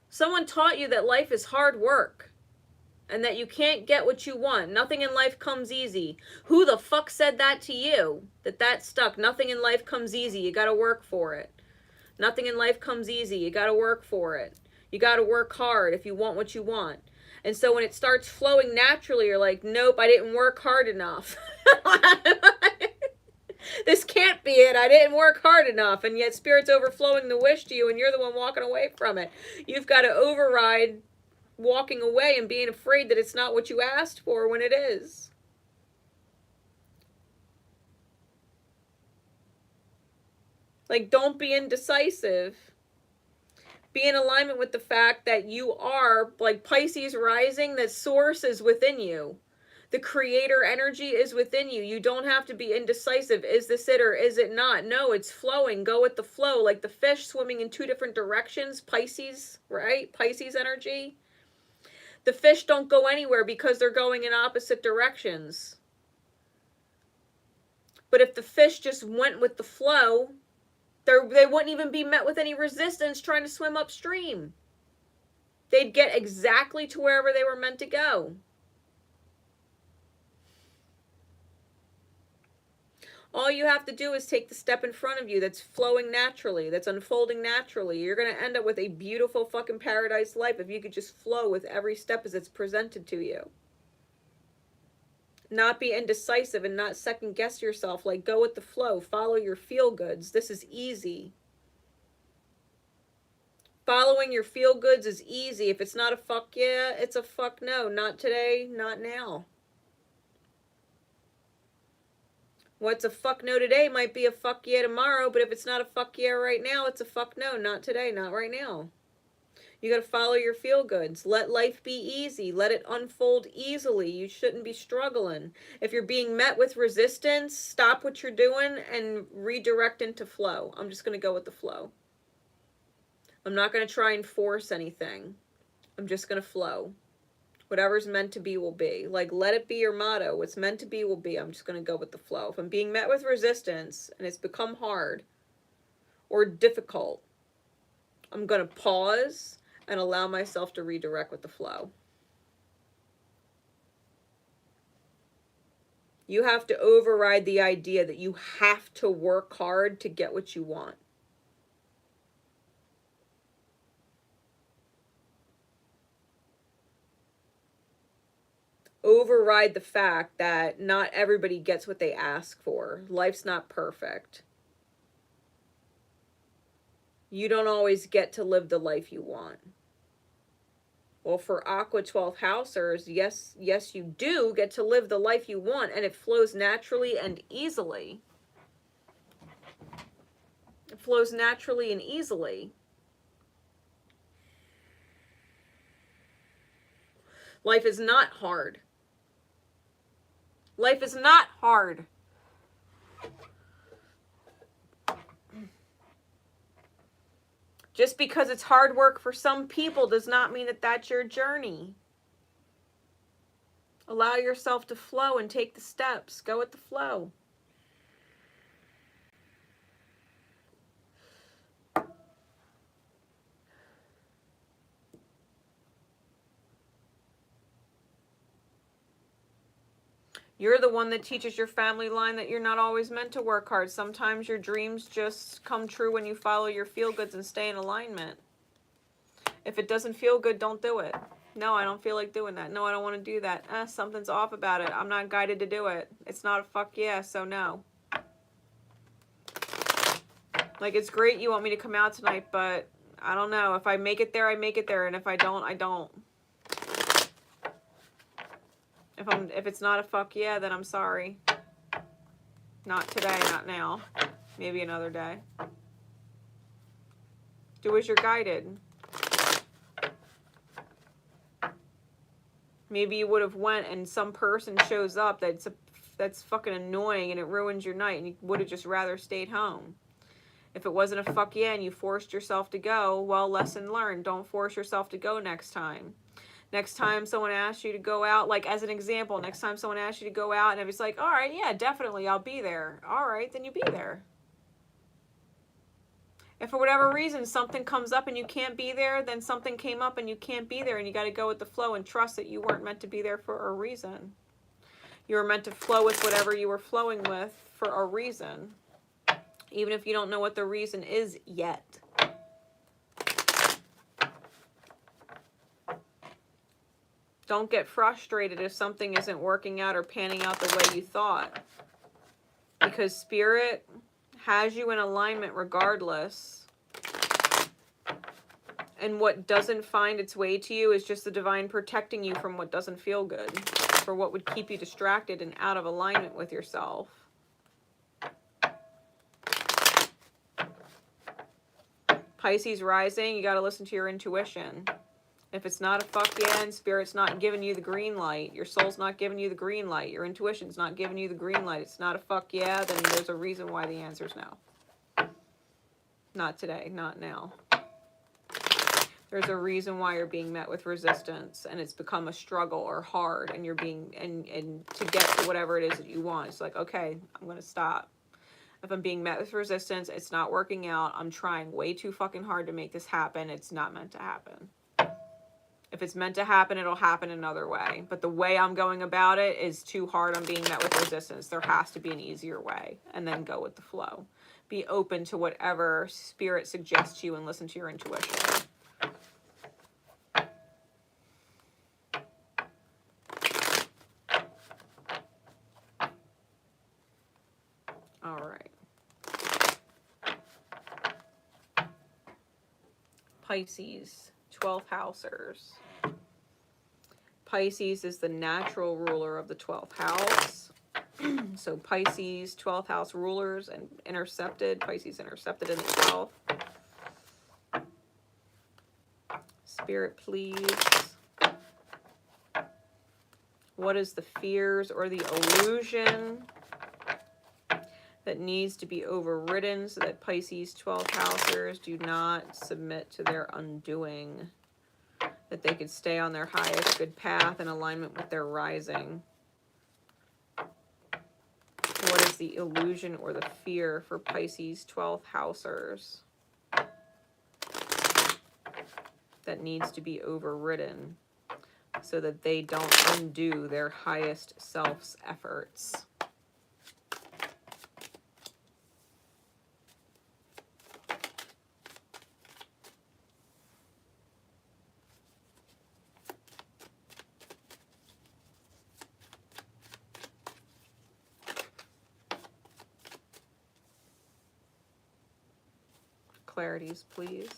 Someone taught you that life is hard work and that you can't get what you want. Nothing in life comes easy. Who the fuck said that to you? That stuck. Nothing in life comes easy. You got to work for it. Nothing in life comes easy. You got to work for it. You got to work hard if you want what you want. And so when it starts flowing naturally, you're like, nope, I didn't work hard enough. This can't be it. I didn't work hard enough. And yet Spirit's overflowing the wish to you and you're the one walking away from it. You've got to override walking away and being afraid that it's not what you asked for when it is. Like, don't be indecisive. Be in alignment with the fact that you are, like Pisces rising, that source is within you. The creator energy is within you. You don't have to be indecisive. Is this it or is it not? No, it's flowing. Go with the flow. Like the fish swimming in two different directions. Pisces, right? Pisces energy. The fish don't go anywhere because they're going in opposite directions. But if the fish just went with the flow, they wouldn't even be met with any resistance trying to swim upstream. They'd get exactly to wherever they were meant to go. All you have to do is take the step in front of you that's flowing naturally, that's unfolding naturally. You're going to end up with a beautiful fucking paradise life if you could just flow with every step as it's presented to you. Not be indecisive and not second guess yourself. Like, go with the flow. Follow your feel goods. This is easy. Following your feel goods is easy. If it's not a fuck yeah, it's a fuck no. Not today, not now. What's a fuck no today might be a fuck yeah tomorrow, but if it's not a fuck yeah right now, it's a fuck no. Not today, not right now. You got to follow your feel goods. Let life be easy. Let it unfold easily. You shouldn't be struggling. If you're being met with resistance, stop what you're doing and redirect into flow. I'm just going to go with the flow. I'm not going to try and force anything. I'm just going to flow. Whatever's meant to be will be. Like, let it be your motto. What's meant to be will be. I'm just going to go with the flow. If I'm being met with resistance and it's become hard or difficult, I'm going to pause and allow myself to redirect with the flow. You have to override the idea that you have to work hard to get what you want. Override the fact that not everybody gets what they ask for. Life's not perfect. You don't always get to live the life you want. Well, for Aqua 12 Housers, yes, you do get to live the life you want, and it flows naturally and easily. It flows naturally and easily. Life is not hard. Life is not hard. Just because it's hard work for some people does not mean that that's your journey. Allow yourself to flow and take the steps. Go with the flow. You're the one that teaches your family line that you're not always meant to work hard. Sometimes your dreams just come true when you follow your feel-goods and stay in alignment. If it doesn't feel good, don't do it. No, I don't feel like doing that. No, I don't want to do that. Something's off about it. I'm not guided to do it. It's not a fuck yeah, so no. Like, it's great you want me to come out tonight, but I don't know. If I make it there, I make it there. And if I don't, I don't. If it's not a fuck yeah, then I'm sorry. Not today, not now. Maybe another day. Do as you're guided. Maybe you would have went and some person shows up that's fucking annoying and it ruins your night and you would have just rather stayed home. If it wasn't a fuck yeah and you forced yourself to go, well, lesson learned. Don't force yourself to go next time. Next time someone asks you to go out, like as an example, next time someone asks you to go out and it's like, all right, yeah, definitely, I'll be there. All right, then you be there. If for whatever reason something comes up and you can't be there, then something came up and you can't be there and you got to go with the flow and trust that you weren't meant to be there for a reason. You were meant to flow with whatever you were flowing with for a reason. Even if you don't know what the reason is yet. Don't get frustrated if something isn't working out or panning out the way you thought. Because Spirit has you in alignment regardless. And what doesn't find its way to you is just the divine protecting you from what doesn't feel good. For what would keep you distracted and out of alignment with yourself. Pisces rising, you got to listen to your intuition. If it's not a fuck yeah and Spirit's not giving you the green light, your soul's not giving you the green light, your intuition's not giving you the green light, it's not a fuck yeah, then there's a reason why the answer's no. Not today, not now. There's a reason why you're being met with resistance and it's become a struggle or hard and you're being, and to get to whatever it is that you want, it's like, okay, I'm going to stop. If I'm being met with resistance, it's not working out, I'm trying way too fucking hard to make this happen, it's not meant to happen. If it's meant to happen, it'll happen another way. But the way I'm going about it is too hard. I'm being met with resistance. There has to be an easier way. And then go with the flow. Be open to whatever Spirit suggests to you and listen to your intuition. All right. Pisces, 12th housers. Pisces is the natural ruler of the 12th house. So Pisces, 12th house rulers and intercepted. Pisces intercepted in the 12th. Spirit, please. What is the fears or the illusion that needs to be overridden so that Pisces 12th housers do not submit to their undoing? That they could stay on their highest good path in alignment with their rising. What is the illusion or the fear for Pisces 12th housers that needs to be overridden so that they don't undo their highest self's efforts? Clarities, please.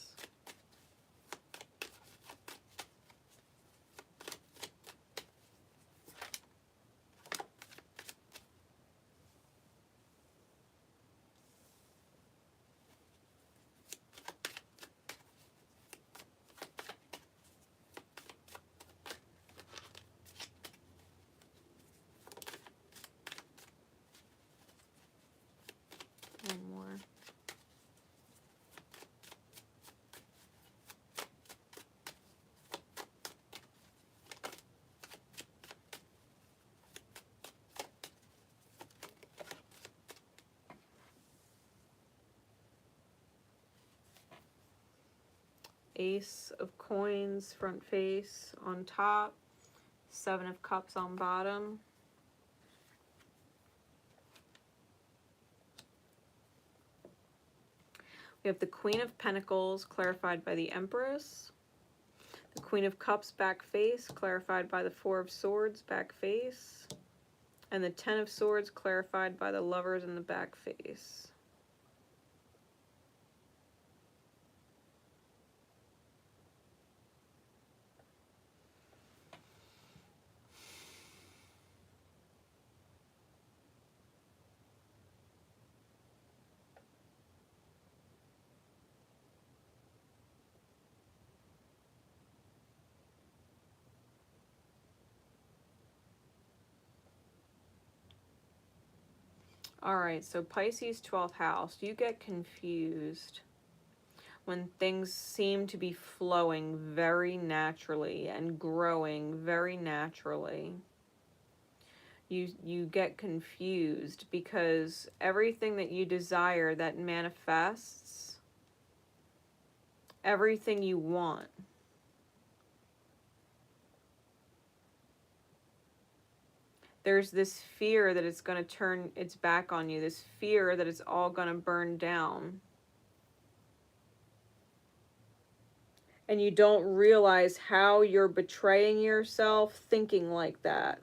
One more. Ace of Coins front face on top, Seven of Cups on bottom. We have the Queen of Pentacles clarified by the Empress, the Queen of Cups back face clarified by the Four of Swords back face, and the Ten of Swords clarified by the Lovers in the back face. All right, so Pisces 12th house, you get confused when things seem to be flowing very naturally and growing very naturally. You get confused because everything that you desire that manifests, everything you want, there's this fear that it's going to turn its back on you, this fear that it's all going to burn down. And you don't realize how you're betraying yourself thinking like that.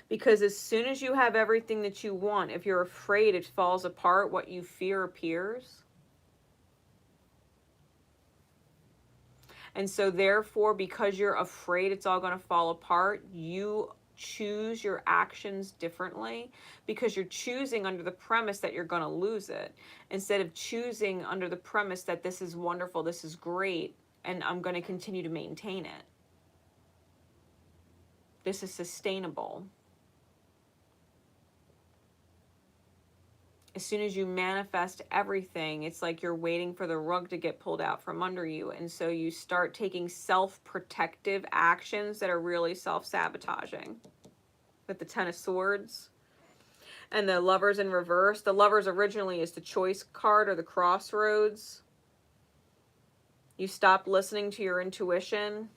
Because as soon as you have everything that you want, if you're afraid it falls apart, what you fear appears. And so therefore, because you're afraid it's all going to fall apart, you choose your actions differently because you're choosing under the premise that you're going to lose it instead of choosing under the premise that this is wonderful, this is great, and I'm going to continue to maintain it. This is sustainable. As soon as you manifest everything, it's like you're waiting for the rug to get pulled out from under you. And so you start taking self-protective actions that are really self-sabotaging. With the Ten of Swords and the Lovers in reverse. The Lovers originally is the choice card or the crossroads. You stop listening to your intuition.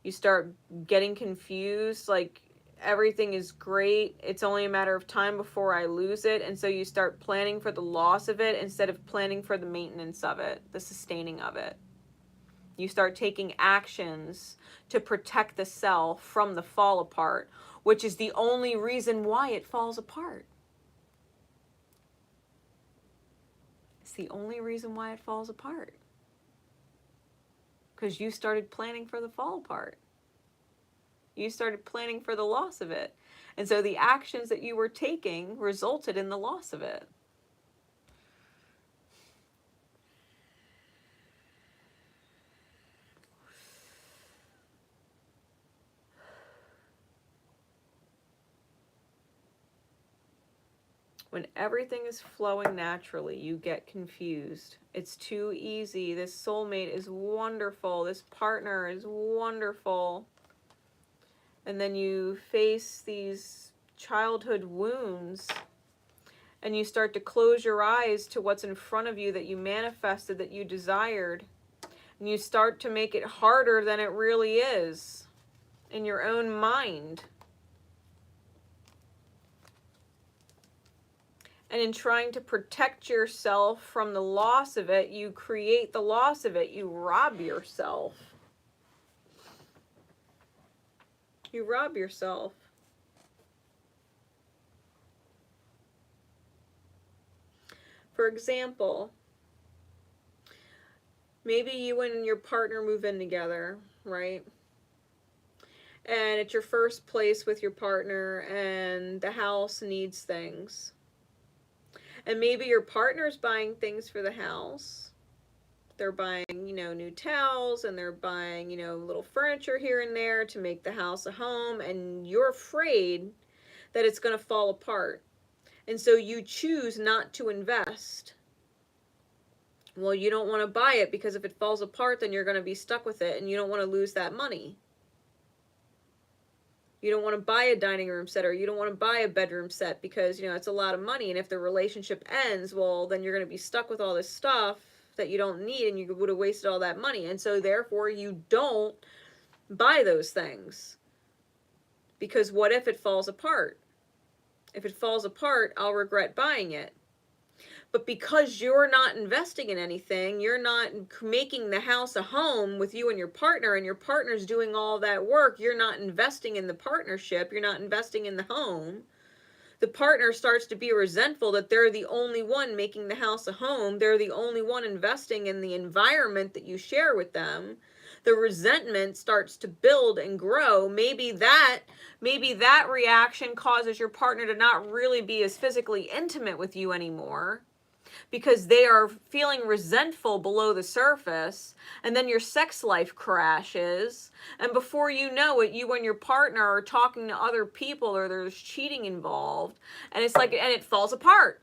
You start getting confused, like everything is great, it's only a matter of time before I lose it, and so you start planning for the loss of it instead of planning for the maintenance of it, the sustaining of it. You start taking actions to protect the self from the fall apart, which is the only reason why it falls apart. It's the only reason why it falls apart. Because you started planning for the fall apart. You started planning for the loss of it. And so the actions that you were taking resulted in the loss of it. When everything is flowing naturally, you get confused. It's too easy. This soulmate is wonderful. This partner is wonderful. And then you face these childhood wounds and you start to close your eyes to what's in front of you that you manifested, that you desired. And you start to make it harder than it really is in your own mind. And in trying to protect yourself from the loss of it, you create the loss of it. You rob yourself. You rob yourself. For example, maybe you and your partner move in together, right? And it's your first place with your partner and the house needs things. And maybe your partner's buying things for the house. They're buying, new towels, and they're buying, little furniture here and there to make the house a home, and you're afraid that it's going to fall apart. And so you choose not to invest. Well, you don't want to buy it because if it falls apart, then you're going to be stuck with it, and you don't want to lose that money. You don't want to buy a dining room set, or you don't want to buy a bedroom set because, it's a lot of money, and if the relationship ends, well, then you're going to be stuck with all this stuff that you don't need, and you would have wasted all that money. And so therefore you don't buy those things. Because what if it falls apart? If it falls apart, I'll regret buying it. But because you're not investing in anything, you're not making the house a home with you and your partner's doing all that work, you're not investing in the partnership, you're not investing in the home. The partner starts to be resentful that they're the only one making the house a home. They're the only one investing in the environment that you share with them. The resentment starts to build and grow. Maybe that reaction causes your partner to not really be as physically intimate with you anymore, because they are feeling resentful below the surface, and then your sex life crashes, and before you know it, you and your partner are talking to other people, or there's cheating involved, and it's like, and it falls apart.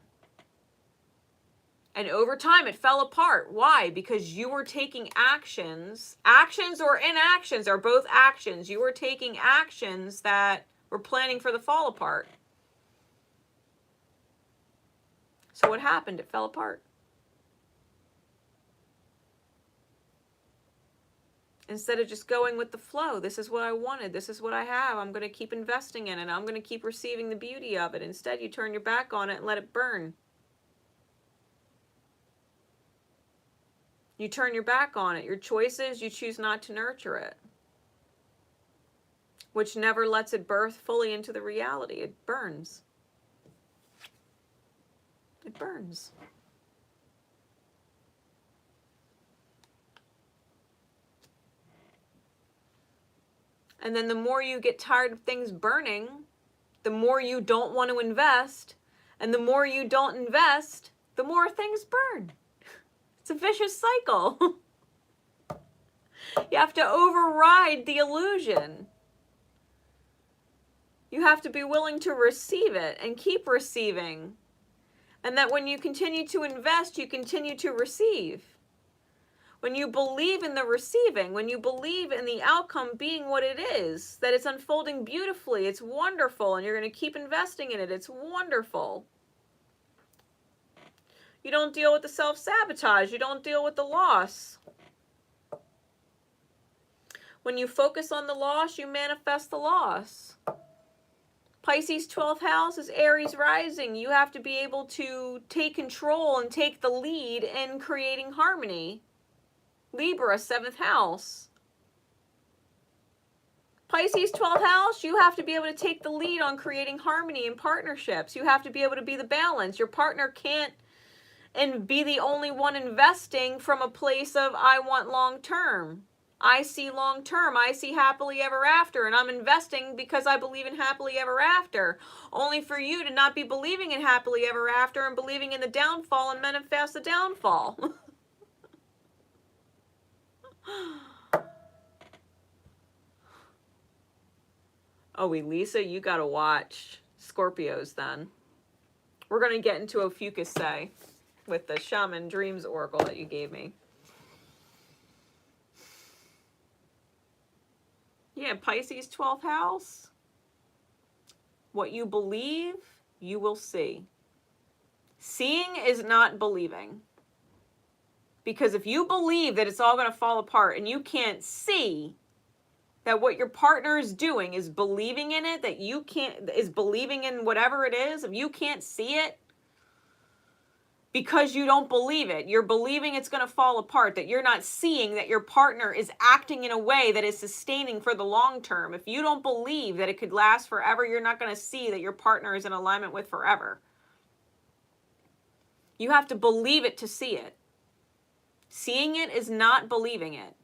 And over time it fell apart. Why? Because you were taking actions or inactions, are both actions. You were taking actions that were planning for the fall apart. So what happened? It fell apart. Instead of just going with the flow, this is what I wanted, this is what I have, I'm going to keep investing in it, I'm going to keep receiving the beauty of it. Instead, you turn your back on it and let it burn. You turn your back on it. Your choice is you choose not to nurture it, which never lets it birth fully into the reality. It burns. It burns. And then the more you get tired of things burning, the more you don't want to invest. And the more you don't invest, the more things burn. It's a vicious cycle. You have to override the illusion. You have to be willing to receive it and keep receiving. And that when you continue to invest, you continue to receive. When you believe in the receiving, when you believe in the outcome being what it is, that it's unfolding beautifully, it's wonderful, and you're going to keep investing in it, it's wonderful. You don't deal with the self-sabotage, you don't deal with the loss. When you focus on the loss, you manifest the loss. Pisces 12th house is Aries rising. You have to be able to take control and take the lead in creating harmony. Libra 7th house. Pisces 12th house, you have to be able to take the lead on creating harmony in partnerships. You have to be able to be the balance. Your partner can't and be the only one investing from a place of I want long term. I see long term. I see happily ever after, and I'm investing because I believe in happily ever after. Only for you to not be believing in happily ever after and believing in the downfall and manifest the downfall. Oh, Elisa, you gotta watch Scorpios then. We're gonna get into Ophichus Say with the Shaman Dreams Oracle that you gave me. Yeah, Pisces 12th house. What you believe, you will see. Seeing is not believing. Because if you believe that it's all going to fall apart and you can't see that what your partner is doing is believing in it, that you can't, is believing in whatever it is, if you can't see it, because you don't believe it, you're believing it's going to fall apart, that you're not seeing that your partner is acting in a way that is sustaining for the long term. If you don't believe that it could last forever, you're not going to see that your partner is in alignment with forever. You have to believe it to see it. Seeing it is not believing it.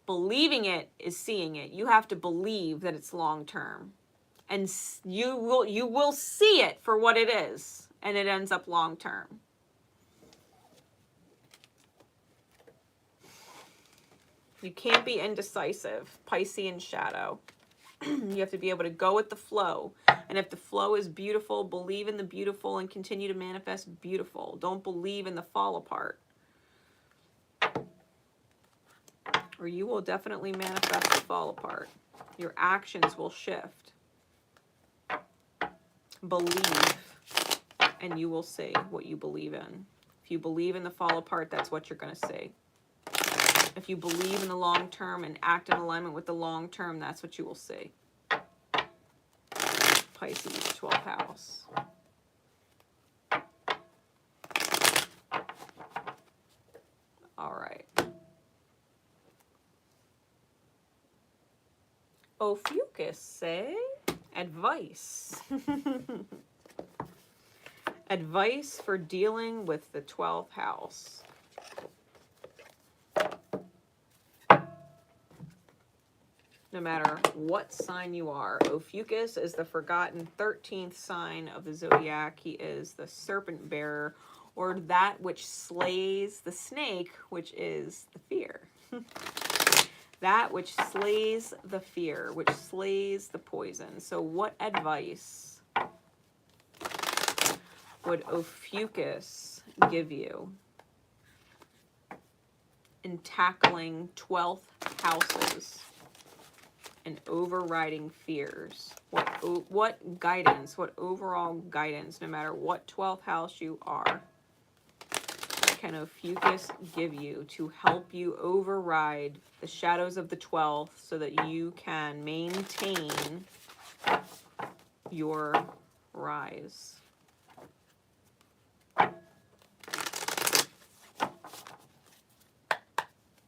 Believing it is seeing it. You have to believe that it's long term. And you will see it for what it is, and it ends up long term. You can't be indecisive, Piscean shadow. You have to be able to go with the flow. And if the flow is beautiful, believe in the beautiful and continue to manifest beautiful. Don't believe in the fall apart. Or you will definitely manifest the fall apart. Your actions will shift. Believe, and you will see what you believe in. If you believe in the fall apart, that's what you're going to see. If you believe in the long term and act in alignment with the long term, that's what you will see. Pisces, 12th house. All right. Ophichus Say, advice. Advice for dealing with the 12th house. No matter what sign you are, Ophichus is the forgotten 13th sign of the zodiac. He is the serpent bearer, or that which slays the snake, which is the fear. That which slays the fear, which slays the poison. So what advice would Ophichus give you in tackling 12th houses and overriding fears? What guidance, what overall guidance, no matter what 12th house you are, can Ophichus give you to help you override the shadows of the 12th so that you can maintain your rise?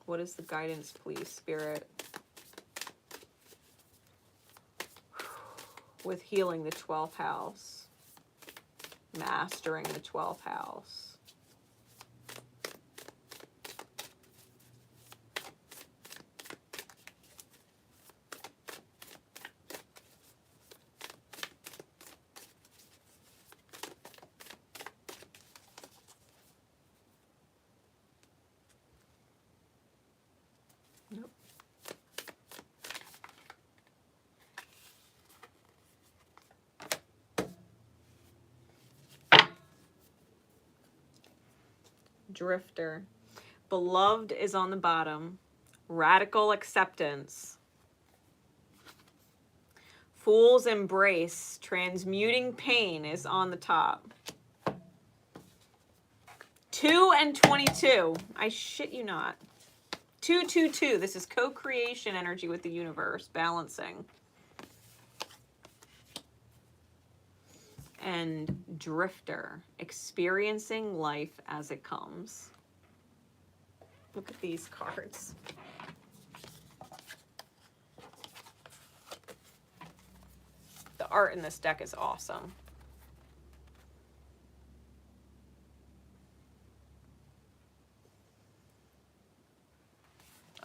What is the guidance, please, Spirit? With healing the 12th house, mastering the 12th house. Drifter. Beloved is on the bottom. Radical acceptance. Fool's embrace. Transmuting pain is on the top. 2 and 22. I shit you not. 222. This is co-creation energy with the universe. Balancing. And Drifter, experiencing life as it comes. Look at these cards. The art in this deck is awesome.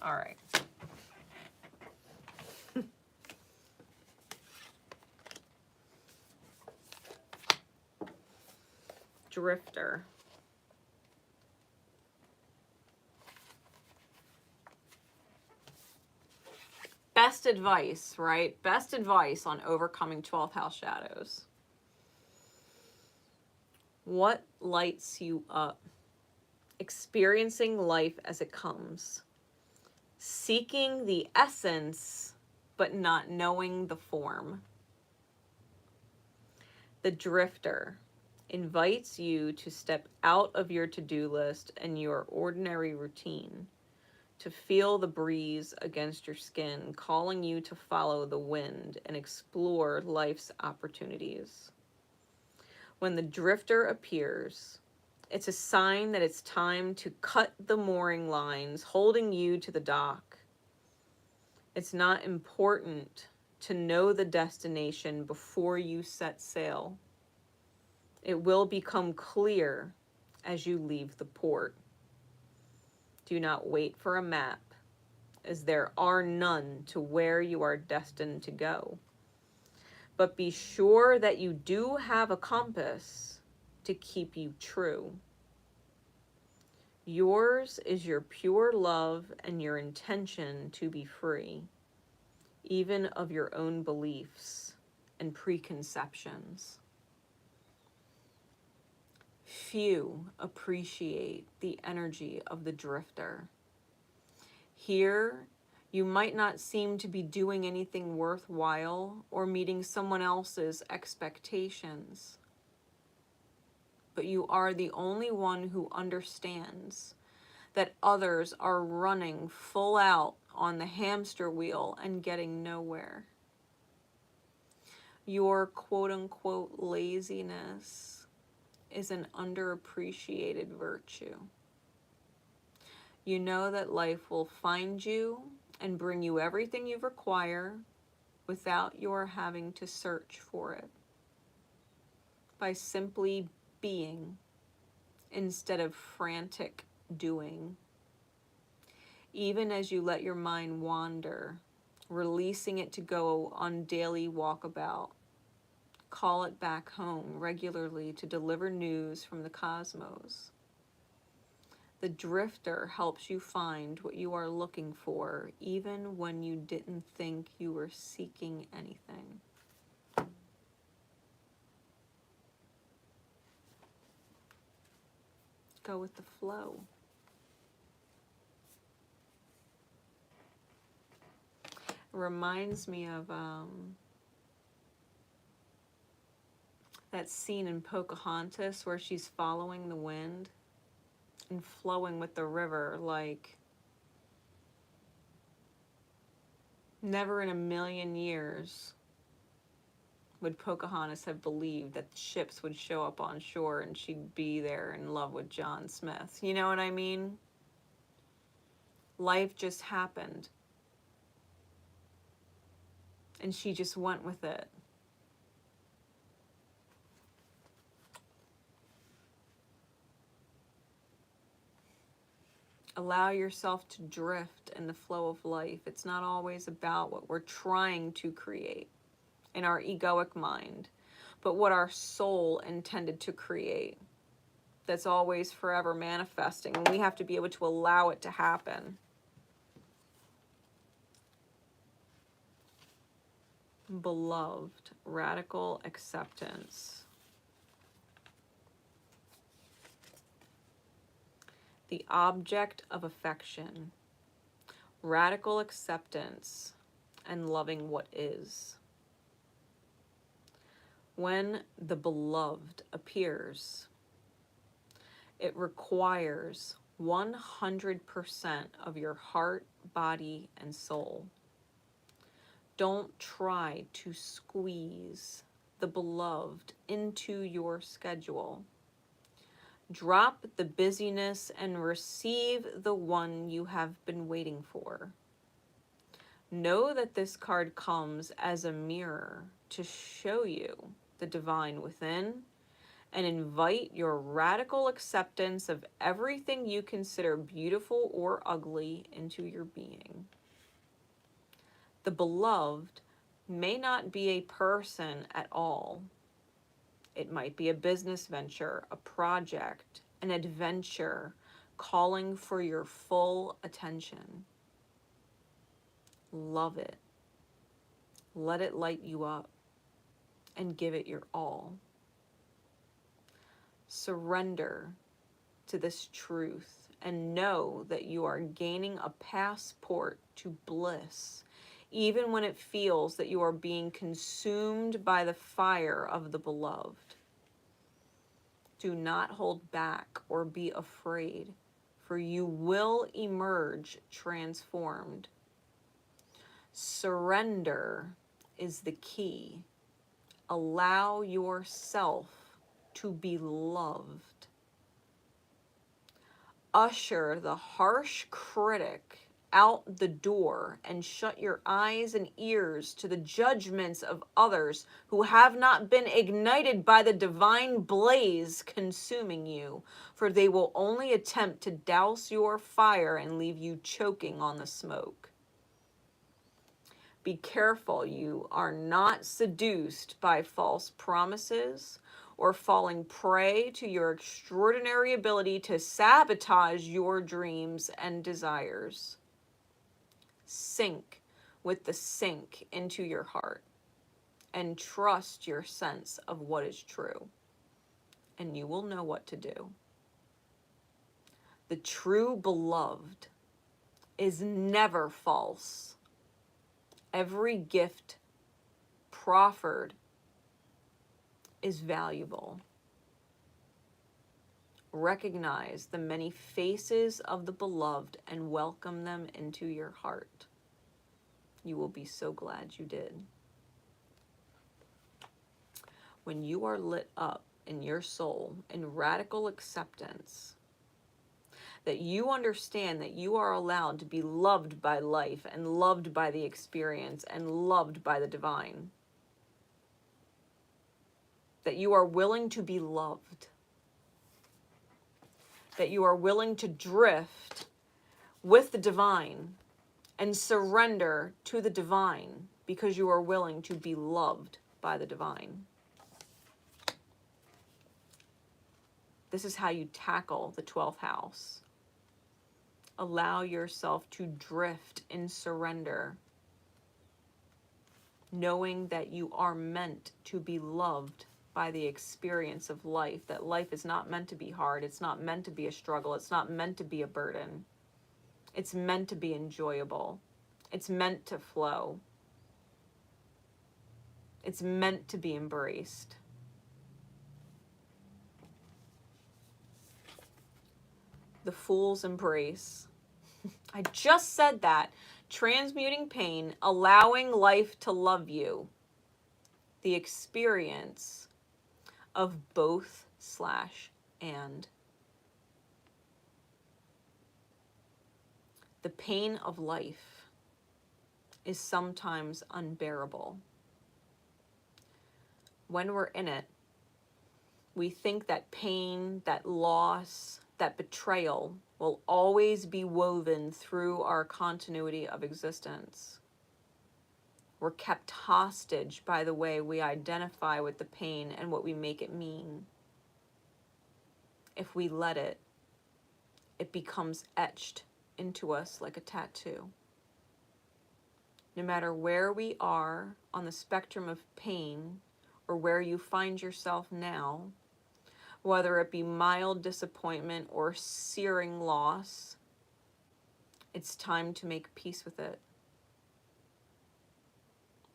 All right. Drifter. Best advice, right? Best advice on overcoming 12th house shadows. What lights you up? Experiencing life as it comes. Seeking the essence, but not knowing the form. The Drifter invites you to step out of your to-do list and your ordinary routine, to feel the breeze against your skin, calling you to follow the wind and explore life's opportunities. When the Drifter appears, it's a sign that it's time to cut the mooring lines holding you to the dock. It's not important to know the destination before you set sail. It will become clear as you leave the port. Do not wait for a map, as there are none to where you are destined to go. But be sure that you do have a compass to keep you true. Yours is your pure love and your intention to be free, even of your own beliefs and preconceptions. Few appreciate the energy of the Drifter. Here, you might not seem to be doing anything worthwhile or meeting someone else's expectations. but you are the only one who understands that others are running full out on the hamster wheel and getting nowhere. Your quote-unquote laziness is an underappreciated virtue. You know that life will find you and bring you everything you require without your having to search for it, by simply being instead of frantic doing. Even as you let your mind wander, releasing it to go on daily walkabout, call it back home regularly to deliver news from the cosmos. The drifter helps you find what you are looking for, even when you didn't think you were seeking anything. Go with the flow. It reminds me of that scene in Pocahontas where she's following the wind and flowing with the river. Like, never in a million years would Pocahontas have believed that the ships would show up on shore and she'd be there in love with John Smith. You know what I mean? Life just happened. And she just went with it. Allow yourself to drift in the flow of life. It's not always about what we're trying to create in our egoic mind, but what our soul intended to create. That's always forever manifesting, and we have to be able to allow it to happen. Beloved, radical acceptance. The object of affection, radical acceptance, and loving what is. When the beloved appears, it requires 100% of your heart, body, and soul. Don't try to squeeze the beloved into your schedule. Drop the busyness and receive the one you have been waiting for. Know that this card comes as a mirror to show you the divine within and invite your radical acceptance of everything you consider beautiful or ugly into your being. The beloved may not be a person at all. It might be a business venture, a project, an adventure, calling for your full attention. Love it. Let it light you up and give it your all. Surrender to this truth and know that you are gaining a passport to bliss, even when it feels that you are being consumed by the fire of the beloved. Do not hold back or be afraid, for you will emerge transformed. Surrender is the key. Allow yourself to be loved. Usher the harsh critic out the door and shut your eyes and ears to the judgments of others who have not been ignited by the divine blaze consuming you, for they will only attempt to douse your fire and leave you choking on the smoke. Be careful you are not seduced by false promises or falling prey to your extraordinary ability to sabotage your dreams and desires. Sink with the sink into your heart and trust your sense of what is true, and you will know what to do. The true beloved is never false. Every gift proffered is valuable. Recognize the many faces of the beloved and welcome them into your heart. You will be so glad you did. When you are lit up in your soul in radical acceptance, that you understand that you are allowed to be loved by life and loved by the experience and loved by the divine, that you are willing to be loved, that you are willing to drift with the divine and surrender to the divine because you are willing to be loved by the divine. This is how you tackle the 12th house. Allow yourself to drift in surrender, knowing that you are meant to be loved by the experience of life, that life is not meant to be hard, it's not meant to be a struggle, it's not meant to be a burden. It's meant to be enjoyable. It's meant to flow. It's meant to be embraced. The Fool's Embrace. I just said that. Transmuting pain, allowing life to love you. The experience of both/and. The pain of life is sometimes unbearable. When we're in it, we think that pain, that loss, that betrayal will always be woven through our continuity of existence. We're kept hostage by the way we identify with the pain and what we make it mean. If we let it, it becomes etched into us like a tattoo. No matter where we are on the spectrum of pain or where you find yourself now, whether it be mild disappointment or searing loss, it's time to make peace with it.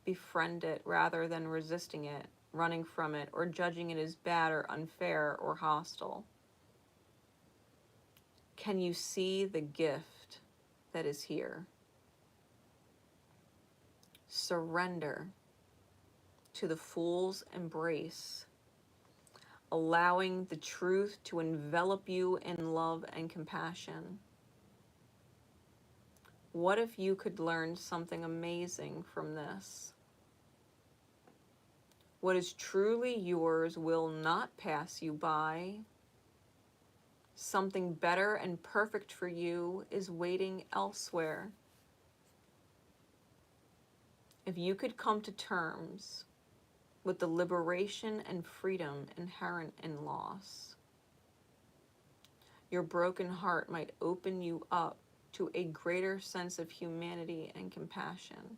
Befriend it rather than resisting it, running from it, or judging it as bad or unfair or hostile. Can you see the gift that is here? Surrender to the Fool's Embrace, allowing the truth to envelop you in love and compassion. What if you could learn something amazing from this? What is truly yours will not pass you by. Something better and perfect for you is waiting elsewhere. If you could come to terms with the liberation and freedom inherent in loss, your broken heart might open you up to a greater sense of humanity and compassion.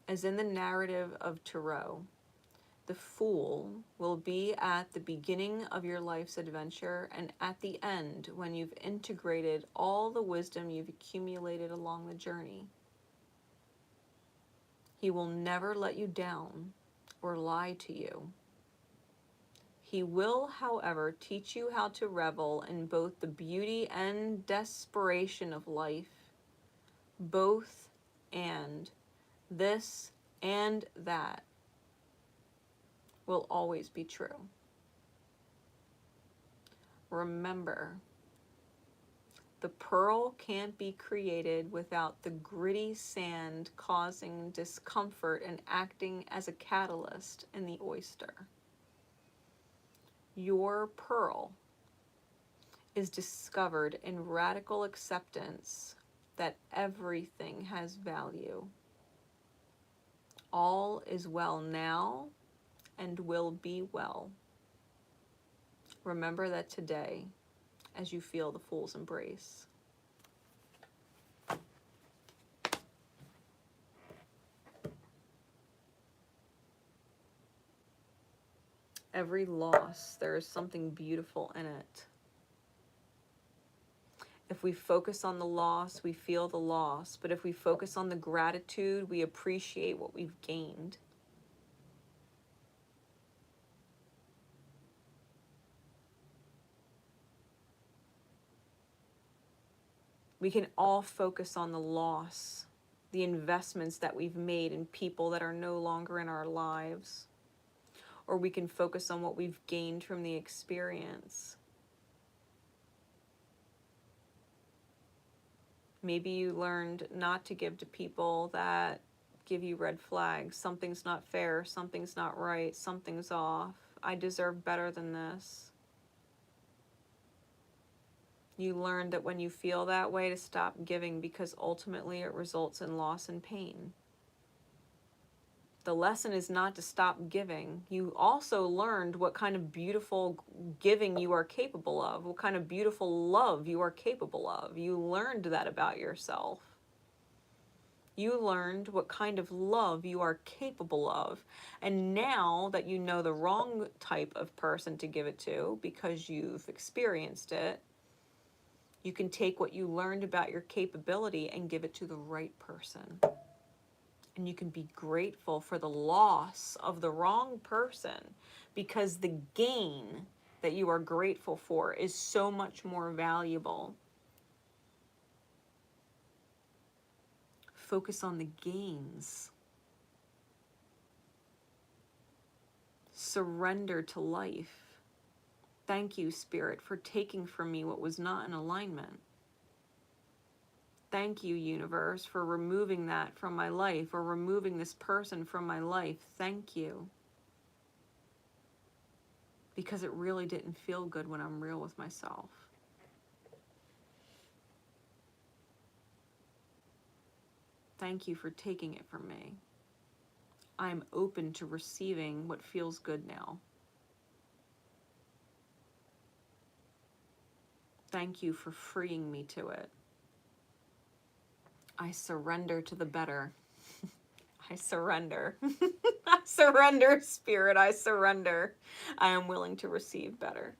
As in the narrative of Tarot, the Fool will be at the beginning of your life's adventure and at the end when you've integrated all the wisdom you've accumulated along the journey. He will never let you down or lie to you. He will, however, teach you how to revel in both the beauty and desperation of life, both and this and that will always be true. Remember, the pearl can't be created without the gritty sand causing discomfort and acting as a catalyst in the oyster. Your pearl is discovered in radical acceptance that everything has value. All is well now and will be well. Remember that today as you feel the Fool's Embrace. Every loss, there is something beautiful in it. If we focus on the loss, we feel the loss. But if we focus on the gratitude, we appreciate what we've gained. We can all focus on the loss, the investments that we've made in people that are no longer in our lives. Or we can focus on what we've gained from the experience. Maybe you learned not to give to people that give you red flags. Something's not fair, something's not right, something's off. I deserve better than this. You learn that when you feel that way, to stop giving, because ultimately it results in loss and pain. The lesson is not to stop giving. You also learned what kind of beautiful giving you are capable of, what kind of beautiful love you are capable of. You learned that about yourself. You learned what kind of love you are capable of. And now that you know the wrong type of person to give it to because you've experienced it, you can take what you learned about your capability and give it to the right person. And you can be grateful for the loss of the wrong person, because the gain that you are grateful for is so much more valuable. Focus on the gains. Surrender to life. Thank you, Spirit, for taking from me what was not in alignment. Thank you, universe, for removing that from my life, or removing this person from my life. Thank you. Because it really didn't feel good when I'm real with myself. Thank you for taking it from me. I'm open to receiving what feels good now. Thank you for freeing me to it. I surrender to the better. I surrender. I surrender, Spirit. I surrender. I am willing to receive better.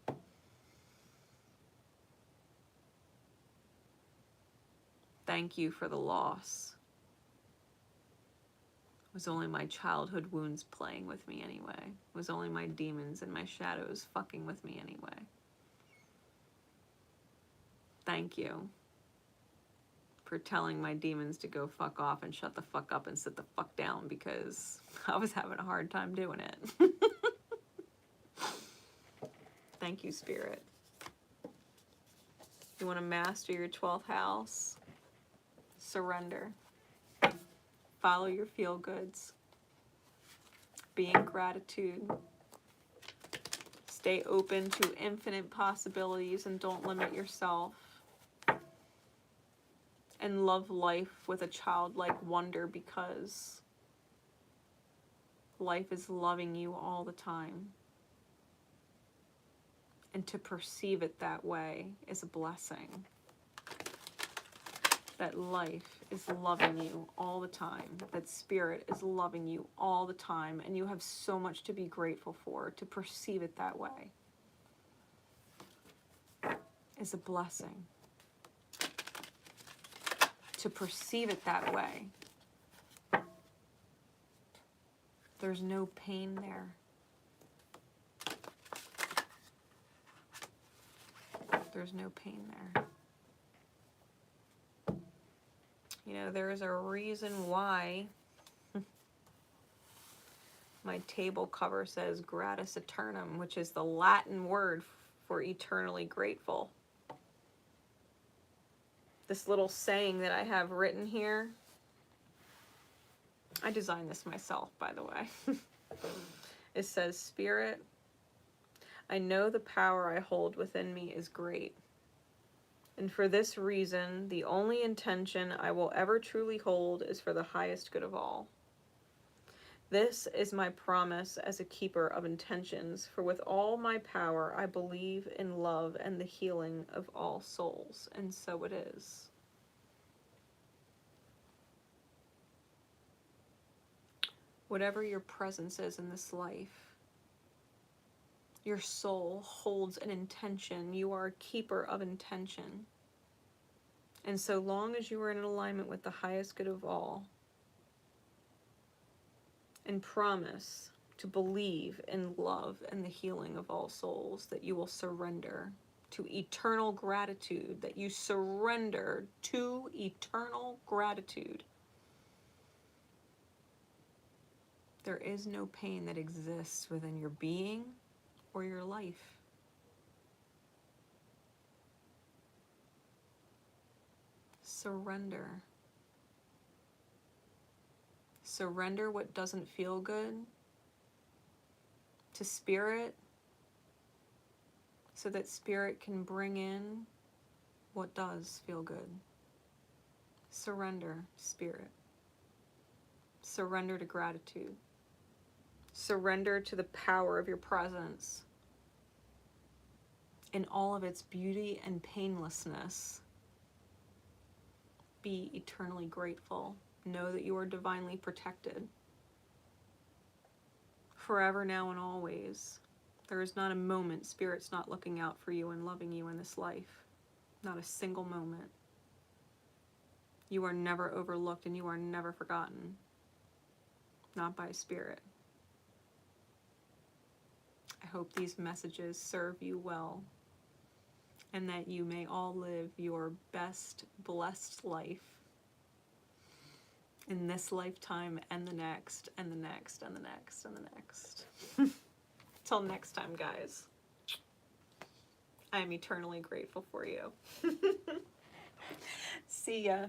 Thank you for the loss. It was only my childhood wounds playing with me anyway. It was only my demons and my shadows fucking with me anyway. Thank you for telling my demons to go fuck off and shut the fuck up and sit the fuck down, because I was having a hard time doing it. Thank you, Spirit. You want to master your 12th house? Surrender. Follow your feel-goods. Be in gratitude. Stay open to infinite possibilities and don't limit yourself. And love life with a childlike wonder, because life is loving you all the time. And to perceive it that way is a blessing. That life is loving you all the time. That Spirit is loving you all the time. And you have so much to be grateful for. To perceive it that way is a blessing. To perceive it that way, there's no pain there. There's no pain there. You know, there is a reason why my table cover says gratis aeternum, which is the Latin word for eternally grateful. This little saying that I have written here, I designed this myself, by the way. It says, Spirit, I know the power I hold within me is great. And for this reason, the only intention I will ever truly hold is for the highest good of all. This is my promise as a keeper of intentions, for with all my power I believe in love and the healing of all souls, and so it is. Whatever your presence is in this life, your soul holds an intention. You are a keeper of intention. And so long as you are in alignment with the highest good of all, and promise to believe in love and the healing of all souls, that you will surrender to eternal gratitude, that you surrender to eternal gratitude. There is no pain that exists within your being or your life. Surrender. Surrender what doesn't feel good to Spirit, so that Spirit can bring in what does feel good. Surrender, Spirit. Surrender to gratitude. Surrender to the power of your presence in all of its beauty and painlessness. Be eternally grateful. Know that you are divinely protected. Forever, now, and always. There is not a moment Spirit's not looking out for you and loving you in this life. Not a single moment. You are never overlooked and you are never forgotten. Not by Spirit. I hope these messages serve you well, and that you may all live your best blessed life in this lifetime and the next, and the next, and the next, and the next. Till next time, guys. I am eternally grateful for you. See ya.